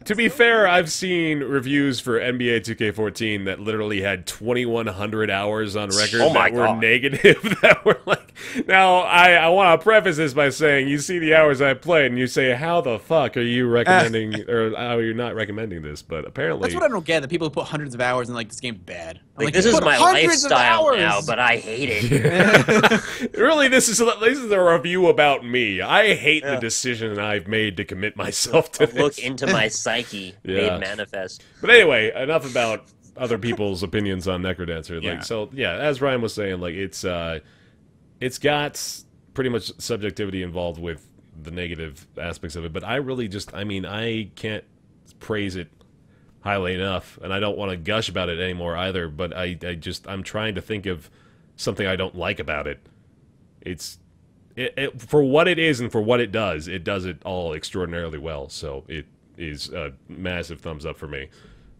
Speaker 5: to be fair, I've seen reviews for NBA 2K14 that literally had 2,100 hours on record that were negative, that were like... Now, I want to preface this by saying, you see the hours I played, and you say, how the fuck are you recommending, or how are you not recommending this? But apparently...
Speaker 6: That's what I don't get, that people who put hundreds of hours and like, this game's bad.
Speaker 4: Like, this is my lifestyle now, but I hate it.
Speaker 5: Really, this is a review about me. I hate the decision I've made to commit myself to this.
Speaker 4: Look into my psyche made manifest.
Speaker 5: But anyway, enough about other people's opinions on Necrodancer. Like, so as Ryan was saying, like it's got pretty much subjectivity involved with the negative aspects of it. But I really I can't praise it highly enough, and I don't want to gush about it anymore either. But I'm trying to think of something I don't like about it. It for what it is and for what it does it all extraordinarily well. So it is a massive thumbs up for me.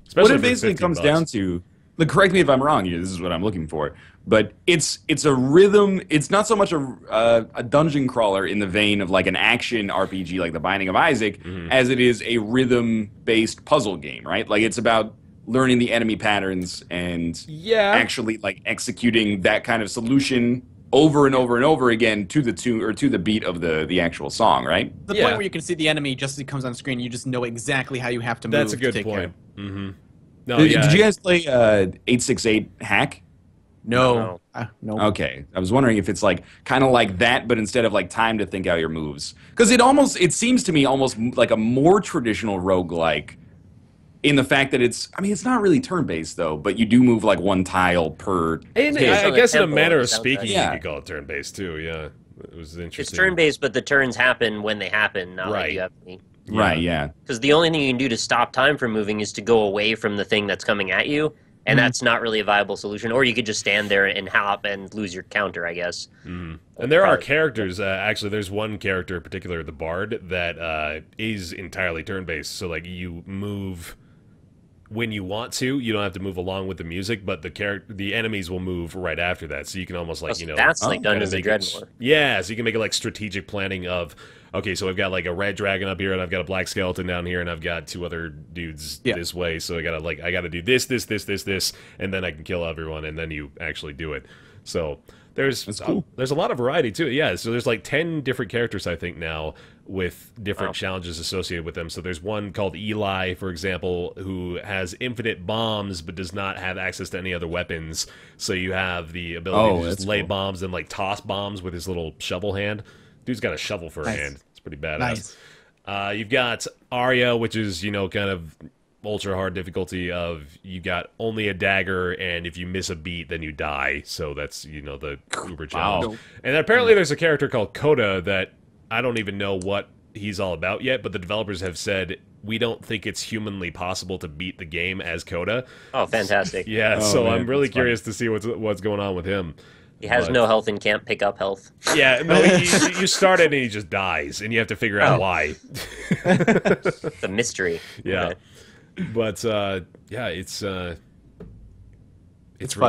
Speaker 2: Especially what it basically comes down to, correct me if I'm wrong here, this is what I'm looking for, but it's a rhythm. It's not so much a dungeon crawler in the vein of like an action RPG like The Binding of Isaac, as it is a rhythm-based puzzle game, right? Like, it's about learning the enemy patterns and actually like executing that kind of solution over and over and over again to the tune or to the beat of the actual song, right?
Speaker 6: The point where you can see the enemy just as it comes on screen, you just know exactly how you have to move.
Speaker 5: That's a good
Speaker 6: to take
Speaker 5: point.
Speaker 6: Care.
Speaker 5: No,
Speaker 2: did you guys play 868 Hack?
Speaker 6: No. No.
Speaker 2: Okay. I was wondering if it's like kind of like that, but instead of like time to think out your moves. Because it seems to me almost like a more traditional roguelike in the fact that it's not really turn-based, though, but you do move like one tile per
Speaker 5: And
Speaker 2: hit.
Speaker 5: I guess in a manner of speaking,
Speaker 2: Yeah.
Speaker 5: you could call it turn-based, too, yeah. It was interesting.
Speaker 4: It's turn-based, but the turns happen when they happen, not like you have any.
Speaker 2: Right, yeah.
Speaker 4: Because the only thing you can do to stop time from moving is to go away from the thing that's coming at you, and that's not really a viable solution. Or you could just stand there and hop and lose your counter, I guess.
Speaker 5: And there are characters, actually, there's one character in particular, the Bard, that is entirely turn-based. So, like, you move when you want to. You don't have to move along with the music, but the enemies will move right after that. So you can almost, like,
Speaker 4: that's like Dungeons and Dragons.
Speaker 5: Yeah, so you can make it like strategic planning of, okay, so I've got like a red dragon up here, and I've got a black skeleton down here, and I've got two other dudes this way. So I gotta do this, and then I can kill everyone, and then you actually do it. So
Speaker 1: That's cool. There's a lot of variety too. Yeah, so there's like 10 different characters I think now with different challenges associated with them. So there's one called Eli, for example, who has infinite bombs but does not have access to any other weapons. So you have the ability to just lay bombs and like toss bombs with his little shovel hand. Dude's got a shovel for a hand. It's pretty badass. Nice. You've got Arya, which is, you know, kind of ultra hard difficulty of you got only a dagger, and if you miss a beat then you die. So that's, you know, the uber challenge. Wow. And apparently there's a character called Coda that I don't even know what he's all about yet, but the developers have said we don't think it's humanly possible to beat the game as Coda.
Speaker 4: Oh, fantastic.
Speaker 1: Yeah, so man, I'm really curious to see what's going on with him.
Speaker 4: He has no health and can't pick up health.
Speaker 1: Yeah, no, you start it and he just dies, and you have to figure out why.
Speaker 4: It's a mystery.
Speaker 1: Yeah. Okay. But yeah, it's real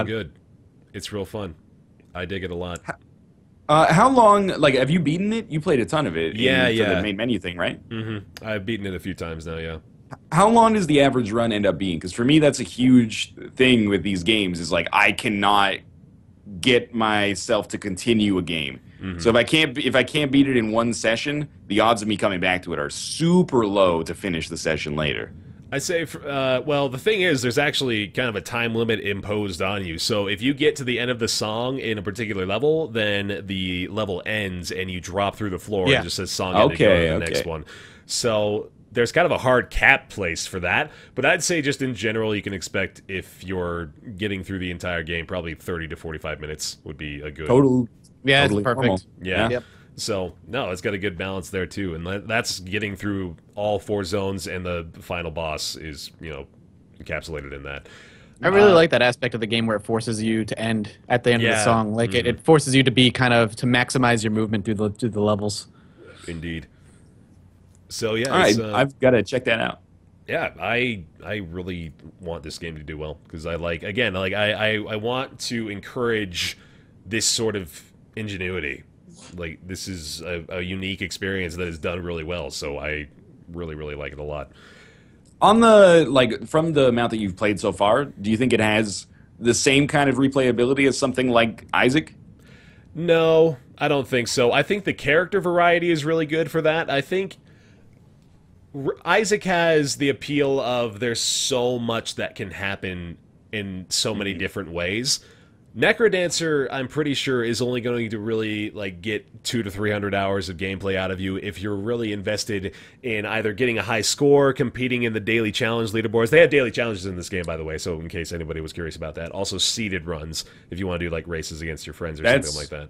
Speaker 1: good. It's real fun. I dig it a lot.
Speaker 2: How long? Like, have you beaten it? You played a ton of it.
Speaker 1: Yeah,
Speaker 2: for the main menu thing, right?
Speaker 1: Mm-hmm. I've beaten it a few times now. Yeah.
Speaker 2: How long does the average run end up being? Because for me, that's a huge thing with these games. Is like I cannot get myself to continue a game. Mm-hmm. So if I can't beat it in one session, the odds of me coming back to it are super low to finish the session later.
Speaker 1: I say, well, the thing is, there's actually kind of a time limit imposed on you. So if you get to the end of the song in a particular level, then the level ends and you drop through the floor and just says song end and go to the next one. So there's kind of a hard cap place for that. But I'd say just in general, you can expect if you're getting through the entire game, probably 30 to 45 minutes would be a good...
Speaker 2: Totally
Speaker 3: it's perfect.
Speaker 2: Normal.
Speaker 1: Yeah. Yep. So, no, it's got a good balance there, too. And that's getting through all 4 zones, and the final boss is, you know, encapsulated in that.
Speaker 3: I really like that aspect of the game where it forces you to end at the end of the song. Like, it forces you to be to maximize your movement through the levels.
Speaker 1: Indeed. So, yeah.
Speaker 2: All right, I've got to check that out.
Speaker 1: Yeah, I really want this game to do well, because I want to encourage this sort of ingenuity. Like, this is a unique experience that is done really well, so I really, really like it a lot.
Speaker 2: On the, from the amount that you've played so far, do you think it has the same kind of replayability as something like Isaac?
Speaker 1: No, I don't think so. I think the character variety is really good for that. I think Isaac has the appeal of there's so much that can happen in so many different ways. Necrodancer, I'm pretty sure, is only going to really get 200 to 300 hours of gameplay out of you if you're really invested in either getting a high score, competing in the daily challenge leaderboards. They have daily challenges in this game, by the way, so in case anybody was curious about that. Also seeded runs, if you want to do races against your friends or something like that.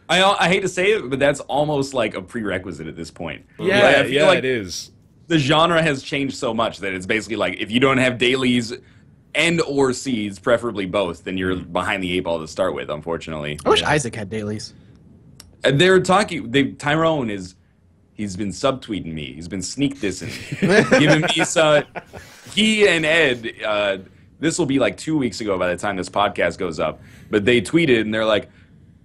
Speaker 2: I hate to say it, but that's almost like a prerequisite at this point.
Speaker 1: Yeah, it is.
Speaker 2: The genre has changed so much that it's basically if you don't have dailies and or seeds, preferably both, then you're behind the 8 ball to start with, unfortunately.
Speaker 3: I wish Isaac had dailies.
Speaker 2: They're talking... Tyrone he's been subtweeting me. He's been sneak dissing. Giving me some... He and Ed, this will be 2 weeks ago by the time this podcast goes up, but they tweeted and they're like,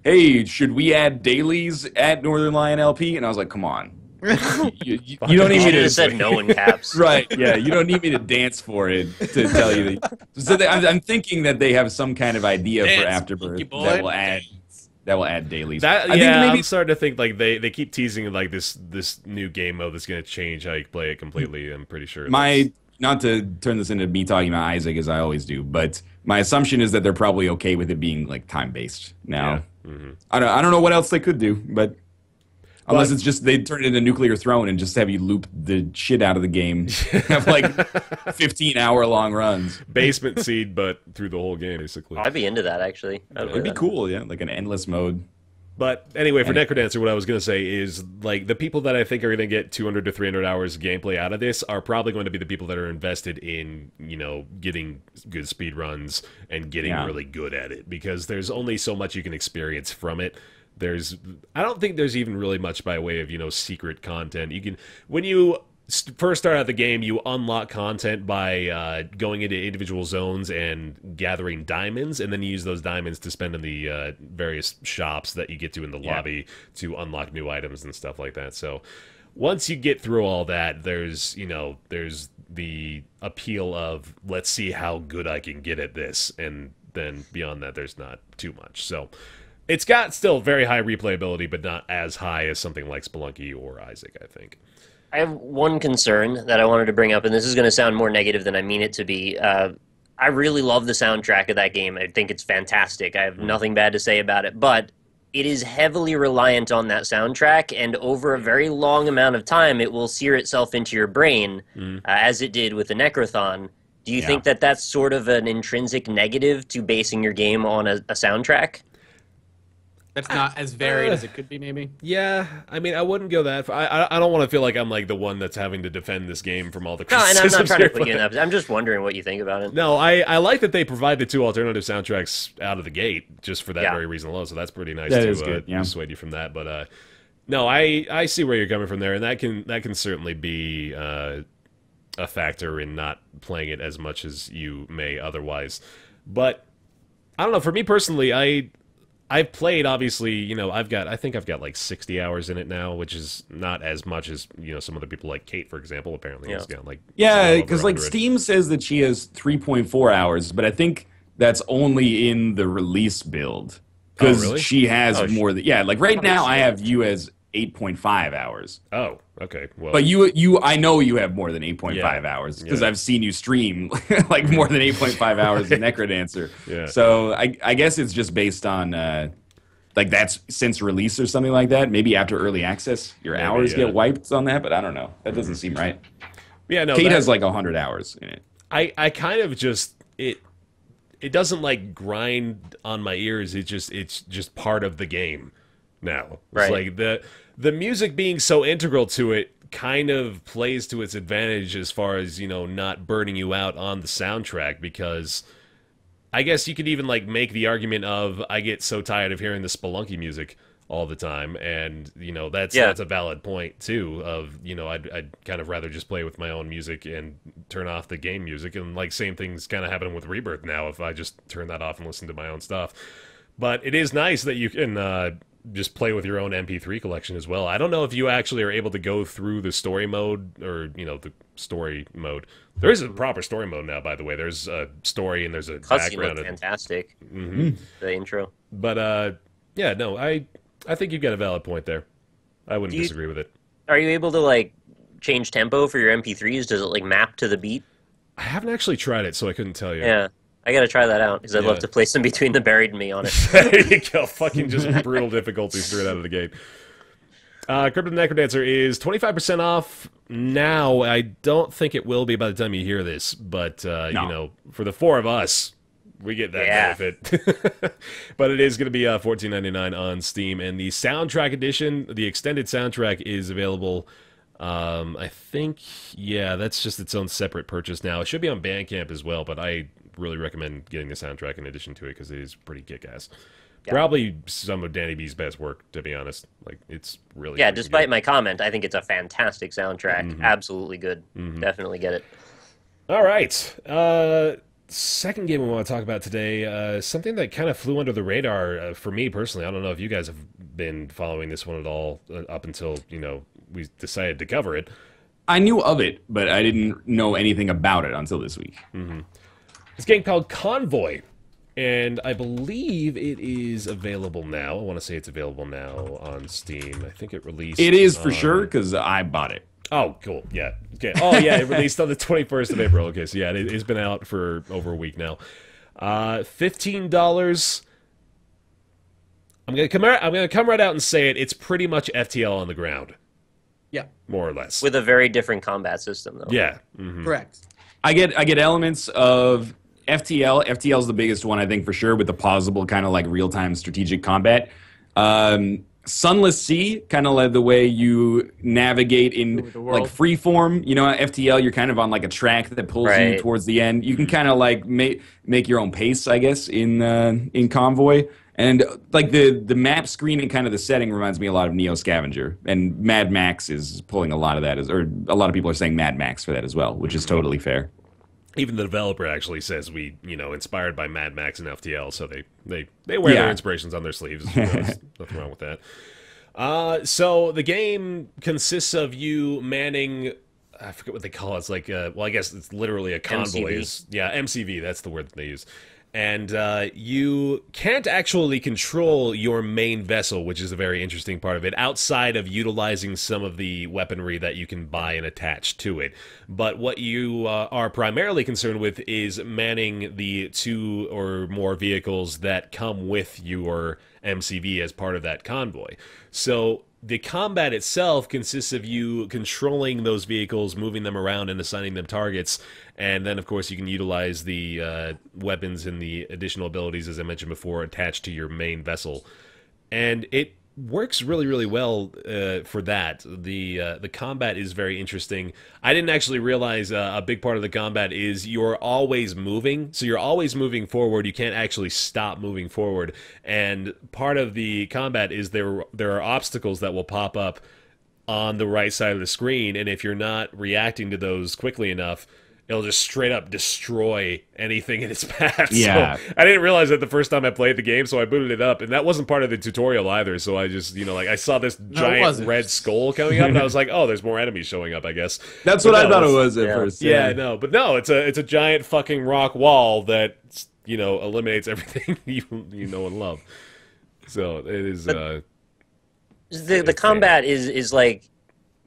Speaker 2: hey, should we add dailies at Northern Lion LP? And I was like, come on. You don't need me to
Speaker 4: said no in caps.
Speaker 2: Right, yeah, you don't need me to dance for it to tell you that. So I'm thinking that they have some kind of idea for Afterbirth that will add dailies.
Speaker 1: I'm starting to think they keep teasing this new game mode that's going to change how you play it completely. I'm pretty sure.
Speaker 2: Not to turn this into me talking about Isaac as I always do, but my assumption is that they're probably okay with it being time based now. Yeah. Mm-hmm. I don't know what else they could do, but. Unless it's just they turn it into Nuclear Throne and just have you loop the shit out of the game. Have 15-hour-long runs.
Speaker 1: Basement seed, but through the whole game, basically.
Speaker 4: I'd be into that, actually.
Speaker 2: It'd be cool, yeah, like an endless mode.
Speaker 1: But anyway, for Necrodancer, what I was going to say is, the people that I think are going to get 200 to 300 hours of gameplay out of this are probably going to be the people that are invested in, getting good speed runs and getting really good at it. Because there's only so much you can experience from it. I don't think there's even really much by way of, secret content. When you first start out the game, you unlock content by going into individual zones and gathering diamonds, and then you use those diamonds to spend in the various shops that you get to in the lobby to unlock new items and stuff like that. So once you get through all that, there's the appeal of, let's see how good I can get at this, and then beyond that, there's not too much. So
Speaker 5: It's got still very high replayability, but not as high as something like Spelunky or Isaac, I think.
Speaker 4: I have one concern that I wanted to bring up, and this is going to sound more negative than I mean it to be. I really love the soundtrack of that game. I think it's fantastic. I have nothing bad to say about it, but it is heavily reliant on that soundtrack, and over a very long amount of time, it will sear itself into your brain, as it did with the Necrothon. Do you think that that's sort of an intrinsic negative to basing your game on a soundtrack?
Speaker 6: That's not as varied as it could be, maybe.
Speaker 5: Yeah, I mean, I wouldn't go that far. I don't want to feel like I'm like the one that's having to defend this game from all the
Speaker 4: No, and
Speaker 5: criticisms.
Speaker 4: I'm not trying to put
Speaker 5: here,
Speaker 4: you in that position. I'm just wondering what you think about it.
Speaker 5: No, I like that they provide the 2 alternative soundtracks out of the gate just for that very reason alone. So that's pretty nice to dissuade you from that. But no, I see where you're coming from there, and that can certainly be a factor in not playing it as much as you may otherwise. But I don't know. For me personally, I've played, obviously, you know, I think I've got like 60 hours in it now, which is not as much as, you know, some other people like Kate, for example, apparently has got like...
Speaker 2: Yeah, because like Steam says that she has 3.4 hours, but I think that's only in the release build. Because she has more than... Yeah, like right now I have you as 8.5 hours.
Speaker 5: Oh, okay. Well,
Speaker 2: but I know you have more than 8.5 hours because I've seen you stream like more than 8.5 hours in Necrodancer. So I guess it's just based on like that's since release or something like that. Maybe after early access, your hours get wiped on that, but I don't know. That doesn't seem right.
Speaker 5: Yeah, no.
Speaker 2: Kate has like 100 hours in it.
Speaker 5: I kind of just it doesn't like grind on my ears. It's just part of the game now. It's like the music being so integral to it kind of plays to its advantage as far as, you know, not burning you out on the soundtrack, because I guess you could even like make the argument of I get so tired of hearing the Spelunky music all the time, and you know that's a valid point too of, you know, I'd kind of rather just play with my own music and turn off the game music, and like same thing's kind of happening with Rebirth now if I just turn that off and listen to my own stuff. But it is nice that you can just play with your own MP3 collection as well. I don't know if you actually are able to go through the story mode, or, you know, the story mode. There is a proper story mode now, by the way. There's a story and there's a background.
Speaker 4: Fantastic. The intro.
Speaker 5: But yeah, no, I think you've got a valid point there. I wouldn't disagree with it.
Speaker 4: Are you able to like change tempo for your MP3s? Does it like map to the beat?
Speaker 5: I haven't actually tried it, so I couldn't tell you.
Speaker 4: Yeah. I gotta try that out, because I'd love to play some Between the Buried and Me on it.
Speaker 5: There you go. Fucking just brutal difficulty straight out of the gate. Crypt the Necrodancer is 25% off now. I don't think it will be by the time you hear this, but, you know, for the 4 of us, we get that benefit. But it is going to be $14.99 on Steam, and the soundtrack edition, the extended soundtrack, is available... I think, that's just its own separate purchase now. It should be on Bandcamp as well, but I really recommend getting the soundtrack in addition to it because it is pretty kick-ass. Probably some of Danny B's best work, to be honest. Like, it's really
Speaker 4: despite my comment, I think it's a fantastic soundtrack. Absolutely good. Definitely get it.
Speaker 5: All right. Second game we want to talk about today, something that kind of flew under the radar for me personally. I don't know if you guys have been following this one at all up until, you know, we decided to cover it.
Speaker 2: I knew of it, but I didn't know anything about it until this week.
Speaker 5: It's a game called Convoy, and I believe it is available now. I want to say it's available now on Steam. I think it released...
Speaker 2: It is for sure, because I bought it.
Speaker 5: Oh, cool. Yeah. Okay. Oh, yeah, it released on the 21st of April. Okay, so yeah, it's been out for over a week now. $15. I'm gonna come right out and say it. It's pretty much FTL on the ground.
Speaker 6: Yeah.
Speaker 5: More or less.
Speaker 4: With a very different combat system, though.
Speaker 5: Yeah.
Speaker 6: Correct.
Speaker 2: I get elements of FTL. FTL is the biggest one, I think, for sure, with the pausable kind of like real-time strategic combat. Sunless Sea kind of led the way you navigate in like freeform. You know, FTL, you're kind of on like a track that pulls you towards the end. You can kind of like make your own pace, I guess, in Convoy. And like the map screen and kind of the setting reminds me a lot of Neo Scavenger, and Mad Max is pulling a lot of that, or a lot of people are saying Mad Max for that as well, which is totally fair.
Speaker 5: Even the developer actually says inspired by Mad Max and FTL, so they wear their inspirations on their sleeves. There's nothing wrong with that. So the game consists of you manning I forget what they call it. It's like, well, I guess it's literally a convoy. Yeah, MCV, that's the word that they use. And you can't actually control your main vessel, which is a very interesting part of it, outside of utilizing some of the weaponry that you can buy and attach to it. But what you are primarily concerned with is manning the 2 or more vehicles that come with your MCV as part of that convoy. So the combat itself consists of you controlling those vehicles, moving them around and assigning them targets, and then of course you can utilize the weapons and the additional abilities, as I mentioned before, attached to your main vessel. And it works really, really well for that. The combat is very interesting. I didn't actually realize a big part of the combat is you're always moving. So you're always moving forward. You can't actually stop moving forward. And part of the combat is there are obstacles that will pop up on the right side of the screen, and if you're not reacting to those quickly enough, it'll just straight up destroy anything in its path.
Speaker 2: Yeah.
Speaker 5: So I didn't realize that the first time I played the game, so I booted it up, and that wasn't part of the tutorial either, so I just, like, I saw this giant red skull coming up, and I was like, oh, there's more enemies showing up, I guess.
Speaker 2: That's what I thought it was at first.
Speaker 5: Yeah, no, but no, it's a giant fucking rock wall that, eliminates everything you know and love. So it is...
Speaker 4: the combat is like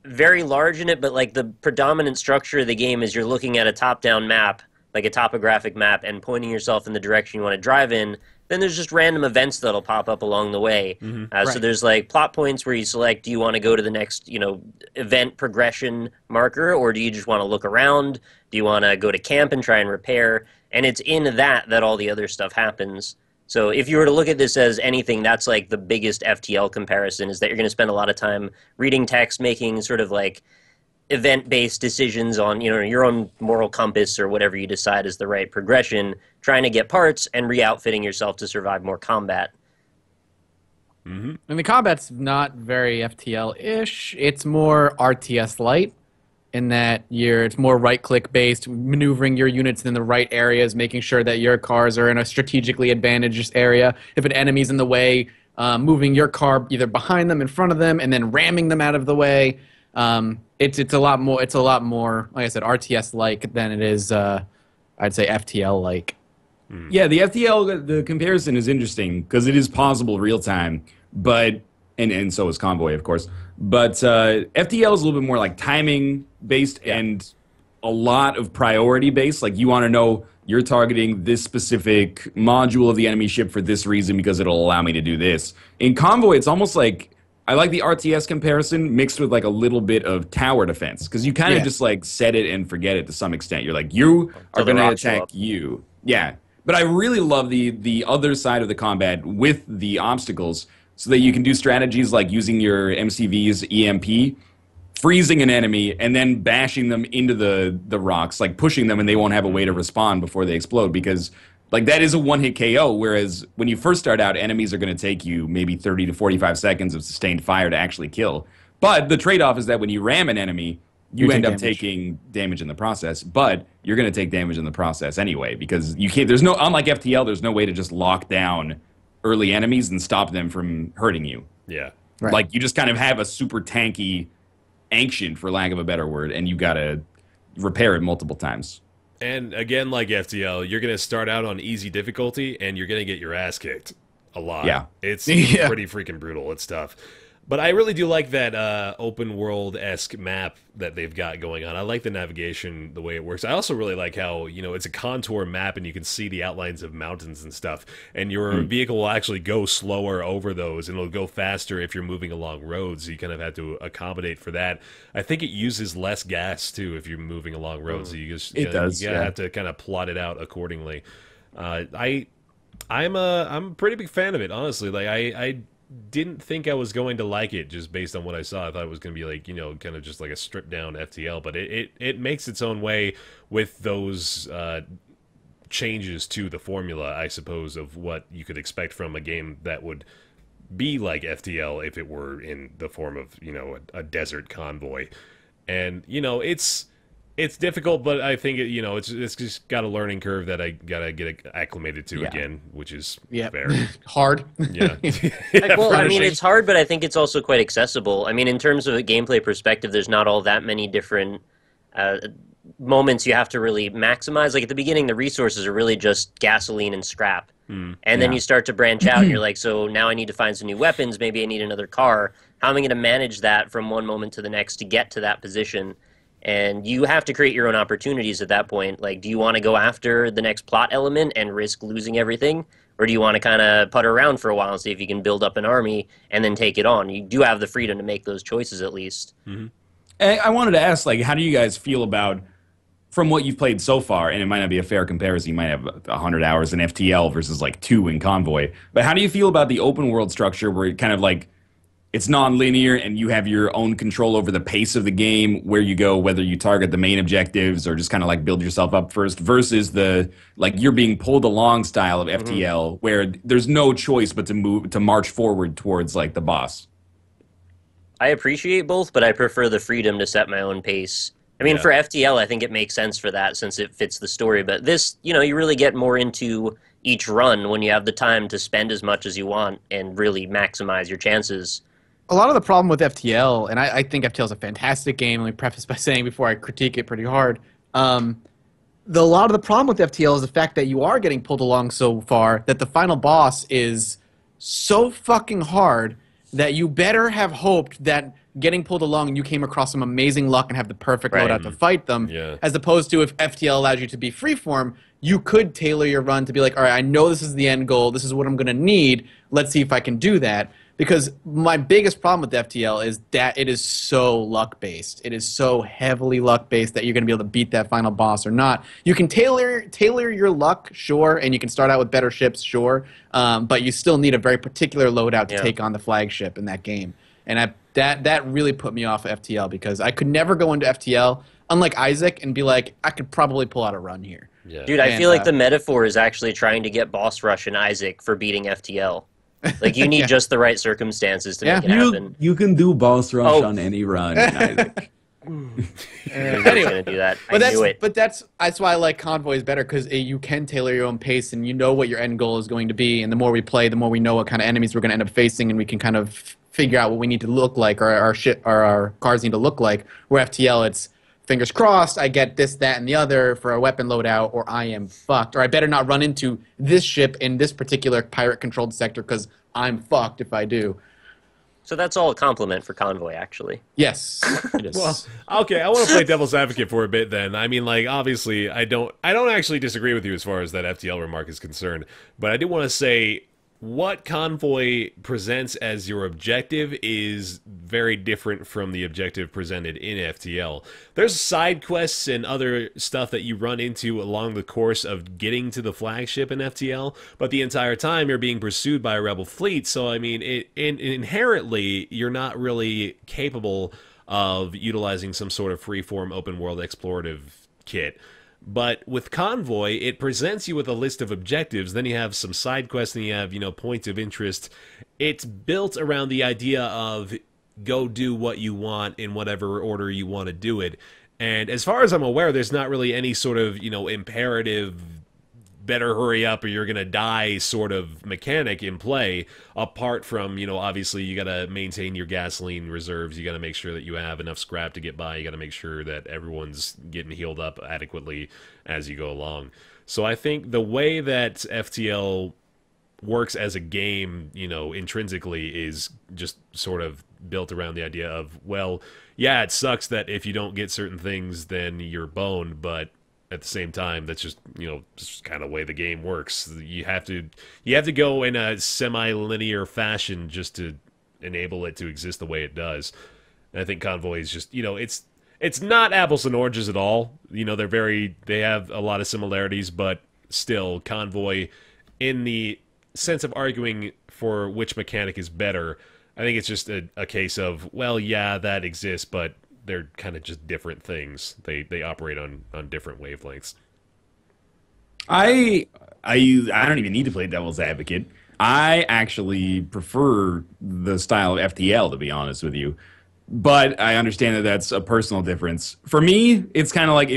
Speaker 4: very large in it, but like the predominant structure of the game is you're looking at a top-down map, like a topographic map, and pointing yourself in the direction you want to drive in. Then there's just random events that'll pop up along the way. So there's like plot points where you select, do you want to go to the next, event progression marker, or do you just want to look around? Do you want to go to camp and try and repair? And it's in that all the other stuff happens. So if you were to look at this as anything, that's like the biggest FTL comparison, is that you're going to spend a lot of time reading text, making sort of like event-based decisions on, your own moral compass or whatever you decide is the right progression, trying to get parts and re-outfitting yourself to survive more combat.
Speaker 6: And the combat's not very FTL-ish. It's more RTS light in that it's more right-click based, maneuvering your units in the right areas, making sure that your cars are in a strategically advantaged area. If an enemy's in the way, moving your car either behind them, in front of them, and then ramming them out of the way. It's a lot more. It's a lot more, like I said, RTS-like than it is. I'd say FTL-like.
Speaker 2: Yeah, the FTL, the comparison is interesting because it is possible real time, but and so is Convoy, of course. But FTL is a little bit more like timing based and a lot of priority based. Like you want to know you're targeting this specific module of the enemy ship for this reason because it'll allow me to do this. In Convoy, it's almost like I like the RTS comparison mixed with like a little bit of tower defense because you kind of just like set it and forget it to some extent. You're like, you are going to attack you. Yeah. But I really love the other side of the combat with the obstacles so that you can do strategies like using your MCV's EMP, freezing an enemy, and then bashing them into the rocks, like pushing them and they won't have a way to respond before they explode because like that is a one-hit KO, whereas when you first start out, enemies are going to take you maybe 30 to 45 seconds of sustained fire to actually kill. But the trade-off is that when you ram an enemy, you end up taking damage in the process, but you're going to take damage in the process anyway because you can't. There's no, unlike FTL, there's no way to just lock down early enemies and stop them from hurting you.
Speaker 5: Yeah,
Speaker 2: like you just kind of have a super tanky ancient, for lack of a better word, and you got to repair it multiple times.
Speaker 5: And again, like FTL, you're going to start out on easy difficulty, and you're going to get your ass kicked a lot.
Speaker 2: Yeah,
Speaker 5: it's pretty freaking brutal. It's tough. But I really do like that open world-esque map that they've got going on. I like the navigation, the way it works. I also really like how, it's a contour map and you can see the outlines of mountains and stuff. And your vehicle will actually go slower over those and it'll go faster if you're moving along roads. So you kind of have to accommodate for that. I think it uses less gas, too, if you're moving along roads. So you just you have to kind of plot it out accordingly. I'm a pretty big fan of it, honestly. Like I didn't think I was going to like it just based on what I saw. I thought it was going to be like, kind of just like a stripped down FTL, but it makes its own way with those changes to the formula, I suppose, of what you could expect from a game that would be like FTL if it were in the form of, a desert convoy. And, it's difficult, but I think it's just got a learning curve that I gotta get acclimated to again, which is fair.
Speaker 6: Hard.
Speaker 5: Yeah.
Speaker 4: Well, I mean, it's hard, but I think it's also quite accessible. I mean, in terms of a gameplay perspective, there's not all that many different moments you have to really maximize. Like at the beginning, the resources are really just gasoline and scrap. And then you start to branch out and you're like, so now I need to find some new weapons. Maybe I need another car. How am I going to manage that from one moment to the next to get to that position? And you have to create your own opportunities at that point. Like, do you want to go after the next plot element and risk losing everything? Or do you want to kind of putter around for a while and see if you can build up an army and then take it on? You do have the freedom to make those choices at least.
Speaker 2: I wanted to ask, like, how do you guys feel about, from what you've played so far, and it might not be a fair comparison, you might have 100 hours in FTL versus like 2 in Convoy, but how do you feel about the open world structure where it kind of like, it's non-linear and you have your own control over the pace of the game, where you go, whether you target the main objectives or just kind of like build yourself up first, versus the like you're being pulled along style of FTL where there's no choice but to march forward towards like the boss?
Speaker 4: I appreciate both, but I prefer the freedom to set my own pace. I mean, for FTL, I think it makes sense for that since it fits the story. But this, you know, you really get more into each run when you have the time to spend as much as you want and really maximize your chances.
Speaker 6: A lot of the problem with FTL, and I think FTL is a fantastic game, let me preface by saying before I critique it pretty hard, a lot of the problem with FTL is the fact that you are getting pulled along so far that the final boss is so fucking hard that you better have hoped that getting pulled along and you came across some amazing luck and have the perfect loadout to fight them, as opposed to if FTL allows you to be freeform, you could tailor your run to be like, all right, I know this is the end goal, this is what I'm going to need, let's see if I can do that. Because my biggest problem with FTL is that it is so luck-based. It is so heavily luck-based that you're going to be able to beat that final boss or not. You can tailor your luck, sure, and you can start out with better ships, sure, but you still need a very particular loadout to take on the flagship in that game. And that really put me off of FTL because I could never go into FTL, unlike Isaac, and be like, I could probably pull out a run here.
Speaker 4: Dude, I feel like the metaphor is actually trying to get boss rush in Isaac for beating FTL. Like, you need just the right circumstances to make it happen.
Speaker 2: You can do boss rush on any run, Isaac.
Speaker 4: Anyway, gonna do that. I knew it.
Speaker 6: But that's why I like Convoys better, because you can tailor your own pace and you know what your end goal is going to be. And the more we play, the more we know what kind of enemies we're going to end up facing, and we can kind of figure out what we need to look like, or our cars need to look like. Where FTL, it's fingers crossed, I get this, that, and the other for a weapon loadout, or I am fucked. Or I better not run into this ship in this particular pirate-controlled sector because I'm fucked if I do.
Speaker 4: So that's all a compliment for Convoy, actually.
Speaker 6: Yes, it is.
Speaker 5: Well, okay, I want to play devil's advocate for a bit then. I mean, like, obviously, I don't actually disagree with you as far as that FTL remark is concerned, but I do want to say what Convoy presents as your objective is very different from the objective presented in FTL. There's side quests and other stuff that you run into along the course of getting to the flagship in FTL, but the entire time you're being pursued by a rebel fleet, so I mean, inherently, you're not really capable of utilizing some sort of freeform open-world explorative kit. But with Convoy, it presents you with a list of objectives, then you have some side quests, and you have, you know, points of interest. It's built around the idea of go do what you want in whatever order you want to do it. And as far as I'm aware, there's not really any sort of, you know, imperative, better hurry up or you're going to die sort of mechanic in play, apart from, you know, obviously you got to maintain your gasoline reserves, you got to make sure that you have enough scrap to get by, you got to make sure that everyone's getting healed up adequately as you go along. So I think the way that FTL works as a game, you know, intrinsically is just sort of built around the idea of, well, yeah, it sucks that if you don't get certain things, then you're boned, but at the same time, that's just, you know, just kind of the way the game works. You have to go in a semi-linear fashion just to enable it to exist the way it does. And I think Convoy is just, you know, it's not apples and oranges at all. You know, they have a lot of similarities, but still, Convoy, in the sense of arguing for which mechanic is better, I think it's just a case of, well, yeah, that exists, but they're kind of just different things. They operate on different wavelengths.
Speaker 2: I don't even need to play devil's advocate. I actually prefer the style of FTL, to be honest with you. But I understand that that's a personal difference. For me, it's kind of like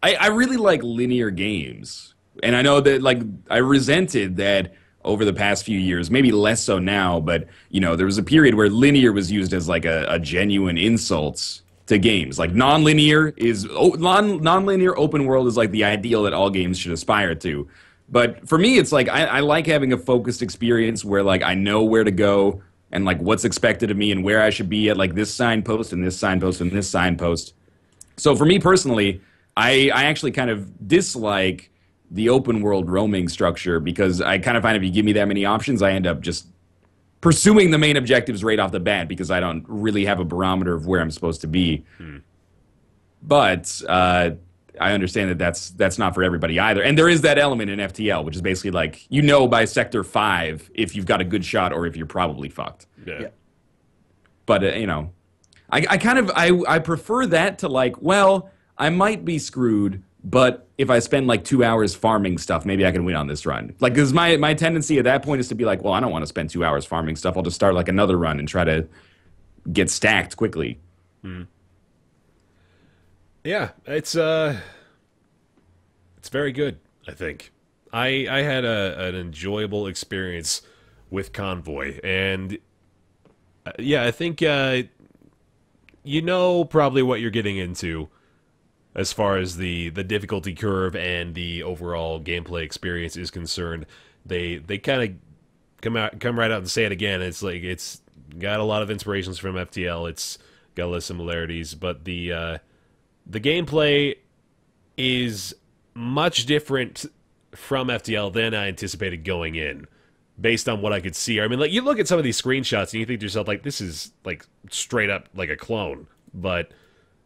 Speaker 2: I really like linear games. And I know that, like, I resented that over the past few years, maybe less so now, but, you know, there was a period where linear was used as like a genuine insult to games. Like non-linear open world is like the ideal that all games should aspire to. But for me, it's like I like having a focused experience where like I know where to go and like what's expected of me and where I should be at like this signpost and this signpost and this signpost. So for me personally, I actually kind of dislike the open world roaming structure because I kind of find if you give me that many options, I end up just pursuing the main objectives right off the bat because I don't really have a barometer of where I'm supposed to be. But I understand that that's not for everybody either. And there is that element in FTL, which is basically like, you know by Sector 5 if you've got a good shot or if you're probably fucked.
Speaker 5: Yeah.
Speaker 2: But, you know, I prefer that to like, well, I might be screwed, but if I spend like 2 hours farming stuff, maybe I can win on this run. Like, because my tendency at that point is to be like, well, I don't want to spend 2 hours farming stuff. I'll just start like another run and try to get stacked quickly.
Speaker 5: Yeah, it's very good, I think. I had an enjoyable experience with Convoy, and yeah, I think you know probably what you're getting into as far as the difficulty curve and the overall gameplay experience is concerned. They kind of come right out and say it again. It's like it's got a lot of inspirations from FTL. It's got a lot of similarities, but the gameplay is much different from FTL than I anticipated going in, based on what I could see. I mean, like, you look at some of these screenshots and you think to yourself, like, this is like straight up like a clone, but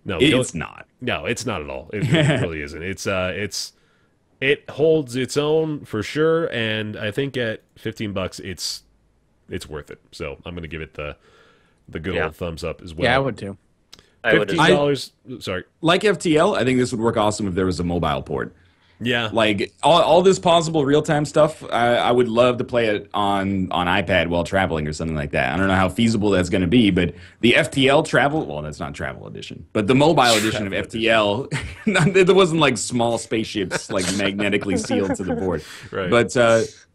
Speaker 5: no,
Speaker 2: it's not.
Speaker 5: No, it's not at all. It really isn't. It holds its own for sure, and I think at $15 it's worth it. So I'm going to give it the good old thumbs up as well.
Speaker 6: Yeah, I would too.
Speaker 5: $15. Sorry.
Speaker 2: Like FTL, I think this would work awesome if there was a mobile port.
Speaker 5: Yeah.
Speaker 2: Like, all this possible real-time stuff, I would love to play it on iPad while traveling or something like that. I don't know how feasible that's going to be, but the FTL travel, well, that's not travel edition, but the mobile edition of FTL, there wasn't like small spaceships like magnetically sealed to the board.
Speaker 5: Right.
Speaker 2: But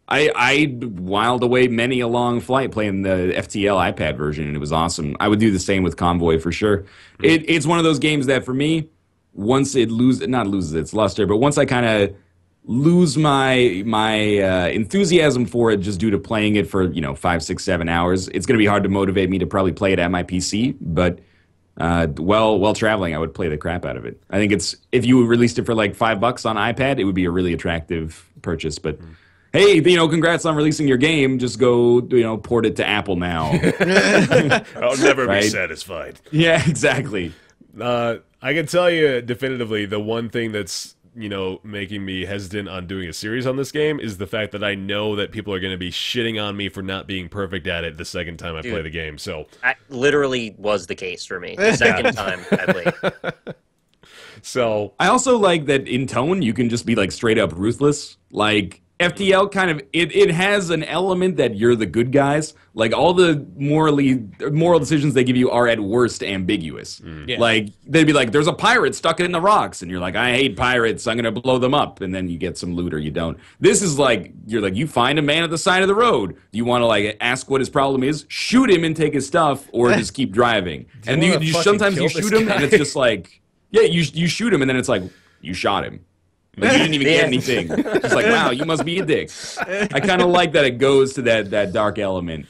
Speaker 2: I whiled away many a long flight playing the FTL iPad version, and it was awesome. I would do the same with Convoy for sure. It's one of those games that for me, once it loses its luster, but once I kind of lose my enthusiasm for it just due to playing it for 5, 6, 7 hours, it's going to be hard to motivate me to probably play it at my PC. But while traveling, I would play the crap out of it. I think if you released it for like $5 on iPad, it would be a really attractive purchase. But hey, congrats on releasing your game. Just go, port it to Apple now.
Speaker 5: I'll never be satisfied.
Speaker 2: Yeah, exactly.
Speaker 5: I can tell you definitively the one thing that's, making me hesitant on doing a series on this game is the fact that I know that people are going to be shitting on me for not being perfect at it the second time I play the game. So
Speaker 4: that literally was the case for me the second time I played.
Speaker 5: So
Speaker 2: I also like that in tone you can just be like straight up ruthless. Like FTL kind of it has an element that you're the good guys. Like all the moral decisions they give you are at worst ambiguous.
Speaker 6: Yeah.
Speaker 2: Like they'd be like, "There's a pirate stuck in the rocks," and you're like, "I hate pirates. I'm gonna blow them up," and then you get some loot or you don't. This is like you find a man at the side of the road. Do you want to like ask what his problem is, shoot him and take his stuff, or just keep driving? And you sometimes you shoot him and it's just like, yeah, you shoot him and then it's like you shot him. Like, you didn't even get anything. It's like, wow, you must be a dick. I kind of like that it goes to that dark element.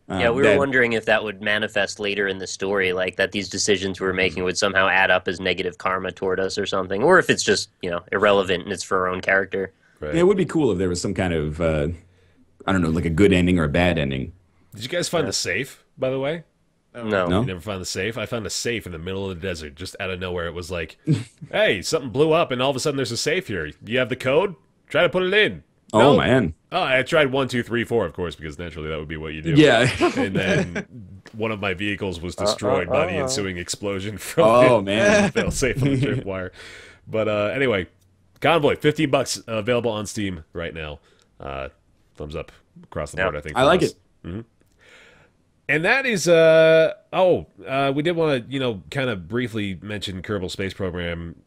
Speaker 4: Yeah, we were wondering if that would manifest later in the story, like that these decisions we're making would somehow add up as negative karma toward us or something, or if it's just, irrelevant and it's for our own character.
Speaker 5: Right.
Speaker 2: Yeah, it would be cool if there was some kind of, I don't know, like a good ending or a bad ending.
Speaker 5: Did you guys find the safe, by the way?
Speaker 4: No.
Speaker 5: You never found the safe? I found a safe in the middle of the desert, just out of nowhere. It was like, hey, something blew up, and all of a sudden there's a safe here. You have the code? Try to put it in.
Speaker 2: Oh,
Speaker 5: no.
Speaker 2: man.
Speaker 5: Oh, I tried 1, 2, 3, 4, of course, because naturally that would be what you do.
Speaker 2: Yeah.
Speaker 5: And then one of my vehicles was destroyed by the ensuing explosion from
Speaker 2: man.
Speaker 5: fail safe on the tripwire. But anyway, Convoy, $15 available on Steam right now. Thumbs up across the board, I think.
Speaker 2: I like it.
Speaker 5: Mm-hmm. And that is, we did want to, kind of briefly mention Kerbal Space Program,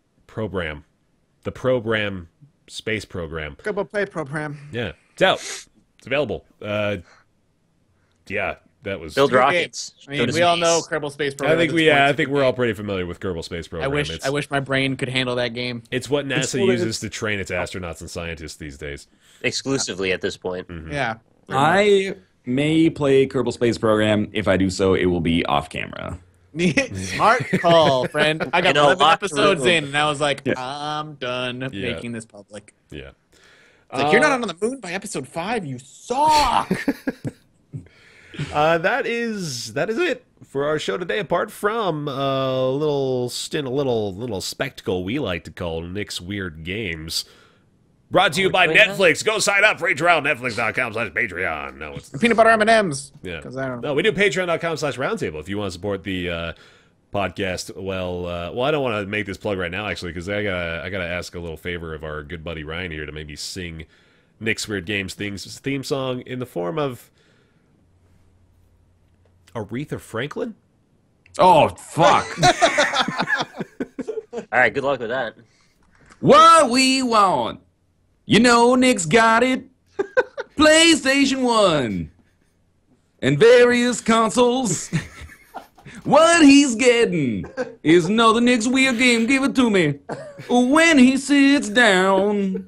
Speaker 5: the program space program.
Speaker 6: Kerbal Play Program.
Speaker 5: Yeah, it's out. It's available. Yeah, That was
Speaker 4: Build rockets.
Speaker 6: I mean, we all know Kerbal Space Program.
Speaker 5: I think we're all pretty familiar with Kerbal Space Program.
Speaker 6: I wish my brain could handle that game.
Speaker 5: It's what NASA uses to train its astronauts and scientists these days.
Speaker 4: Exclusively at this point.
Speaker 5: Mm-hmm.
Speaker 6: Yeah.
Speaker 2: I may play Kerbal Space Program. If I do so, it will be off camera.
Speaker 6: Smart call, friend. I got 11 episodes in, and I was like,
Speaker 2: Yeah.
Speaker 6: I'm done making this public.
Speaker 5: Yeah.
Speaker 6: It's like, you're not on the moon by episode 5, you suck!
Speaker 5: That is it for our show today. Apart from a little spectacle we like to call Nick's Weird Games. Brought to you by Netflix. Go sign up for Netflix.com/Patreon. No, it's
Speaker 6: Peanut butter M&Ms.
Speaker 5: yeah.
Speaker 6: I don't know.
Speaker 5: No, we do Patreon.com/Roundtable if you want to support the podcast. Well, I don't want to make this plug right now actually because I gotta ask a little favor of our good buddy Ryan here to maybe sing Nick's Weird Games theme song in the form of Aretha Franklin.
Speaker 2: Oh, fuck.
Speaker 4: All right, good luck with that.
Speaker 2: What we want. You know Nick's got it. PlayStation 1. And various consoles. What he's getting is another Nick's Weird Game. Give it to me. When he sits down.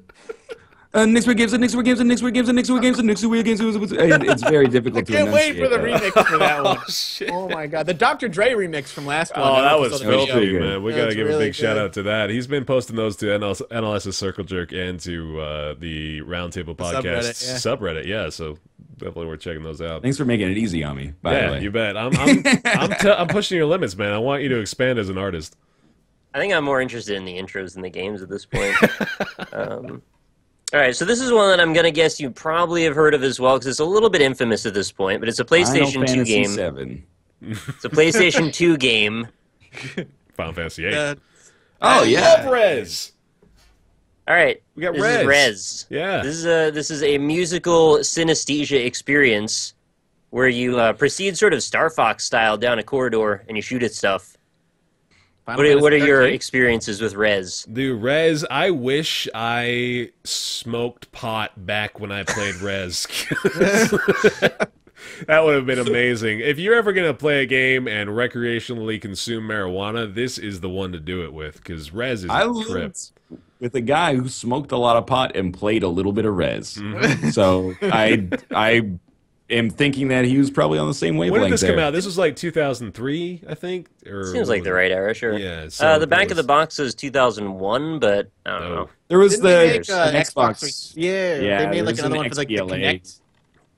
Speaker 2: Nick's Weird Games, Nick's Weird Games, Nick's Weird Games, Nick's Weird Games, Nick's Weird Games. It's very difficult to
Speaker 6: Can't wait
Speaker 2: enunciate
Speaker 6: for the
Speaker 2: that.
Speaker 6: remix for that one.
Speaker 5: Oh shit!
Speaker 6: Oh my god, the Dr. Dre remix from last one.
Speaker 5: Oh, that was
Speaker 6: episode of the
Speaker 5: filthy,
Speaker 6: show.
Speaker 5: man. We
Speaker 6: That
Speaker 5: gotta
Speaker 6: was
Speaker 5: give a
Speaker 6: really
Speaker 5: big shout
Speaker 6: good.
Speaker 5: out to that. He's been posting those to NLS's Circle Jerk and to the Roundtable podcast subreddit. Yeah, so definitely worth checking those out.
Speaker 2: Thanks for making it easy on me, by the
Speaker 5: Yeah,
Speaker 2: way.
Speaker 5: you bet. I'm pushing your limits, man. I want you to expand as an artist.
Speaker 4: I think I'm more interested in the intros than the games at this point. All right, so this is one that I'm going to guess you probably have heard of as well, because it's a little bit infamous at this point, but it's a PlayStation 2 game.
Speaker 2: 7.
Speaker 4: It's a PlayStation 2 game.
Speaker 5: Final Fantasy 8.
Speaker 2: Oh, yeah.
Speaker 5: Love Rez.
Speaker 4: All right,
Speaker 5: We got
Speaker 4: this
Speaker 5: Rez.
Speaker 4: is Rez.
Speaker 5: Yeah.
Speaker 4: This is a musical synesthesia experience where you proceed sort of Star Fox style down a corridor and you shoot at stuff. What are your experiences with Rez?
Speaker 5: Dude, Rez, I wish I smoked pot back when I played Rez. That would have been amazing. If you're ever going to play a game and recreationally consume marijuana, this is the one to do it with, because Rez is
Speaker 2: I
Speaker 5: a trip.
Speaker 2: lived with a guy who smoked a lot of pot and played a little bit of Rez.
Speaker 5: Mm-hmm.
Speaker 2: So I am thinking that he was probably on the same wavelength.
Speaker 5: When did this
Speaker 2: there.
Speaker 5: come out? This was like 2003, I think? Or
Speaker 4: Seems like the right era, sure.
Speaker 5: Yeah. So
Speaker 4: The back of the box says 2001, but I don't know.
Speaker 2: There was
Speaker 6: Didn't they make,
Speaker 2: an
Speaker 6: Xbox. Yeah, they made like
Speaker 2: there's
Speaker 6: another
Speaker 2: an
Speaker 6: one for like the
Speaker 2: XBLA.
Speaker 6: Kinect.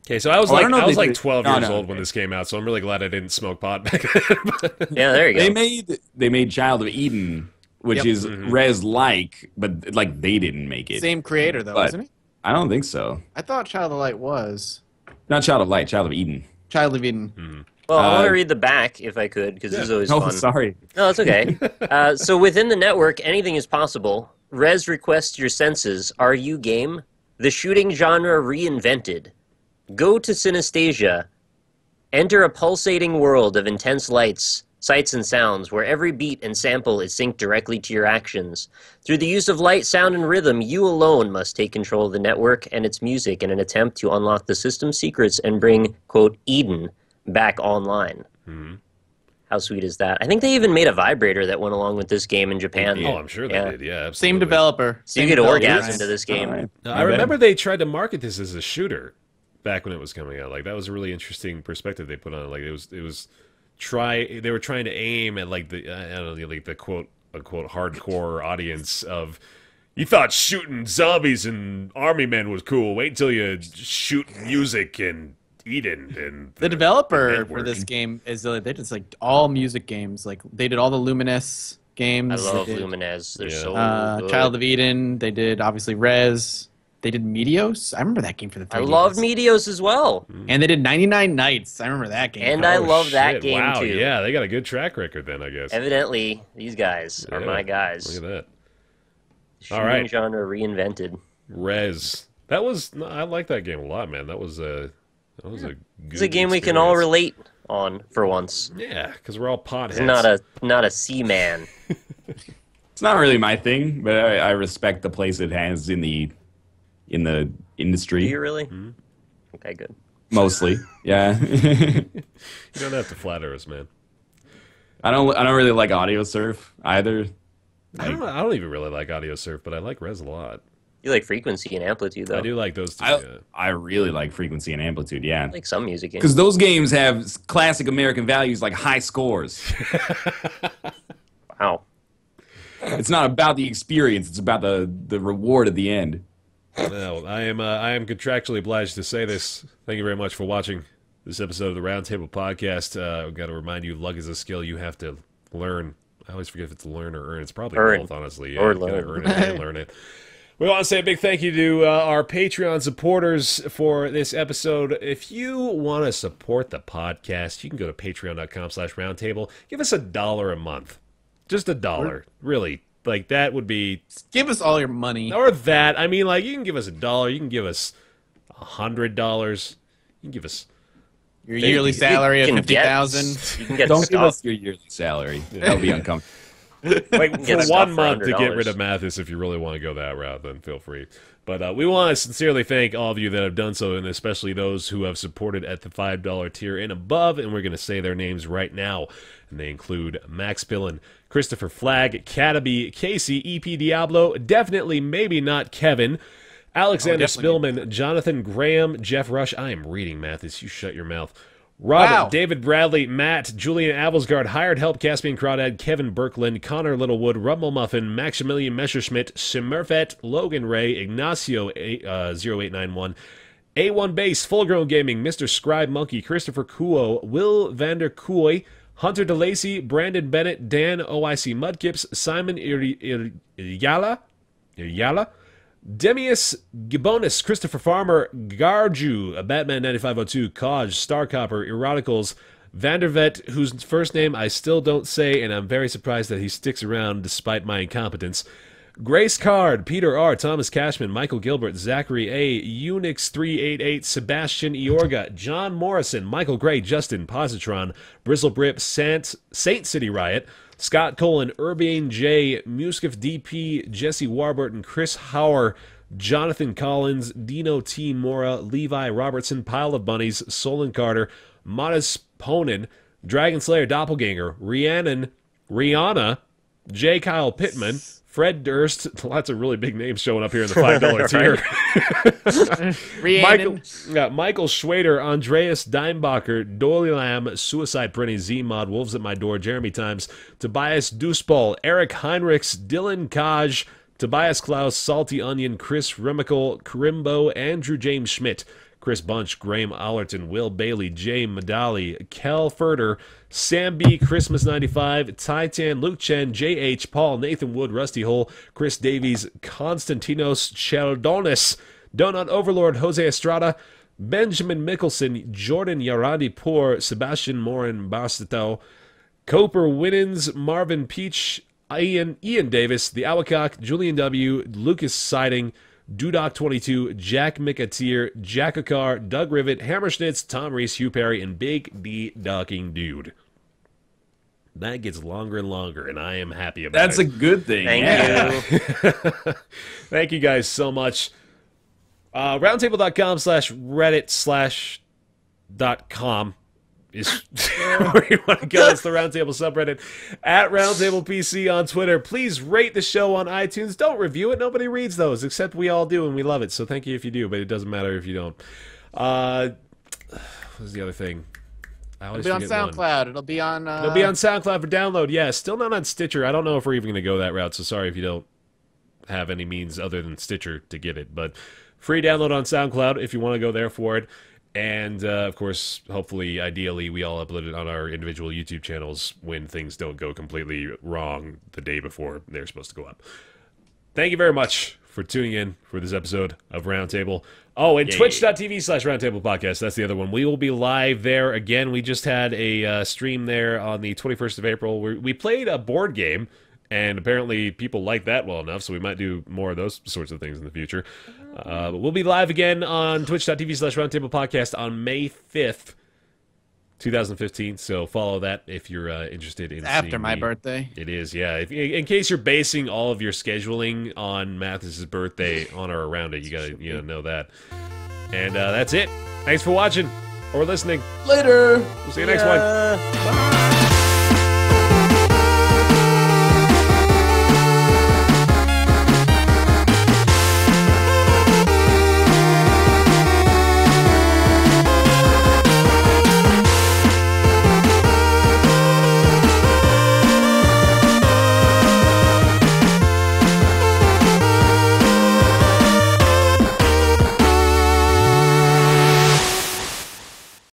Speaker 5: Okay, so I was
Speaker 2: Oh, I don't know if
Speaker 5: I was
Speaker 2: they
Speaker 5: like
Speaker 2: did-
Speaker 5: 12
Speaker 2: no,
Speaker 5: years
Speaker 2: no,
Speaker 5: old when
Speaker 2: okay.
Speaker 5: this came out, so I'm really glad I didn't smoke pot back then.
Speaker 4: Yeah, there you go.
Speaker 2: They made Child of Eden, which
Speaker 6: Yep.
Speaker 2: is
Speaker 5: Mm-hmm.
Speaker 2: Rez-like, but like they didn't make it.
Speaker 6: Same creator though,
Speaker 2: But-
Speaker 6: isn't it?
Speaker 2: I don't think so.
Speaker 6: I thought Child of Light was
Speaker 2: Not Child of Light, Child of Eden.
Speaker 6: Child of Eden.
Speaker 4: Well, I want
Speaker 2: Uh,
Speaker 4: to read the back if I could, because this is always
Speaker 2: Oh,
Speaker 4: fun.
Speaker 2: sorry.
Speaker 4: No, it's okay. So within the network, anything is possible. Rez requests your senses. Are you game? The shooting genre reinvented. Go to synesthesia. Enter a pulsating world of intense lights, sights, and sounds where every beat and sample is synced directly to your actions. Through the use of light, sound, and rhythm, you alone must take control of the network and its music in an attempt to unlock the system's secrets and bring, quote, Eden back online.
Speaker 5: Mm-hmm.
Speaker 4: How sweet is that? I think they even made a vibrator that went along with this game in Japan.
Speaker 5: Oh, I'm sure they did. Yeah, absolutely.
Speaker 6: Same developer.
Speaker 4: So you
Speaker 6: Same
Speaker 4: get
Speaker 6: developer.
Speaker 4: orgasm to this game.
Speaker 2: All right.
Speaker 5: I remember they tried to market this as a shooter back when it was coming out. Like that was a really interesting perspective they put on it. Like they were trying to aim at like the I don't know, like the quote unquote hardcore audience of you thought shooting zombies and army men was cool. Wait till you shoot music and Eden and
Speaker 6: The developer for
Speaker 5: network.
Speaker 6: this game is they did like all music games. Like they did all the Luminous games.
Speaker 4: I love
Speaker 6: They did,
Speaker 4: Lumines. They're
Speaker 5: Yeah.
Speaker 4: so good.
Speaker 6: Child of Eden. They did obviously Rez. They did Meteos. I remember that game for the 3DS.
Speaker 4: I love Meteos as well.
Speaker 6: And they did 99 Nights. I remember that game.
Speaker 4: And I love that
Speaker 5: shit.
Speaker 4: game
Speaker 5: wow,
Speaker 4: too.
Speaker 5: Yeah, they got a good track record then, I guess.
Speaker 4: Evidently, these guys are
Speaker 5: Yeah.
Speaker 4: my guys.
Speaker 5: Look at that.
Speaker 4: Shooting
Speaker 5: right.
Speaker 4: genre reinvented.
Speaker 5: Rez. I like that game a lot, man. That was a good
Speaker 4: It's a game we can all relate on for once.
Speaker 5: Yeah, because we're all potheads.
Speaker 4: Not a seaman.
Speaker 2: It's not really my thing, but I respect the place it has in the
Speaker 4: Do
Speaker 2: industry.
Speaker 4: you really?
Speaker 5: Mm-hmm.
Speaker 4: Okay, good.
Speaker 2: Mostly, yeah.
Speaker 5: You don't have to flatter us, man.
Speaker 2: I don't really like audio surf either.
Speaker 5: I don't even really like audio surf, but I like res a lot.
Speaker 4: You like frequency and amplitude, though.
Speaker 5: I do like those two.
Speaker 2: I really like frequency and amplitude, yeah.
Speaker 4: I like some music games.
Speaker 2: Because those games have classic American values like high scores.
Speaker 4: Wow.
Speaker 2: It's not about the experience, it's about the reward at the end.
Speaker 5: No, I am contractually obliged to say this. Thank you very much for watching this episode of the Roundtable Podcast. I've got to remind you, luck is a skill you have to learn. I always forget if it's learn or earn. It's probably both, honestly. Yeah,
Speaker 4: or
Speaker 5: you gotta
Speaker 4: learn.
Speaker 5: earn it and learn it. We want to say a big thank you to our Patreon supporters for this episode. If you want to support the podcast, you can go to patreon.com/roundtable. Give us $1 a month. Just $1. Really. Like, that would be...
Speaker 6: Give us all your money.
Speaker 5: Or that. I mean, like, you can give us $1. You can give us $100. You can give us...
Speaker 6: Your yearly salary of $50,000.
Speaker 4: You can get
Speaker 2: Don't
Speaker 4: stuff.
Speaker 2: give us your yearly salary. That would be uncomfortable.
Speaker 5: Like, for
Speaker 4: stuff
Speaker 5: 1
Speaker 4: for
Speaker 5: month to get
Speaker 4: $100.
Speaker 5: rid of Mathis, if you really want to go that route, then feel free. But we want to sincerely thank all of you that have done so, and especially those who have supported at the $5 tier and above, and we're going to say their names right now. And they include Max Pillin, Christopher Flagg, Cataby, Casey, EP Diablo, definitely maybe not Kevin, Alexander Spillman, Jonathan Graham, Jeff Rush. I am reading, Mathis. You shut your mouth. Robert,
Speaker 6: Wow.
Speaker 5: David Bradley, Matt, Julian Avelsgaard, Hired Help, Caspian Crawdad, Kevin Birkland, Connor Littlewood, Rumble Muffin, Maximilian Messerschmidt, Shimmerfet, Logan Ray, Ignacio 0891, A1 Base, Full Grown Gaming, Mr. Scribe Monkey, Christopher Kuo, Will Vander Kooy, Hunter DeLacy, Brandon Bennett, Dan OIC Mudkips, Simon Iryala, Demius Gibonis, Christopher Farmer, Garju, Batman 9502, Kaj, Starcopper, Eroticals, Vandervet, whose first name I still don't say, and I'm very surprised that he sticks around despite my incompetence. Grace Card, Peter R., Thomas Cashman, Michael Gilbert, Zachary A., Unix388, Sebastian Iorga, John Morrison, Michael Gray, Justin Positron, Brizzlebrip, Saint City Riot, Scott Colin, Urbane J, Muskif DP, Jesse Warburton, Chris Hauer, Jonathan Collins, Dino T. Mora, Levi Robertson, Pile of Bunnies, Solon Carter, Modest Ponin, Dragon Slayer Doppelganger, Rihanna, J. Kyle Pittman, Fred Durst, lots of really big names showing up here in the $5 tier. Michael Schwader, Andreas Dimebacher, Doily Lamb, Suicide Prinny, Z-Mod, Wolves at My Door, Jeremy Times, Tobias Duseball, Eric Heinrichs, Dylan Kaj, Tobias Klaus, Salty Onion, Chris Remical, Karimbo, Andrew James Schmidt, Chris Bunch, Graham Allerton, Will Bailey, Jay Medali, Kel Furter, Sam B, Christmas 95, Titan, Luke Chen, J.H., Paul, Nathan Wood, Rusty Hole, Chris Davies, Konstantinos Chaldonis, Donut Overlord, Jose Estrada, Benjamin Mickelson, Jordan Yaradi Poor, Sebastian Morin Bastato, Coper Winans, Marvin Peach, Ian Davis, The Awacock, Julian W., Lucas Siding, Dudoc22, Jack McAteer, Jack Akar, Doug Rivet, Hammerschnitz, Tom Reese, Hugh Perry, and Big D Docking Dude. That gets longer and longer, and I am happy about
Speaker 2: That's
Speaker 5: it.
Speaker 2: a good thing.
Speaker 4: Thank you.
Speaker 5: Thank you guys so much. Roundtable.com/reddit/.com is where you want to go. It's the Roundtable subreddit. At Roundtable PC on Twitter. Please rate the show on iTunes. Don't review it. Nobody reads those, except we all do, and we love it. So thank you if you do, but it doesn't matter if you don't. What's the other thing?
Speaker 6: It'll be on SoundCloud. It'll be on...
Speaker 5: It'll be on SoundCloud for download. Yeah, still not on Stitcher. I don't know if we're even going to go that route, so sorry if you don't have any means other than Stitcher to get it. But free download on SoundCloud if you want to go there for it. And, of course, hopefully, ideally, we all upload it on our individual YouTube channels when things don't go completely wrong the day before they're supposed to go up. Thank you very much for tuning in for this episode of Roundtable. Oh, and twitch.tv/Roundtable Podcast. That's the other one. We will be live there again. We just had a stream there on the 21st of April. We played a board game, and apparently people like that well enough, so we might do more of those sorts of things in the future. But we'll be live again on twitch.tv/Roundtable Podcast on May 5th, 2015. So follow that if you're interested in
Speaker 6: after my birthday.
Speaker 5: It is, yeah. In case you're basing all of your scheduling on Mathis's birthday on or around it, you gotta know that. And that's it. Thanks for watching. or listening.
Speaker 2: Later.
Speaker 5: We'll see you next one.
Speaker 4: Bye.